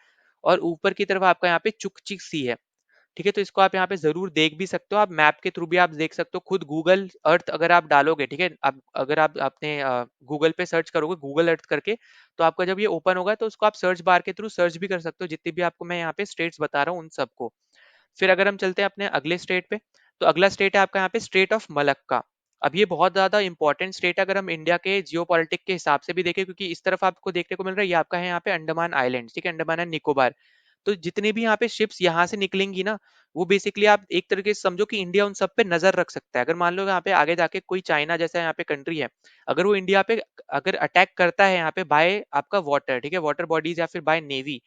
और ऊपर की तरफ आपका यहाँ पे चुकचिक सी है। ठीक है, तो इसको आप यहाँ पे ज़रूर देख भी सकते हो, आप मैप के थ्रू भी आप देख सकते हो, खुद गूगल अर्थ अगर आप डालोगे, ठीक है, अब अगर आप अपने गूगल पे सर्च करोगे गूगल अर्थ करके, तो आपका जब ये ओपन होगा तो उसको आप सर्च बार के थ्रू सर्च भी कर सकते हो, जितनी भी आपको मैं यहाँ पे स्टेट्स बता रहा हूँ उन सबको। फिर अगर हम चलते हैं अपने अगले स्टेट पे, तो अगला स्टेट है आपका यहाँ पे स्टेट ऑफ मलक्का। अब ये बहुत ज्यादा इंपॉर्टेंट स्टेट है अगर हम इंडिया के जियो के हिसाब से भी देखें, क्योंकि इस तरफ आपको देखने को मिल रहा है, ये आपका है यहाँ पे अंडमान आइलैंड, ठीक है, अंडमान एंड निकोबार। तो जितनी भी यहाँ पे शिप्स यहाँ से निकलेंगी ना, वो बेसिकली आप एक तरीके से समझो कि इंडिया उन सब पे नजर रख सकता है। अगर मान लो यहाँ पे आगे जाके कोई चाइना जैसा यहाँ पे कंट्री है, अगर वो इंडिया पे अगर अटैक करता है यहाँ पे बाय आपका वाटर, ठीक है, वाटर बॉडीज या फिर बाय नेवी,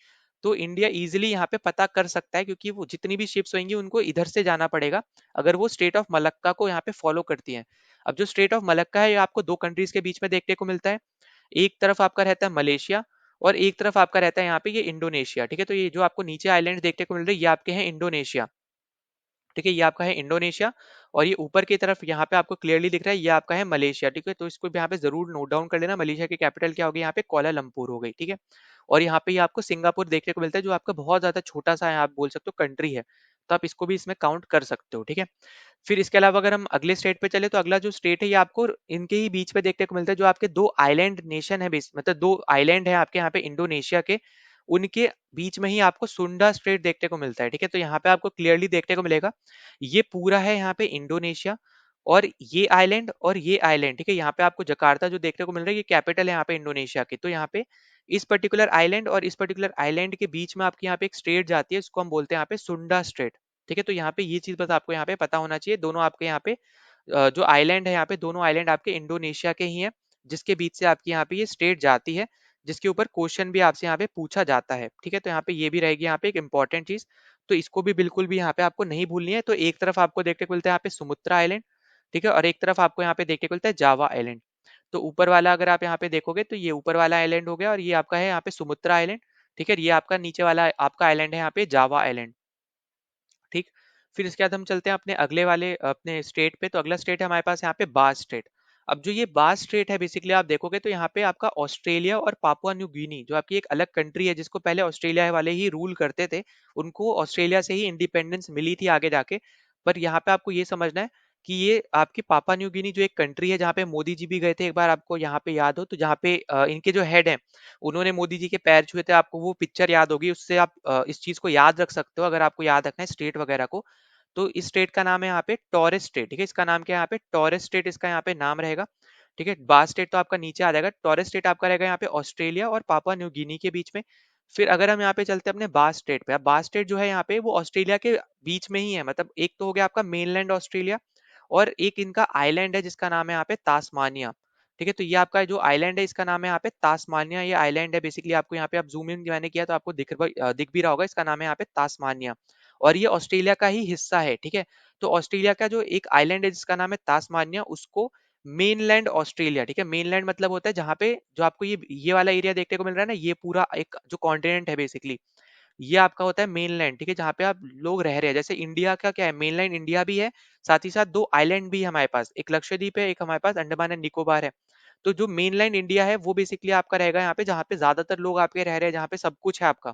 तो इंडिया इजिली यहाँ पे पता कर सकता है, क्योंकि वो जितनी भी शिप्स होंगी उनको इधर से जाना पड़ेगा अगर वो स्टेट ऑफ मलक्का को यहाँ पे फॉलो करती हैं। अब जो स्टेट ऑफ मलक्का है ये आपको दो कंट्रीज के बीच में देखने को मिलता है। एक तरफ आपका रहता है मलेशिया और एक तरफ आपका रहता है यहाँ पे ये इंडोनेशिया, ठीक है। तो ये जो आपको नीचे आइलैंड देखने को मिल रहे हैं ये आपके हैं इंडोनेशिया, ठीक है, ये आपका है इंडोनेशिया। और ये ऊपर की तरफ यहाँ पे आपको क्लियरली दिख रहा है ये आपका है मलेशिया, ठीक है। तो इसको भी यहाँ पे जरूर नोट डाउन कर लेना, मलेशिया की कैपिटल क्या होगी यहाँ पे, कोलालमपुर हो गई, ठीक है। और यहाँ पे ये आपको सिंगापुर देखने को मिलता है जो आपका बहुत ज्यादा छोटा सा है, आप बोल सकते हो कंट्री है, तो आप इसको भी इसमें काउंट कर सकते हो, ठीक है। फिर इसके अलावा अगर हम अगले स्टेट पे चले, तो अगला जो स्टेट है ये आपको इनके ही बीच में देखने को मिलता है, जो आपके दो आइलैंड नेशन है मतलब दो आइलैंड है आपके यहाँ पे इंडोनेशिया के, उनके बीच में ही आपको सुंडा स्ट्रेट देखने को मिलता है, ठीक है। तो यहाँ पे आपको क्लियरली देखने को मिलेगा ये पूरा है यहाँ पे इंडोनेशिया, और ये आइलैंड और ये आइलैंड, ठीक है। यहाँ पे आपको जकार्ता जो देखने को मिल रहा है ये कैपिटल है यहाँ पे इंडोनेशिया की। तो यहाँ पे इस पर्टिकुलर आइलैंड और इस पर्टिकुलर आइलैंड के बीच में आपके यहाँ पे एक स्ट्रेट जाती है, इसको हम बोलते हैं यहाँ पे सुंडा स्ट्रेट, ठीक है। तो यहाँ पे ये चीज बस आपको यहाँ पे पता होना चाहिए, दोनों आपके यहाँ पे जो आइलैंड है यहाँ पे दोनों आइलैंड आपके इंडोनेशिया के ही हैं, जिसके बीच से आपकी यहाँ पे ये स्टेट जाती है, जिसके ऊपर क्वेश्चन भी आपसे यहाँ पे पूछा जाता है, ठीक है। तो यहाँ पे ये भी रहेगी यहाँ पे एक इंपॉर्टेंट चीज, तो इसको भी बिल्कुल भी यहाँ पे आपको नहीं भूलनी है। तो एक तरफ आपको देखने को मिलता है यहाँ पे सुमुत्रा आइलैंड, ठीक है, और एक तरफ आपको यहाँ पे देखने को मिलता है जावा आइलैंड। तो ऊपर वाला अगर आप यहाँ पे देखोगे तो ये ऊपर वाला आइलैंड हो गया, और ये आपका है यहाँ पे सुमुत्रा आइलैंड, ठीक है। ये आपका नीचे वाला आपका आइलैंड है यहाँ पे जावा आइलैंड, ठीक। फिर इसके बाद हम चलते हैं अपने अगले वाले अपने स्टेट पे, तो अगला स्टेट है हमारे पास यहाँ पे बास स्टेट। अब जो ये बास स्टेट है बेसिकली आप देखोगे तो यहाँ पे आपका ऑस्ट्रेलिया और पापुआ न्यू गिनी जो आपकी एक अलग कंट्री है, जिसको पहले ऑस्ट्रेलिया वाले ही रूल करते थे, उनको ऑस्ट्रेलिया से ही इंडिपेंडेंस मिली थी आगे जाके। पर यहाँ पे आपको ये समझना है कि ये आपकी पापा न्यू गिनी जो एक कंट्री है जहाँ पे मोदी जी भी गए थे एक बार, आपको यहाँ पे याद हो तो, जहाँ पे इनके जो हेड है उन्होंने मोदी जी के पैर छुए थे, आपको वो पिक्चर याद होगी, उससे आप इस चीज को याद रख सकते हो अगर आपको याद रखना है स्टेट वगैरह को। तो इस स्टेट का नाम है यहाँ पे टॉरेस स्टेट, ठीक है, इसका नाम क्या है यहाँ पे, टॉरेस स्टेट इसका यहाँ पे नाम रहेगा, ठीक है। बास स्टेट तो आपका नीचे आ जाएगा, टॉरेस स्टेट आपका रहेगा यहाँ पे ऑस्ट्रेलिया और पापा न्यू गिनी के बीच में। फिर अगर हम यहाँ पे चलते हैं अपने बास स्टेट पे, अब बास स्टेट जो है यहाँ पे वो ऑस्ट्रेलिया के बीच में ही है, मतलब एक तो हो गया आपका मेनलैंड ऑस्ट्रेलिया, और एक इनका आइलैंड है जिसका नाम है यहाँ पे तास्मानिया, ठीक है। तो ये आपका जो आइलैंड है इसका नाम है यहाँ पे तास्मानिया, ये आइलैंड है बेसिकली, आपको यहाँ पे आप जूम इन मैंने किया तो आपको दिख भी रहा होगा, इसका नाम है यहाँ पे तास्मानिया, और ये ऑस्ट्रेलिया का ही हिस्सा है, ठीक है। तो ऑस्ट्रेलिया का जो एक आइलैंड है जिसका नाम है तास्मानिया, उसको मेनलैंड ऑस्ट्रेलिया, ठीक है, मेनलैंड मतलब होता है जहाँ पे जो आपको ये वाला एरिया देखने को मिल रहा है ना, ये पूरा एक जो कॉन्टिनेंट है बेसिकली, ये आपका होता है मेनलैंड, ठीक है, जहाँ पे आप लोग रह रहे हैं। जैसे इंडिया का क्या है, मेनलैंड इंडिया भी है, साथ ही साथ दो आइलैंड भी है हमारे पास, एक लक्षद्वीप है, एक हमारे पास अंडमान एंड निकोबार है। तो जो मेनलैंड इंडिया है वो बेसिकली आपका रहेगा यहाँ पे, जहाँ पे ज्यादातर लोग आपके रह रहे हैं, जहाँ पे सब कुछ है आपका।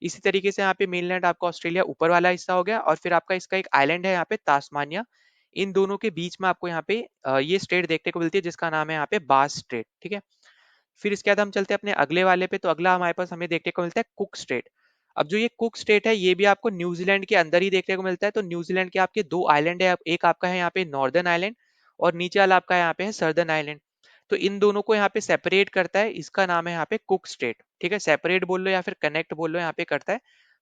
इसी तरीके से यहाँ पे मेनलैंड आपका ऑस्ट्रेलिया ऊपर वाला हिस्सा हो गया, और फिर आपका इसका एक आइलैंड है यहाँ पे तास्मानिया, इन दोनों के बीच में आपको यहाँ पे ये स्टेट देखने को मिलती है जिसका नाम है यहाँ पे बास स्टेट, ठीक है। फिर इसके बाद हम चलते हैं अपने अगले वाले पे, तो अगला हमारे पास हमें देखने को मिलता है कुक स्टेट। अब जो ये कुक स्टेट है ये भी आपको न्यूजीलैंड के अंदर ही देखने को मिलता है। तो न्यूजीलैंड के आपके दो आइलैंड है, एक आपका है यहाँ पे नॉर्दर्न आइलैंड, और नीचे वाला आपका यहाँ पे है सर्दर्न आइलैंड। तो इन दोनों को यहाँ पे सेपरेट करता है, इसका नाम है यहाँ पे कुक स्टेट, ठीक है। सेपरेट बोल लो या फिर कनेक्ट बोल लो, यहाँ पे करता है।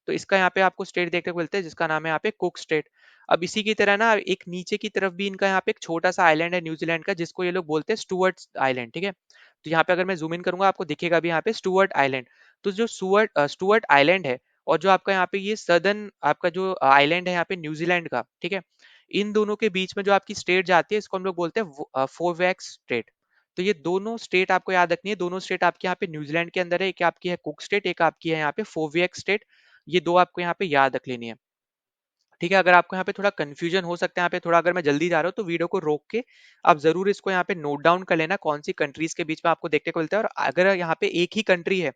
तो इसका यहाँ पे आपको स्टेट देखने को मिलता है जिसका नाम है यहाँ पे कुक स्टेट। अब इसी की तरह ना एक नीचे की तरफ भी इनका यहाँ पे एक छोटा सा आइलैंड है न्यूजीलैंड का, जिसको ये लोग बोलते हैं स्टुअर्ट आइलैंड, ठीक है। तो यहाँ पे अगर मैं जूम इन करूंगा आपको दिखेगा भी यहाँ पे स्टुअर्ट आइलैंड। तो जो स्टुअर्ट आइलैंड है और जो आपका यहाँ पे ये सदर्न आपका जो आइलैंड है यहाँ पे न्यूजीलैंड का, ठीक है, इन दोनों के बीच में जो आपकी स्टेट जाती है इसको हम लोग बोलते हैं फोवेक्स स्टेट। तो ये दोनों स्टेट आपको याद रखनी है, दोनों स्टेट आपके यहाँ पे न्यूजीलैंड के अंदर है, एक आपकी है कुक स्टेट, एक आपकी है यहाँ पे फोवेक्स स्टेट। ये दो आपको यहाँ पे याद रख लेनी है, ठीक है। अगर आपको यहाँ पे थोड़ा कंफ्यूजन हो सकता है, यहाँ पे थोड़ा अगर मैं जल्दी जा रहा हूँ तो वीडियो को रोक के आप जरूर इसको यहाँ पे नोट डाउन कर लेना, कौन सी कंट्रीज के बीच में आपको देखने को मिलता है। और अगर यहाँ पे एक ही कंट्री है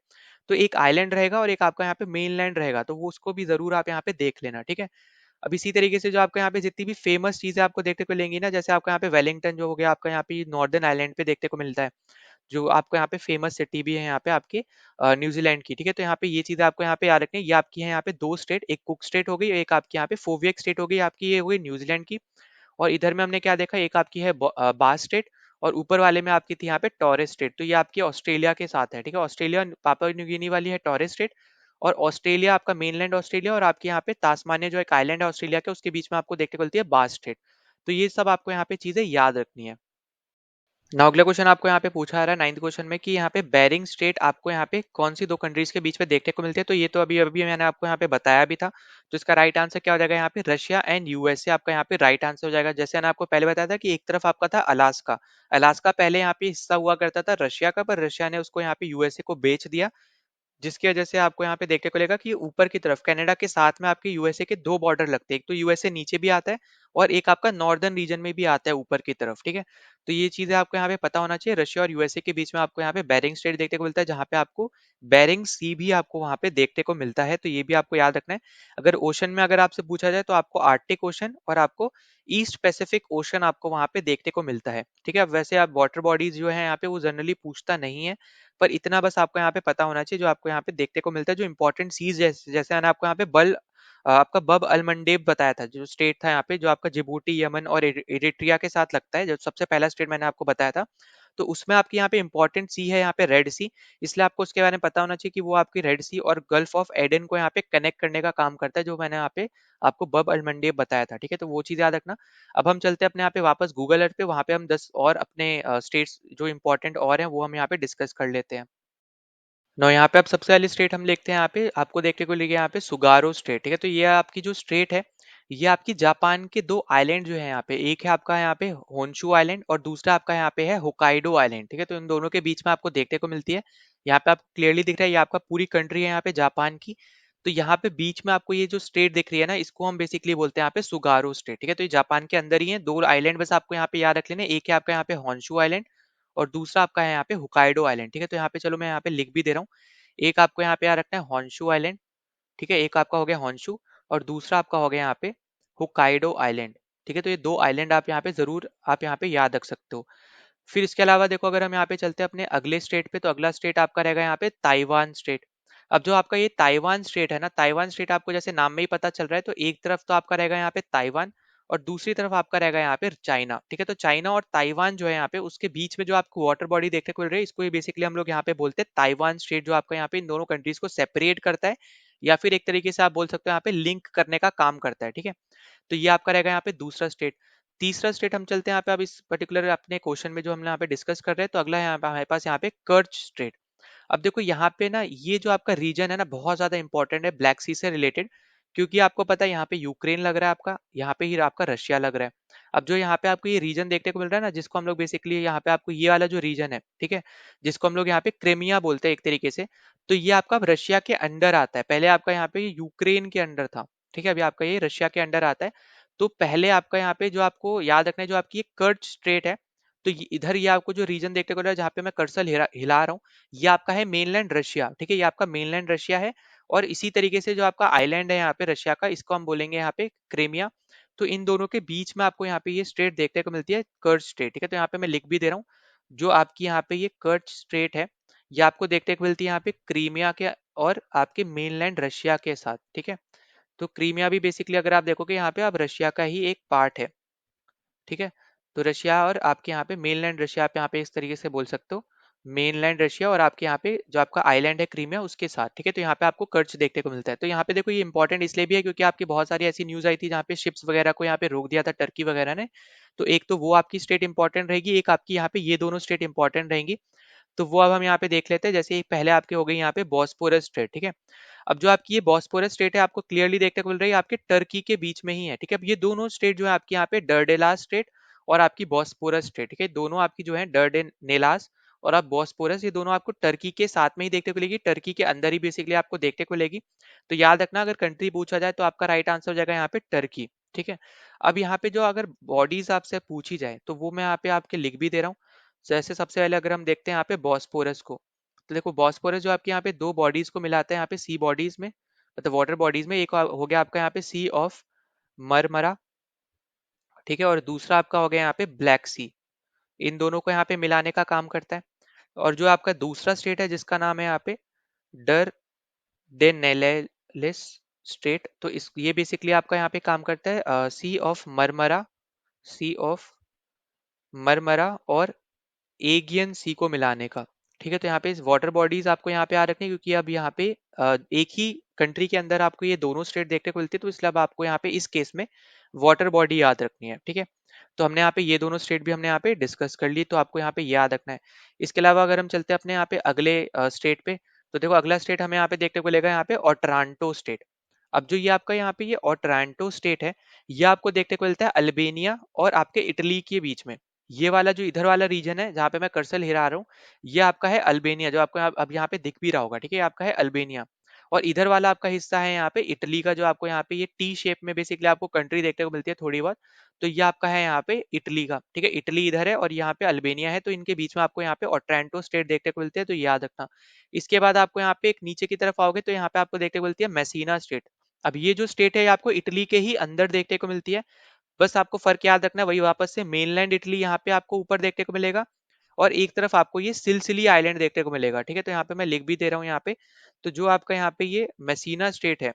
तो एक आइलैंड रहेगा और एक आपका यहाँ पे मेनलैंड रहेगा, तो वो उसको भी जरूर आप यहाँ पे देख लेना, ठीक है। अब इसी तरीके से जो आपको यहाँ पे जितनी भी फेमस चीजें आपको देखने को मिलेंगी ना, जैसे आपको यहाँ पे वेलिंगटन जो हो गया आपका यहाँ पे नॉर्दर्न आइलैंड पे देखने को मिलता है, जो आपको यहाँ पे फेमस सिटी भी है यहाँ पे आपके न्यूजीलैंड की, ठीक है। तो यहाँ पे ये चीजें आपको यहाँ पे याद रखनी है। ये आपकी है यहाँ पे दो स्टेट, एक कुक स्टेट हो गई, एक आपकी यहाँ पे फोवियक स्टेट हो गई, आपकी ये हो गई न्यूजीलैंड की। और इधर में हमने क्या देखा, एक आपकी है बास स्टेट, और ऊपर वाले में आपकी थी यहाँ पे टॉरेस स्टेट। तो ये आपकी ऑस्ट्रेलिया के साथ है, ठीक है। ऑस्ट्रेलिया पापुआ न्यू गिनी वाली है टॉरेस स्टेट, और ऑस्ट्रेलिया आपका मेनलैंड ऑस्ट्रेलिया, और आपके यहाँ पे तास्मानिया जो एक आइलैंड है ऑस्ट्रेलिया के, उसके बीच में आपको देखने को मिलती है बास स्टेट। तो ये सब आपको यहाँ पे चीजें याद रखनी है। नाउ अगला क्वेश्चन आपको यहाँ पे पूछा आ रहा है नाइन्थ क्वेश्चन में कि यहाँ पे बेरिंग स्टेट आपको यहाँ पे कौन सी दो कंट्रीज के बीच में देखने को मिलती है। तो ये तो अभी अभी मैंने आपको यहाँ पे बताया भी था। तो इसका राइट आंसर क्या हो जाएगा, यहाँ पे रशिया एंड यूएसए आपका यहाँ पे राइट आंसर हो जाएगा। जैसे मैंने आपको पहले बताया था कि एक तरफ आपका था अलास्का, अलास्का पहले यहाँ पे हिस्सा हुआ करता था रशिया का, पर रशिया ने उसको यहाँ पे यूएसए को बेच दिया, जिसकी वजह से आपको यहाँ पे देखने को मिलेगा कि ऊपर की तरफ कनाडा के साथ में आपके यूएसए के दो बॉर्डर लगते हैं। एक तो यूएसए नीचे भी आता है, और एक आपका नॉर्दर्न रीजन में भी आता है ऊपर की तरफ, ठीक है। तो ये चीजें आपको यहाँ पे पता होना चाहिए। रशिया और यूएसए के बीच में आपको यहाँ पे बेरिंग स्ट्रेट देखने को मिलता है, जहाँ पे आपको बेरिंग सी भी आपको वहाँ पे देखने को मिलता है। तो ये भी आपको याद रखना है। अगर ओशन में अगर आपसे पूछा जाए तो आपको आर्कटिक ओशन और आपको ईस्ट पैसिफिक ओशन आपको वहाँ पे देखने को मिलता है, ठीक है। अब वैसे आप वाटर बॉडीज जो है यहाँ पे वो जनरली पूछता नहीं है, पर इतना बस आपको यहाँ पे पता होना चाहिए जो आपको यहाँ पे देखने को मिलता है, जो इंपॉर्टेंट सीज जैसे जैसे मैंने आपको यहाँ पे आपका बब अलमंडेब बताया था, जो स्टेट था यहाँ पे, जो आपका जिबूटी यमन और इरिट्रिया के साथ लगता है, जो सबसे पहला स्टेट मैंने आपको बताया था। तो उसमें आपकी यहाँ पे इंपॉर्टेंट सी है यहाँ पे रेड सी, इसलिए आपको उसके बारे में पता होना चाहिए कि वो आपकी रेड सी और गल्फ ऑफ एडन को यहाँ पे कनेक्ट करने का काम करता है, जो मैंने यहाँ पे आपको बब अलमंडेब बताया था, ठीक है। तो वो चीज याद रखना। अब हम चलते हैं अपने यहाँ पे वापस गूगल अर्थ पे, वहां पे हम 10 और अपने स्टेट्स जो इंपॉर्टेंट और हैं वो हम यहाँ पे डिस्कस कर लेते हैं। नो यहाँ पे आप सबसे पहले स्टेट हम लिखते हैं, यहाँ पे आपको देखने को लिखे यहाँ पे सुगारो स्टेट, ठीक है। तो ये आपकी जो स्टेट है, ये आपकी जापान के दो आइलैंड जो है यहाँ पे, एक है आपका यहाँ पे होन्शु आइलैंड और दूसरा आपका यहाँ पे है होकाइडो आइलैंड, ठीक है। तो इन दोनों के बीच में आपको देखने को मिलती है। यहाँ पे आप क्लियरली दिख रहा है, ये आपका पूरी कंट्री है यहाँ पे जापान की। तो यहाँ पे बीच में आपको ये जो स्टेट दिख रही है ना, इसको हम बेसिकली बोलते हैं यहाँ पे सुगारो स्टेट, ठीक है। तो ये जापान के अंदर ही है, दो आइलैंड बस आपको यहाँ पे याद रख लेना, एक है आपका यहाँ पे होन्शु आइलैंड और दूसरा आपका है यहाँ पे हुकाइडो आइलैंड, ठीक है। तो यहाँ पे चलो मैं यहाँ पे लिख भी दे रहा हूँ। एक आपको यहाँ पे याद रखना है हॉन्शू आइलैंड, ठीक है। एक आपका हो गया हॉन्शू और दूसरा आपका हो गया यहाँ पे होकाइडो आइलैंड, ठीक है। तो ये दो आइलैंड आप यहाँ पे जरूर आप यहाँ पे याद रख सकते हो। फिर इसके अलावा देखो, अगर हम यहाँ पे चलते हैं अपने अगले स्टेट पे, तो अगला स्टेट आपका रहेगा यहाँ पे ताइवान स्टेट। अब जो आपका ये ताइवान स्टेट है ना, ताइवान स्टेट आपको जैसे नाम में ही पता चल रहा है, तो एक तरफ तो आपका रहेगा यहाँ पे ताइवान और दूसरी तरफ आपका रहेगा यहाँ पे चाइना, ठीक है। तो चाइना और ताइवान जो है यहाँ पे, उसके बीच में जो आपको वाटर बॉडी देखने को मिल रही है, इसको बेसिकली हम लोग यहाँ पे बोलते हैं ताइवान स्टेट, जो आपका यहाँ पे इन दोनों कंट्रीज को सेपरेट करता है, या फिर एक तरीके से आप बोल सकते हो यहाँ पे लिंक करने का काम करता है, ठीक है। तो ये आपका रहेगा यहाँ पे दूसरा स्टेट। तीसरा स्टेट हम चलते हैं यहाँ पे, अब इस पर्टिकुलर अपने क्वेश्चन में जो हम यहाँ पे डिस्कस कर रहे हैं, तो अगला है यहाँ पे हमारे पास यहाँ पे कर्च स्टेट। अब देखो यहाँ पे ना, ये जो आपका रीजन है ना, बहुत ज्यादा इंपॉर्टेंट है ब्लैक सी से रिलेटेड, क्योंकि आपको पता है यहाँ पे यूक्रेन लग रहा है आपका, यहाँ पे ही आपका रशिया लग रहा है। अब जो यहाँ पे आपको ये रीजन देखने को मिल रहा है ना, जिसको हम लोग बेसिकली यहाँ पे आपको ये वाला जो रीजन है, ठीक है, जिसको हम लोग यहाँ पे क्रेमिया बोलते हैं एक तरीके से, तो ये आपका रशिया के अंडर आता है। पहले आपका यहाँ पे यूक्रेन के अंडर था, ठीक है, अभी आपका ये रशिया के अंडर आता है। तो पहले आपका यहाँ पे जो आपको याद रखना है, जो आपकी ये कर्च स्ट्रेट है, तो इधर ये आपको जो रीजन देखने को मिल रहा है, जहाँ पे मैं कर्सर हिला रहा हूँ, ये आपका है मेनलैंड रशिया, ठीक है। ये आपका मेनलैंड रशिया है। और इसी तरीके से जो आपका आइलैंड है यहाँ पे रशिया का, इसको हम बोलेंगे यहाँ पे क्रेमिया। तो इन दोनों के बीच में आपको यहाँ पे ये स्ट्रेट देखने को मिलती है, कर्च स्ट्रेट, ठीक है। तो यहाँ पे मैं लिख भी दे रहा हूँ, जो आपकी यहाँ पे ये कर्च स्ट्रेट है, ये आपको देखने को मिलती है यहाँ पे क्रीमिया के और आपके मेनलैंड रशिया के साथ, ठीक है। तो क्रीमिया भी बेसिकली अगर आप देखोगे यहाँ पे, आप रशिया का ही एक पार्ट है, ठीक है। तो रशिया और आपके यहाँ पे मेनलैंड रशिया, आप यहाँ पे इस तरीके से बोल सकते हो, मेनलैंड रशिया और आपके यहाँ पे जो आपका आइलैंड है क्रीमिया उसके साथ, ठीक है। तो यहाँ पे आपको कर्च देखने को मिलता है। तो यहाँ पे देखो, ये इंपॉर्टेंट इसलिए भी है क्योंकि आपकी बहुत सारी ऐसी न्यूज आई थी जहाँ पे शिप्स वगैरह को यहाँ पे रोक दिया था टर्की वगैरह ने। तो एक तो वो आपकी स्टेट इंपॉर्टेंट रहेगी, एक आपकी यहाँ पे ये दोनों स्टेट इंपॉर्टेंट रहेंगी। तो वो अब हम यहाँ पे देख लेते हैं। जैसे पहले आपके हो गई यहाँ पे बॉस्पोरस स्ट्रेट, ठीक है। अब जो आपकी ये बॉस्पोरस स्टेट है, आपको क्लियरली देखने को मिल रही है आपके टर्की के बीच में ही है, ठीक है। अब ये दोनों स्टेट जो है आपकी यहाँ पे डरडेलास स्टेट और आपकी बॉस्पोरस स्टेट, ठीक है, दोनों आपकी जो है डरडेनेलास और आप बॉस्पोरस, ये दोनों आपको टर्की के साथ में ही देखने को मिलेगी, टर्की के अंदर ही बेसिकली आपको देखने को मिलेगी। तो याद रखना, अगर कंट्री पूछा जाए तो आपका राइट आंसर हो जाएगा यहाँ पे टर्की, ठीक है। अब यहाँ पे जो अगर बॉडीज आपसे पूछी जाए, तो वो मैं यहाँ पे आपके लिख भी दे रहा हूँ। जैसे सबसे पहले अगर हम देखते हैं यहाँ पे बॉस्पोरस को, तो देखो बॉस्पोरस जो आपके यहाँ पे दो बॉडीज को मिलाता है यहाँ पे सी बॉडीज में, मतलब वाटर बॉडीज में, एक हो गया आपका यहाँ पे सी ऑफ मरमरा, ठीक है, और दूसरा आपका हो गया यहाँ पे ब्लैक सी। इन दोनों को यहाँ पे मिलाने का काम करता है। और जो आपका दूसरा स्टेट है जिसका नाम है यहाँ पे डर डेनेलेलिस स्टेट, तो इस ये बेसिकली आपका यहाँ पे काम करता है sea of Marmara, sea of Marmara और एगियन सी को मिलाने का। ठीक है, तो यहाँ पे वाटर बॉडीज आपको यहाँ पे याद रखनी है, क्योंकि अब यहाँ पे एक ही कंट्री के अंदर आपको ये दोनों स्टेट देखने को मिलती है, तो इसलिए अब आपको यहाँ पे इस केस में वाटर बॉडी याद रखनी है। ठीक है, तो हमने यहाँ पे ये दोनों स्टेट भी हमने यहाँ पे डिस्कस कर ली, तो आपको यहाँ पे याद रखना है। इसके अलावा अगर हम चलते हैं अपने यहाँ पे अगले स्टेट पे, तो देखो अगला स्टेट हमें यहाँ पे देखने को मिलेगा यहाँ पे ओट्रांटो स्टेट। अब जो ये आपका यहाँ पे ये ओट्रांटो स्टेट है, ये आपको देखने को मिलता है अल्बेनिया और आपके इटली के बीच में। ये वाला जो इधर वाला रीजन है जहाँ पे मैं कर्सर हिला रहा हूँ, ये आपका है अल्बेनिया, जो आपको अब यहाँ पे दिख भी रहा होगा। ठीक है, ये आपका है अल्बेनिया। और इधर वाला आपका हिस्सा है यहाँ पे इटली का, जो आपको यहाँ पे ये टी शेप में बेसिकली आपको कंट्री देखने को मिलती है थोड़ी बहुत। तो ये आपका है यहाँ पे इटली का। ठीक है, इटली इधर है और यहाँ पे अल्बेनिया है, तो इनके बीच में आपको यहाँ पे ओट्रांटो स्टेट देखने को मिलती है, तो याद रखना। इसके बाद आपको यहाँ पे एक नीचे की तरफ आओगे तो यहाँ पे आपको देखने को मिलती है मैसीना स्टेट। अब ये जो स्टेट है ये आपको इटली के ही अंदर देखने को मिलती है। बस आपको फर्क याद रखना है, वही वापस से मेनलैंड इटली यहाँ पे आपको ऊपर देखने को मिलेगा, और एक तरफ आपको ये सिलसिली आइलैंड देखने को मिलेगा। ठीक है, तो यहाँ पे मैं लिख भी दे रहा हूँ यहाँ पे। तो जो आपका यहाँ पे ये मैसीना स्टेट है,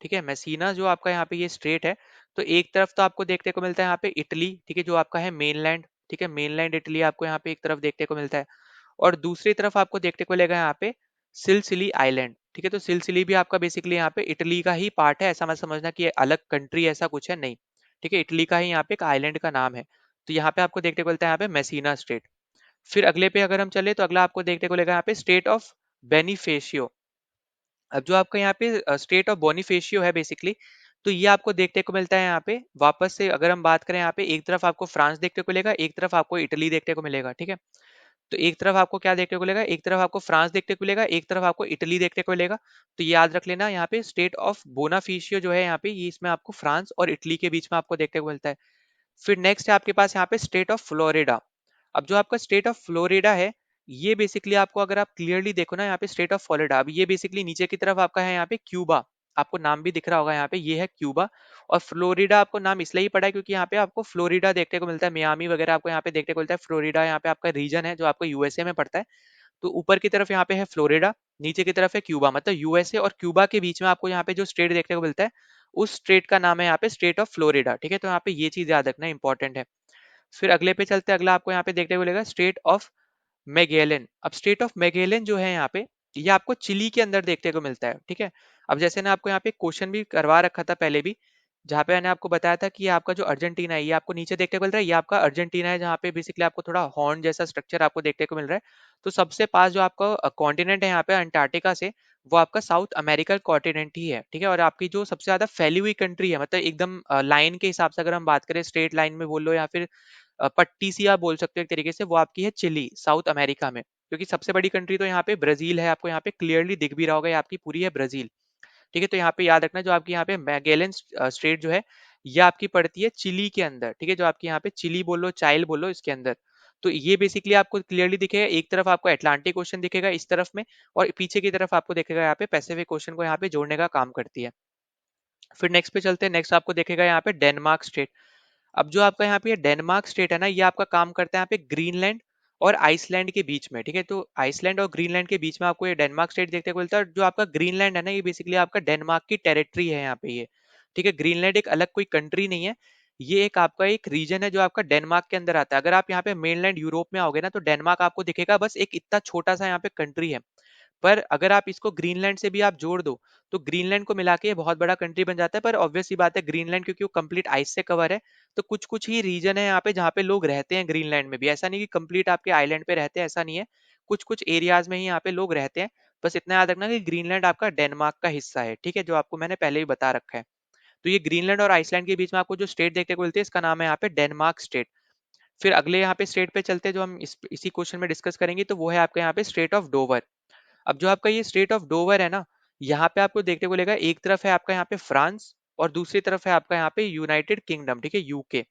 ठीक है, मैसीना जो आपका यहाँ पे ये स्टेट है, तो एक तरफ तो आपको देखने को मिलता है यहाँ पे इटली, ठीक है, जो आपका है मेनलैंड। ठीक है, मेनलैंड इटली आपको यहाँ पे एक तरफ देखने को मिलता है, और दूसरी तरफ आपको देखने को मिलेगा यहाँ पे सिलसिली आइलैंड। ठीक है, तो सिलसिली भी आपका बेसिकली यहाँ पे इटली का ही पार्ट है, ऐसा मत समझना कि ये अलग कंट्री ऐसा कुछ है, नहीं। ठीक है, इटली का ही यहाँ पे एक आइलैंड का नाम है। तो यहाँ पे आपको देखने को मिलता है यहाँ पे मैसीना स्टेट। फिर अगले पे अगर हम चले तो अगला आपको देखने को मिलेगा यहाँ पे स्टेट ऑफ बेनिफेशियो। अब जो आपका यहाँ पे स्टेट ऑफ बोनिफेशियो है बेसिकली, तो ये आपको देखने को मिलता है यहाँ पे वापस से। अगर हम बात करें यहाँ पे, एक तरफ आपको फ्रांस देखने को मिलेगा, एक तरफ आपको इटली देखने को मिलेगा। ठीक है, तो एक तरफ आपको क्या देखने को मिलेगा, एक तरफ आपको फ्रांस देखने को मिलेगा, एक तरफ आपको इटली देखने को मिलेगा। तो ये याद रख लेना, यहाँ पे स्टेट ऑफ बोनाफिशियो जो है यहाँ पे, ये इसमें आपको फ्रांस और इटली के बीच में आपको देखने को मिलता है। फिर नेक्स्ट है आपके पास यहाँ पे स्टेट ऑफ फ्लोरिडा। अब जो आपका स्टेट ऑफ फ्लोरिडा है, ये बेसिकली आपको अगर आप क्लियरली देखो ना यहाँ पे स्टेट ऑफ फ्लोरिडा, अब ये बेसिकली नीचे की तरफ आपका है यहाँ पे क्यूबा। आपको नाम भी दिख रहा होगा यहाँ पे, ये है क्यूबा। और फ्लोरिडा आपको नाम इसलिए ही पड़ा है क्योंकि यहाँ पे आपको फ्लोरिडा देखने को मिलता है, मियामी वगैरह आपको यहाँ पे देखने को मिलता है। फ्लोरिडा यहाँ पे आपका रीजन है जो आपको यूएसए में पड़ता है। तो ऊपर की तरफ यहाँ पे है फ्लोरिडा, नीचे की तरफ है क्यूबा, मतलब यूएसए और क्यूबा के बीच में आपको यहाँ पे जो स्टेट देखने को मिलता है, उस स्टेट का नाम है यहाँ पे स्टेट ऑफ फ्लोरिडा। ठीक है, तो यहाँ पे ये चीज याद रखना इंपॉर्टेंट है। फिर अगले पे चलते हैं, अगला आपको यहाँ पे देखने को मिलेगा स्टेट ऑफ मैगेलन। अब स्टेट ऑफ मैगेलन जो है यहाँ पे, ये आपको चिली के अंदर देखने को मिलता है। ठीक है, अब जैसे ना आपको यहाँ पे क्वेश्चन भी करवा रखा था पहले भी, जहाँ पे मैंने आपको बताया था कि ये आपका जो अर्जेंटीना है, ये आपको नीचे देखने को मिल रहा है, ये आपका अर्जेंटीना है, जहाँ पे बेसिकली आपको थोड़ा हॉर्न जैसा स्ट्रक्चर आपको देखने को मिल रहा है। तो सबसे पास जो आपका कॉन्टिनेंट है यहाँ पे अंटार्कटिका से, वो आपका साउथ अमेरिकन कॉन्टिनेंट ही है। ठीक है, और आपकी जो सबसे ज्यादा फैली हुई कंट्री है, मतलब एकदम लाइन के हिसाब से अगर हम बात करें, स्ट्रेट लाइन में बोल लो या फिर पट्टी सी आप बोल सकते हो एक तरीके से, वो आपकी है चिली, साउथ अमेरिका में। क्योंकि सबसे बड़ी कंट्री तो यहाँ पे ब्राजील है, आपको यहाँ पे क्लियरली दिख भी रहा होगा, ये आपकी पूरी है ब्राजील। ठीक है, तो यहाँ पे याद रखना, जो आपकी यहाँ पे मैगेलन स्ट्रेट जो है, ये आपकी पड़ती है चिली के अंदर। ठीक है, जो आपकी यहाँ पे चिली बोलो, चाइल बोलो, इसके अंदर। तो ये बेसिकली आपको क्लियरली दिखेगा, एक तरफ आपको अटलांटिक ओशन दिखेगा इस तरफ में, और पीछे की तरफ आपको दिखेगा यहाँ पे पैसिफिक ओशन को यहाँ पे जोड़ने का काम करती है। फिर नेक्स्ट पे चलते हैं, नेक्स्ट आपको दिखेगा यहाँ पे डेनमार्क स्टेट। अब जो आपका यहाँ पे डेनमार्क स्टेट है ना, ये आपका काम करता है यहाँ पे ग्रीनलैंड और आइसलैंड के बीच में। ठीक है, तो आइसलैंड और ग्रीनलैंड के बीच में आपको ये डेनमार्क स्टेट देखने को मिलता है। और जो आपका ग्रीनलैंड है ना, ये बेसिकली आपका डेनमार्क की टेरिटरी है यहाँ पे ये। ठीक है, ग्रीनलैंड एक अलग कोई कंट्री नहीं है, ये एक आपका एक रीजन है जो आपका डेनमार्क के अंदर आता है। अगर आप यहाँ पे मेनलैंड यूरोप में आओगे ना, तो डेनमार्क आपको दिखेगा बस एक इतना छोटा सा यहाँ पे कंट्री है। पर अगर आप इसको ग्रीनलैंड से भी आप जोड़ दो, तो ग्रीनलैंड को मिला के ये बहुत बड़ा कंट्री बन जाता है। पर ऑब्वियस सी बात है, ग्रीनलैंड क्योंकि वो कंप्लीट आइस से कवर है, तो कुछ कुछ ही रीजन है यहाँ पे जहाँ पे लोग रहते हैं ग्रीनलैंड में भी। ऐसा नहीं कि कंप्लीट आपके आइलैंड पे रहते हैं, ऐसा नहीं है। कुछ कुछ एरियाज में ही यहाँ पे लोग रहते हैं। बस इतना याद रखना कि ग्रीनलैंड आपका डेनमार्क का हिस्सा है। ठीक है, जो आपको मैंने पहले ही बता रखा है। तो ये ग्रीनलैंड और आइसलैंड के बीच में आपको जो स्टेट देखने को मिलती है, इसका नाम है यहाँ पे डेनमार्क स्टेट। फिर अगले यहाँ पे स्टेट पे चलते हैं, जो हम इसी क्वेश्चन में डिस्कस करेंगे, तो वो है आपका यहाँ पे स्टेट ऑफ डोवर। अब जो आपका ये स्टेट ऑफ डोवर है ना, यहाँ पे आपको देखने को मिलेगा, एक तरफ है आपका यहाँ पे फ्रांस और दूसरी तरफ है आपका यहाँ पे यूनाइटेड किंगडम। ठीक है, यूके।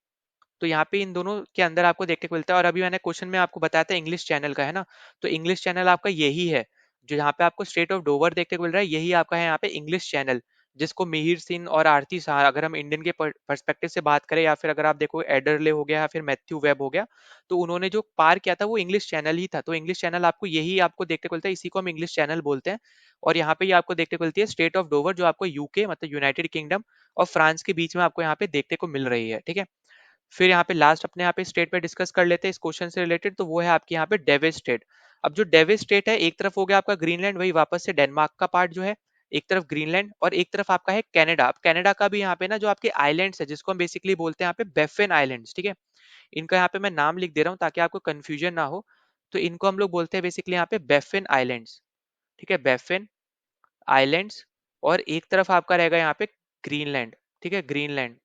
तो यहाँ पे इन दोनों के अंदर आपको देखने को मिलता है। और अभी मैंने क्वेश्चन में आपको बताया था इंग्लिश चैनल का है ना, तो इंग्लिश चैनल आपका यही है, जो यहाँ पे आपको स्टेट ऑफ डोवर देखने को मिल रहा है, यही आपका है यहाँ पे इंग्लिश चैनल, जिसको मिहिर सिंह और आरती शाह, अगर हम इंडियन के पर्सपेक्टिव से बात करें, या फिर अगर आप देखो एडरले हो गया या फिर मैथ्यू वेब हो गया, तो उन्होंने जो पार किया था वो इंग्लिश चैनल ही था। तो इंग्लिश चैनल आपको यही आपको देखने को मिलता है, इसी को हम इंग्लिश चैनल बोलते हैं। और यहाँ पे ये आपको देखने को मिलती है स्टेट ऑफ डोवर, जो आपको यूके मतलब यूनाइटेड किंगडम और फ्रांस के बीच में आपको यहाँ पे देखने को मिल रही है, ठीक है। फिर यहाँ पे लास्ट अपने यहाँ पे स्टेट पे डिस्कस कर लेते हैं इस क्वेश्चन से रिलेटेड, तो वो है आपके यहाँ पे डेविस स्टेट। अब जो डेविस स्टेट है, एक तरफ हो गया आपका ग्रीनलैंड, वही वापस से डेनमार्क का पार्ट जो है, एक तरफ ग्रीनलैंड और एक तरफ आपका है कनाडा। अब कनाडा का भी यहाँ पे ना जो आपके आइलैंड्स है, जिसको हम बेसिकली बोलते हैं यहाँ पे बेफिन आइलैंड्स, ठीक है। इनका यहाँ पे मैं नाम लिख दे रहा हूँ ताकि आपको कंफ्यूजन ना हो। तो इनको हम लोग बोलते हैं बेसिकली यहाँ पे बेफिन आइलैंड्स, ठीक है, बेफिन आइलैंड्स। और एक तरफ आपका रहेगा यहाँ पे ग्रीनलैंड, ठीक है, ग्रीनलैंड।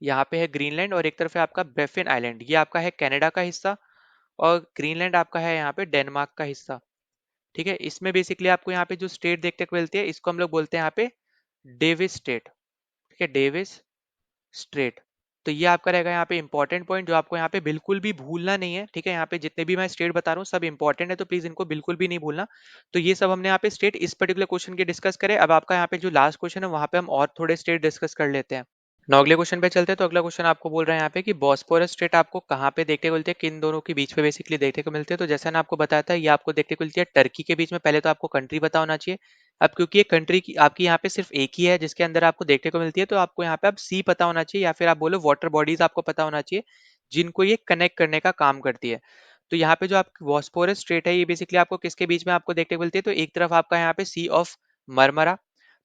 यहाँ पे है ग्रीनलैंड और एक तरफ है आपका बेफिन आइलैंड, ये आपका है कनाडा का हिस्सा। और ग्रीनलैंड आपका है यहाँ पे डेनमार्क का हिस्सा, ठीक है। इसमें बेसिकली आपको यहाँ पे जो स्टेट देखने को मिलती है, इसको हम लोग बोलते हैं यहाँ पे डेविस स्टेट, ठीक है, डेविस स्ट्रेट। तो ये आपका रहेगा यहाँ पे इंपॉर्टेंट पॉइंट, जो आपको यहाँ पे बिल्कुल भी भूलना नहीं है, ठीक है। यहाँ पे जितने भी मैं स्टेट बता रहा हूँ सब इंपॉर्टेंट है, तो प्लीज इनको बिल्कुल भी नहीं भूलना। तो ये सब हमने यहाँ पे स्टेट इस पर्टिकुलर क्वेश्चन के डिस्कस करे। अब आपका यहाँ पे जो लास्ट क्वेश्चन है वहां पे हम और थोड़े स्टेट डिस्कस कर लेते हैं। नौ अगले क्वेश्चन पे चलते हैं। तो अगला क्वेश्चन आपको बोल रहा है यहाँ पे कि बॉस्फोरस स्ट्रेट आपको कहाँ पे देखने को मिलती है, किन दोनों के बीच में बेसिकली देखने को मिलती है। तो जैसा ना आपको बताया था, ये आपको देखने को मिलती है टर्की के बीच में। पहले तो आपको कंट्री पता होना चाहिए। अब क्योंकि ये कंट्री की आपकी यहाँ पे सिर्फ एक ही है जिसके अंदर आपको देखने को मिलती है, तो आपको यहाँ पे अब सी पता होना चाहिए, या फिर आप बोलो वाटर बॉडीज आपको पता होना चाहिए जिनको ये कनेक्ट करने का काम करती है। तो यहाँ पे जो आपकी बॉस्फोरस स्ट्रेट है, ये बेसिकली आपको किसके बीच में आपको देखने को मिलती है, तो एक तरफ आपका यहाँ पे सी ऑफ मरमरा।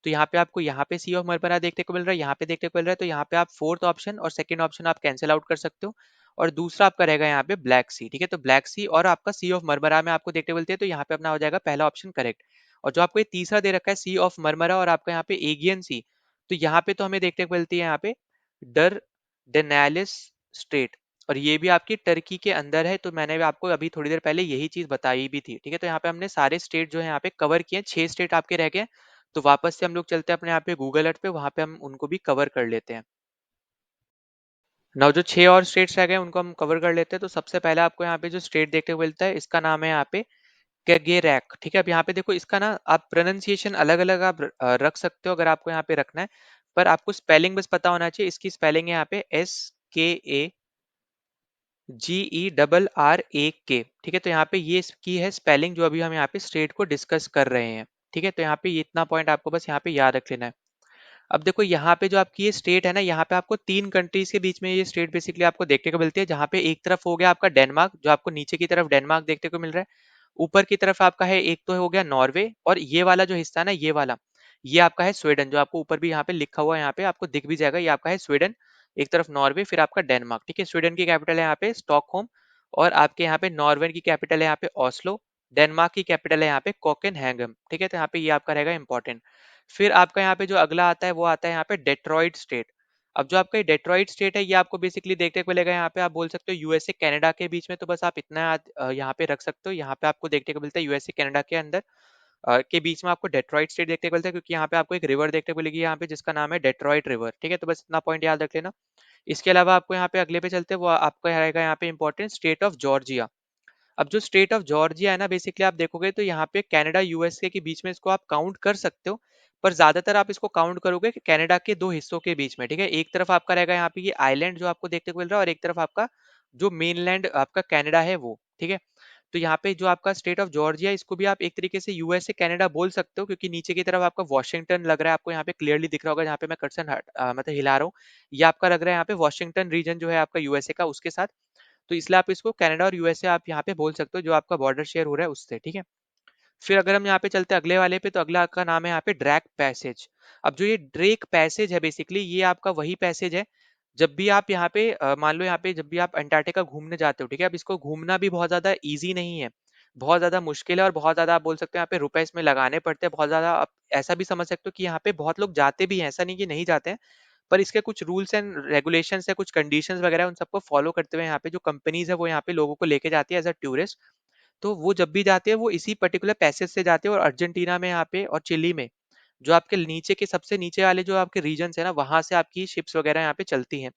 तो यहाँ पे आपको यहाँ पे सी ऑफ मरमरा देखने को मिल रहा है, यहाँ पे देखने को मिल रहा है। तो यहाँ पे आप फोर्थ ऑप्शन और सेकंड ऑप्शन आप कैंसिल आउट कर सकते हो। और दूसरा आपका रहेगा यहाँ पे ब्लैक सी, ठीक है। तो ब्लैक सी और आपका सी ऑफ मरमरा में आपको देखने को मिलती है, तो यहाँ पे अपना हो जाएगा पहला ऑप्शन करेक्ट। और जो आपको ये तीसरा दे रखा है सी ऑफ मरमरा और आपका यहाँ पे एगियन सी, तो यहाँ पे तो हमें देखने को मिलती है यहाँ पे डर डेनालिस स्ट्रेट। और ये भी आपकी टर्की के अंदर है। तो मैंने भी आपको अभी थोड़ी देर पहले यही चीज बताई भी थी, ठीक है। तो यहाँ पे हमने सारे स्टेट जो है यहाँ पे कवर किए, 6 स्टेट आपके रह गए। तो वापस से हम लोग चलते हैं अपने यहाँ पे गूगल अर्थ पे, वहां पे हम उनको भी कवर कर लेते हैं। नाउ जो 6 और स्टेट्स रह गए उनको हम कवर कर लेते हैं। तो सबसे पहले आपको यहाँ पे जो स्टेट देखने को मिलता है, इसका नाम है यहाँ पे कैगेरैक, ठीक है। अब यहाँ पे देखो इसका ना आप प्रोनाउंसिएशन अलग अलग आप रख सकते हो अगर आपको यहाँ पे रखना है, पर आपको स्पेलिंग बस पता होना चाहिए। इसकी स्पेलिंग है यहाँ पे SKAGERRAK, ठीक है। तो यहाँ पे ये इसकी है स्पेलिंग, जो अभी हम यहाँ पे स्टेट को डिस्कस कर रहे हैं, ठीक है। तो यहाँ पे ये इतना पॉइंट आपको बस यहाँ पे याद रख लेना है। अब देखो यहाँ पे जो आपकी ये स्टेट है ना, यहाँ पे आपको 3 कंट्रीज के बीच में ये स्टेट बेसिकली आपको देखने को मिलती है, जहाँ पे एक तरफ हो गया आपका डेनमार्क, जो आपको नीचे की तरफ डेनमार्क देखने को मिल रहा है। ऊपर की तरफ आपका है एक तो हो गया नॉर्वे, और ये वाला जो हिस्सा है ना, ये वाला, ये आपका है स्वीडन, जो आपको ऊपर भी यहाँ पे लिखा हुआ है, यहाँ पे आपको दिख भी जाएगा, ये आपका है स्वीडन। एक तरफ नॉर्वे, फिर आपका डेनमार्क, ठीक है। स्वीडन की कैपिटल है यहाँ पे स्टॉकहोम, और आपके यहाँ पे नॉर्वे की कैपिटल है यहाँ पे ऑस्लो। डेनमार्क की कैपिटल है यहाँ पे कोकेनहेगन, ठीक है। तो यहाँ पे ये आपका रहेगा इंपॉर्टेंट। फिर आपका यहाँ पे जो अगला आता है वो आता है यहाँ पे डेट्रॉइट स्टेट। अब जो आपका डेट्रॉइट स्टेट है, ये आपको बेसिकली देखने को मिलेगा यहाँ पे, आप बोल सकते हो यूएसए कनाडा के बीच में। तो बस आप इतना यहाँ पे रख सकते हो। यहाँ पे आपको देखने को मिलता है यूएसए कनाडा के अंदर के बीच में आपको डेट्रॉइट स्टेट देखने को मिलता है, क्योंकि यहाँ पे आपको एक रिवर देखने को मिलेगी यहाँ पे, जिसका नाम है डेट्रॉइट रिवर, ठीक है। तो बस इतना पॉइंट याद रख लेना। इसके अलावा आपको यहाँ पे अगले पे चलते हैं, वो आपको रहेगा यहाँ पे इंपॉर्टेंट स्टेट ऑफ जॉर्जिया। अब जो स्टेट ऑफ जॉर्जिया है ना, बेसिकली आप देखोगे तो यहाँ पे कनाडा यूएसए के बीच में इसको आप काउंट कर सकते हो, पर ज्यादातर आप इसको काउंट करोगे कि कनाडा के दो हिस्सों के बीच में, ठीक है। एक तरफ आपका रहेगा यहाँ पे ये आइलैंड जो आपको देखने को मिल रहा है, और एक तरफ आपका जो मेनलैंड आपका कनाडा है वो, ठीक है। तो यहाँ पे जो आपका स्टेट ऑफ जॉर्जिया, इसको भी आप एक तरीके से यूएसए कनाडा बोल सकते हो, क्योंकि नीचे की तरफ आपका वॉशिंगटन लग रहा है, आपको यहाँ पे क्लियरली दिख रहा होगा जहाँ पे मैं कर्सर मतलब हिला रहा हूँ। ये आपका लग रहा है यहाँ पे वॉशिंगटन रीजन जो है आपका यूएसए का, उसके साथ। तो इसलिए आप इसको कनाडा और यूएसए आप यहाँ पे बोल सकते हो, जो आपका बॉर्डर शेयर हो रहा है उससे, ठीक है। फिर अगर हम यहाँ पे चलते हैं अगले वाले पे, तो अगला का नाम है यहाँ पे ड्रैक पैसेज। अब जो ये ड्रेक पैसेज है, बेसिकली ये आपका वही पैसेज है, जब भी आप यहाँ पे मान लो यहाँ पे जब भी आप अंटार्कटिका घूमने जाते हो, ठीक है। अब इसको घूमना भी बहुत ज्यादा इजी नहीं है, बहुत ज्यादा मुश्किल है, और बहुत ज्यादा आप बोल सकते हो यहाँ पे रुपए इसमें लगाने पड़ते हैं बहुत ज्यादा। आप ऐसा भी समझ सकते हो कि यहाँ पे बहुत लोग जाते भी हैं, ऐसा नहीं कि नहीं जाते हैं, पर इसके कुछ रूल्स एंड रेगुलेशंस है, कुछ कंडीशंस वगैरह, उन सबको फॉलो करते हुए यहाँ पे जो कंपनीज है वो यहाँ पे लोगों को लेके जाती है एज अ टूरिस्ट। तो वो जब भी जाते हैं वो इसी पर्टिकुलर पैसेज से जाते हैं, और अर्जेंटीना में यहाँ पे और चिली में जो आपके नीचे के सबसे नीचे वाले जो आपके रीजन है ना, वहां से आपकी शिप्स वगैरह यहाँ पे चलती हैं।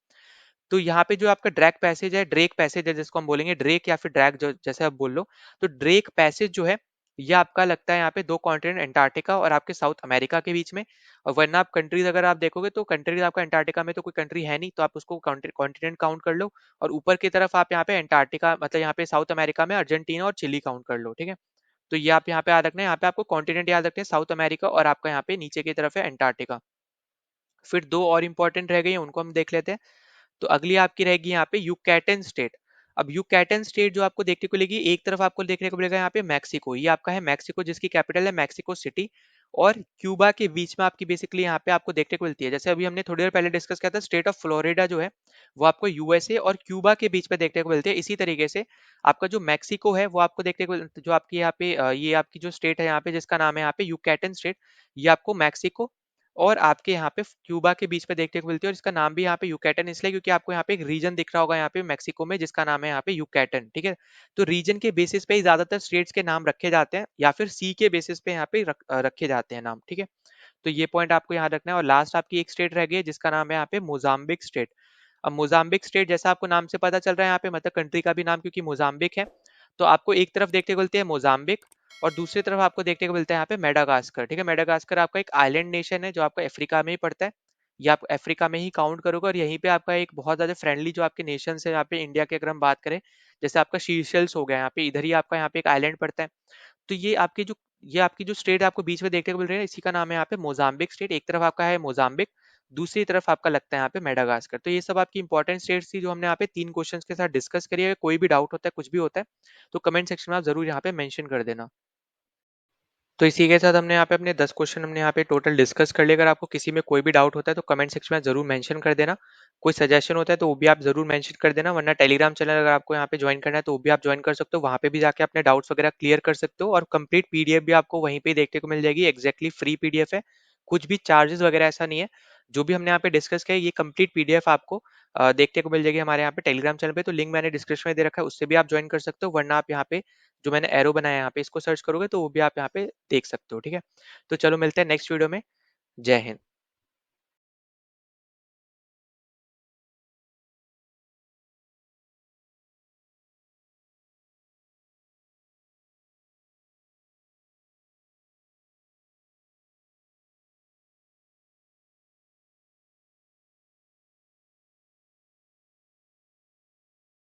तो यहाँ पे जो आपका ड्रैक पैसेज है, ड्रेक पैसेज है जिसको हम बोलेंगे ड्रेक या फिर ड्रैक, जो जैसे आप बोल लो। तो ड्रेक पैसेज जो है ये आपका लगता है यहाँ पे 2 कॉन्टिनेंट अंटार्कटिका और आपके साउथ अमेरिका के बीच में। और वरना आप कंट्रीज़ अगर आप देखोगे तो कंट्रीज़ आपका अंटार्कटिका में तो कोई कंट्री है नहीं, तो आप उसको कॉन्टिनेंट काउंट कर लो। और ऊपर की तरफ आप यहाँ पे अंटार्कटिका मतलब यहाँ पे साउथ अमेरिका में अर्जेंटीना और चिली काउंट कर लो, ठीक है? तो ये आप यहाँ पे याद रखना है, यहाँ पे आपको कॉन्टिनेंट याद रखना है साउथ अमेरिका और आपका यहाँ पे नीचे की तरफ है अंटार्कटिका। फिर 2 और इंपॉर्टेंट रह गई हैं, उनको हम देख लेते हैं। तो अगली आपकी रहेगी यहाँ पे यूकैटन स्टेट। अब यूकैटन स्टेट जो आपको देखने को मिलेगी, एक तरफ आपको देखने को मिलेगा यहाँ पे मैक्सिको, ये आपका है मैक्सिको जिसकी कैपिटल है मैक्सिको सिटी। और क्यूबा के बीच में आपकी बेसिकली यहाँ पे आपको देखने को मिलती है, जैसे अभी हमने थोड़ी देर पहले डिस्कस किया था स्टेट ऑफ फ्लोरिडा जो है वो आपको यूएसए और क्यूबा के बीच में देखने को मिलती है। इसी तरीके से आपका जो मैक्सिको है वो आपको देखने को जो आपकी यहाँ पे ये आपकी जो स्टेट है यहाँ पे जिसका नाम है यहाँ पे यूकैटन स्टेट, ये आपको मैक्सिको और आपके यहाँ पे क्यूबा के बीच में देखने को मिलती है। और इसका नाम भी यहाँ पे यूकैटन इसलिए क्योंकि आपको यहाँ पे एक रीजन दिख रहा होगा यहाँ पे मैक्सिको में जिसका नाम है यहाँ पे यूकैटन, ठीक है? तो रीजन के बेसिस पे ही ज्यादातर स्टेट्स के नाम रखे जाते हैं या फिर सी के बेसिस पे यहाँ पे रखे जाते हैं नाम, ठीक है? तो ये पॉइंट आपको यहाँ रखना है। और लास्ट आपकी एक स्टेट रह गई है जिसका नाम है यहाँ पे मोजाम्बिक स्टेट। अब मोजाम्बिक स्टेट जैसा आपको नाम से पता चल रहा है यहाँ पे मतलब कंट्री का भी नाम क्योंकि मोजाम्बिक है, तो आपको एक तरफ देखने को मिलती है मोजाम्बिक और दूसरी तरफ आपको देखने को मिलता है यहाँ पे मेडागास्कर, ठीक है? मेडागास्कर आपका एक आइलैंड नेशन है जो आपका अफ्रीका में ही पड़ता है। ये आप अफ्रीका में ही काउंट करोगे और यहीं पे आपका एक बहुत ज्यादा फ्रेंडली जो आपके नेशन है यहाँ पे इंडिया की अगर हम बात करें, जैसे आपका शीशेल्स हो गया यहाँ पे, इधर ही आपका यहाँ पे एक आइलैंड पड़ता है। तो ये आपकी जो स्टेट आपको बीच में देखने को मिल रही है इसी का नाम है यहाँ पे मोजाम्बिक स्टेट। एक तरफ आपका है मोजाम्बिक, दूसरी तरफ आपका लगता है यहाँ पे मेडागास्कर। तो ये सब आपकी इंपॉर्टेंट स्टेट्स थी जो हमने यहाँ पे 3 क्वेश्चंस के साथ डिस्कस करी है। कोई भी डाउट होता है कुछ भी होता है तो कमेंट सेक्शन में आप जरूर यहाँ पे मेंशन कर देना। तो इसी के साथ हमने यहाँ पे अपने 10 क्वेश्चन हमने यहाँ पे टोटल डिस्कस कर लिए। अगर आपको किसी में कोई भी डाउट होता है तो कमेंट सेक्शन में जरूर मेंशन कर देना। कोई सजेशन होता है तो वो भी आप जरूर मेंशन कर देना, वरना टेलीग्राम चैनल अगर आपको यहाँ पे ज्वाइन करना है तो वो भी आप ज्वाइन कर सकते हो, वहाँ पे भी जाके अपने डाउट्स वगैरह क्लियर कर सकते हो। और कंप्लीट पीडीएफ भी आपको वहीं पे देखने को मिल जाएगी, एक्जैक्टली फ्री पीडीएफ है, कुछ भी चार्जेस वगैरह ऐसा नहीं है। जो भी हमने यहाँ पे डिस्कस किया है ये कंप्लीट पीडीएफ आपको देखने को मिल जाएगी हमारे यहाँ पे टेलीग्राम चैनल पे। तो लिंक मैंने डिस्क्रिप्शन में दे रखा है, उससे भी आप ज्वाइन कर सकते हो, वरना आप यहाँ पे जो मैंने एरो बनाया है यहाँ पे इसको सर्च करोगे तो वो भी आप यहाँ पे देख सकते हो, ठीक है? तो चलो मिलते हैं नेक्स्ट वीडियो में। जय हिंद।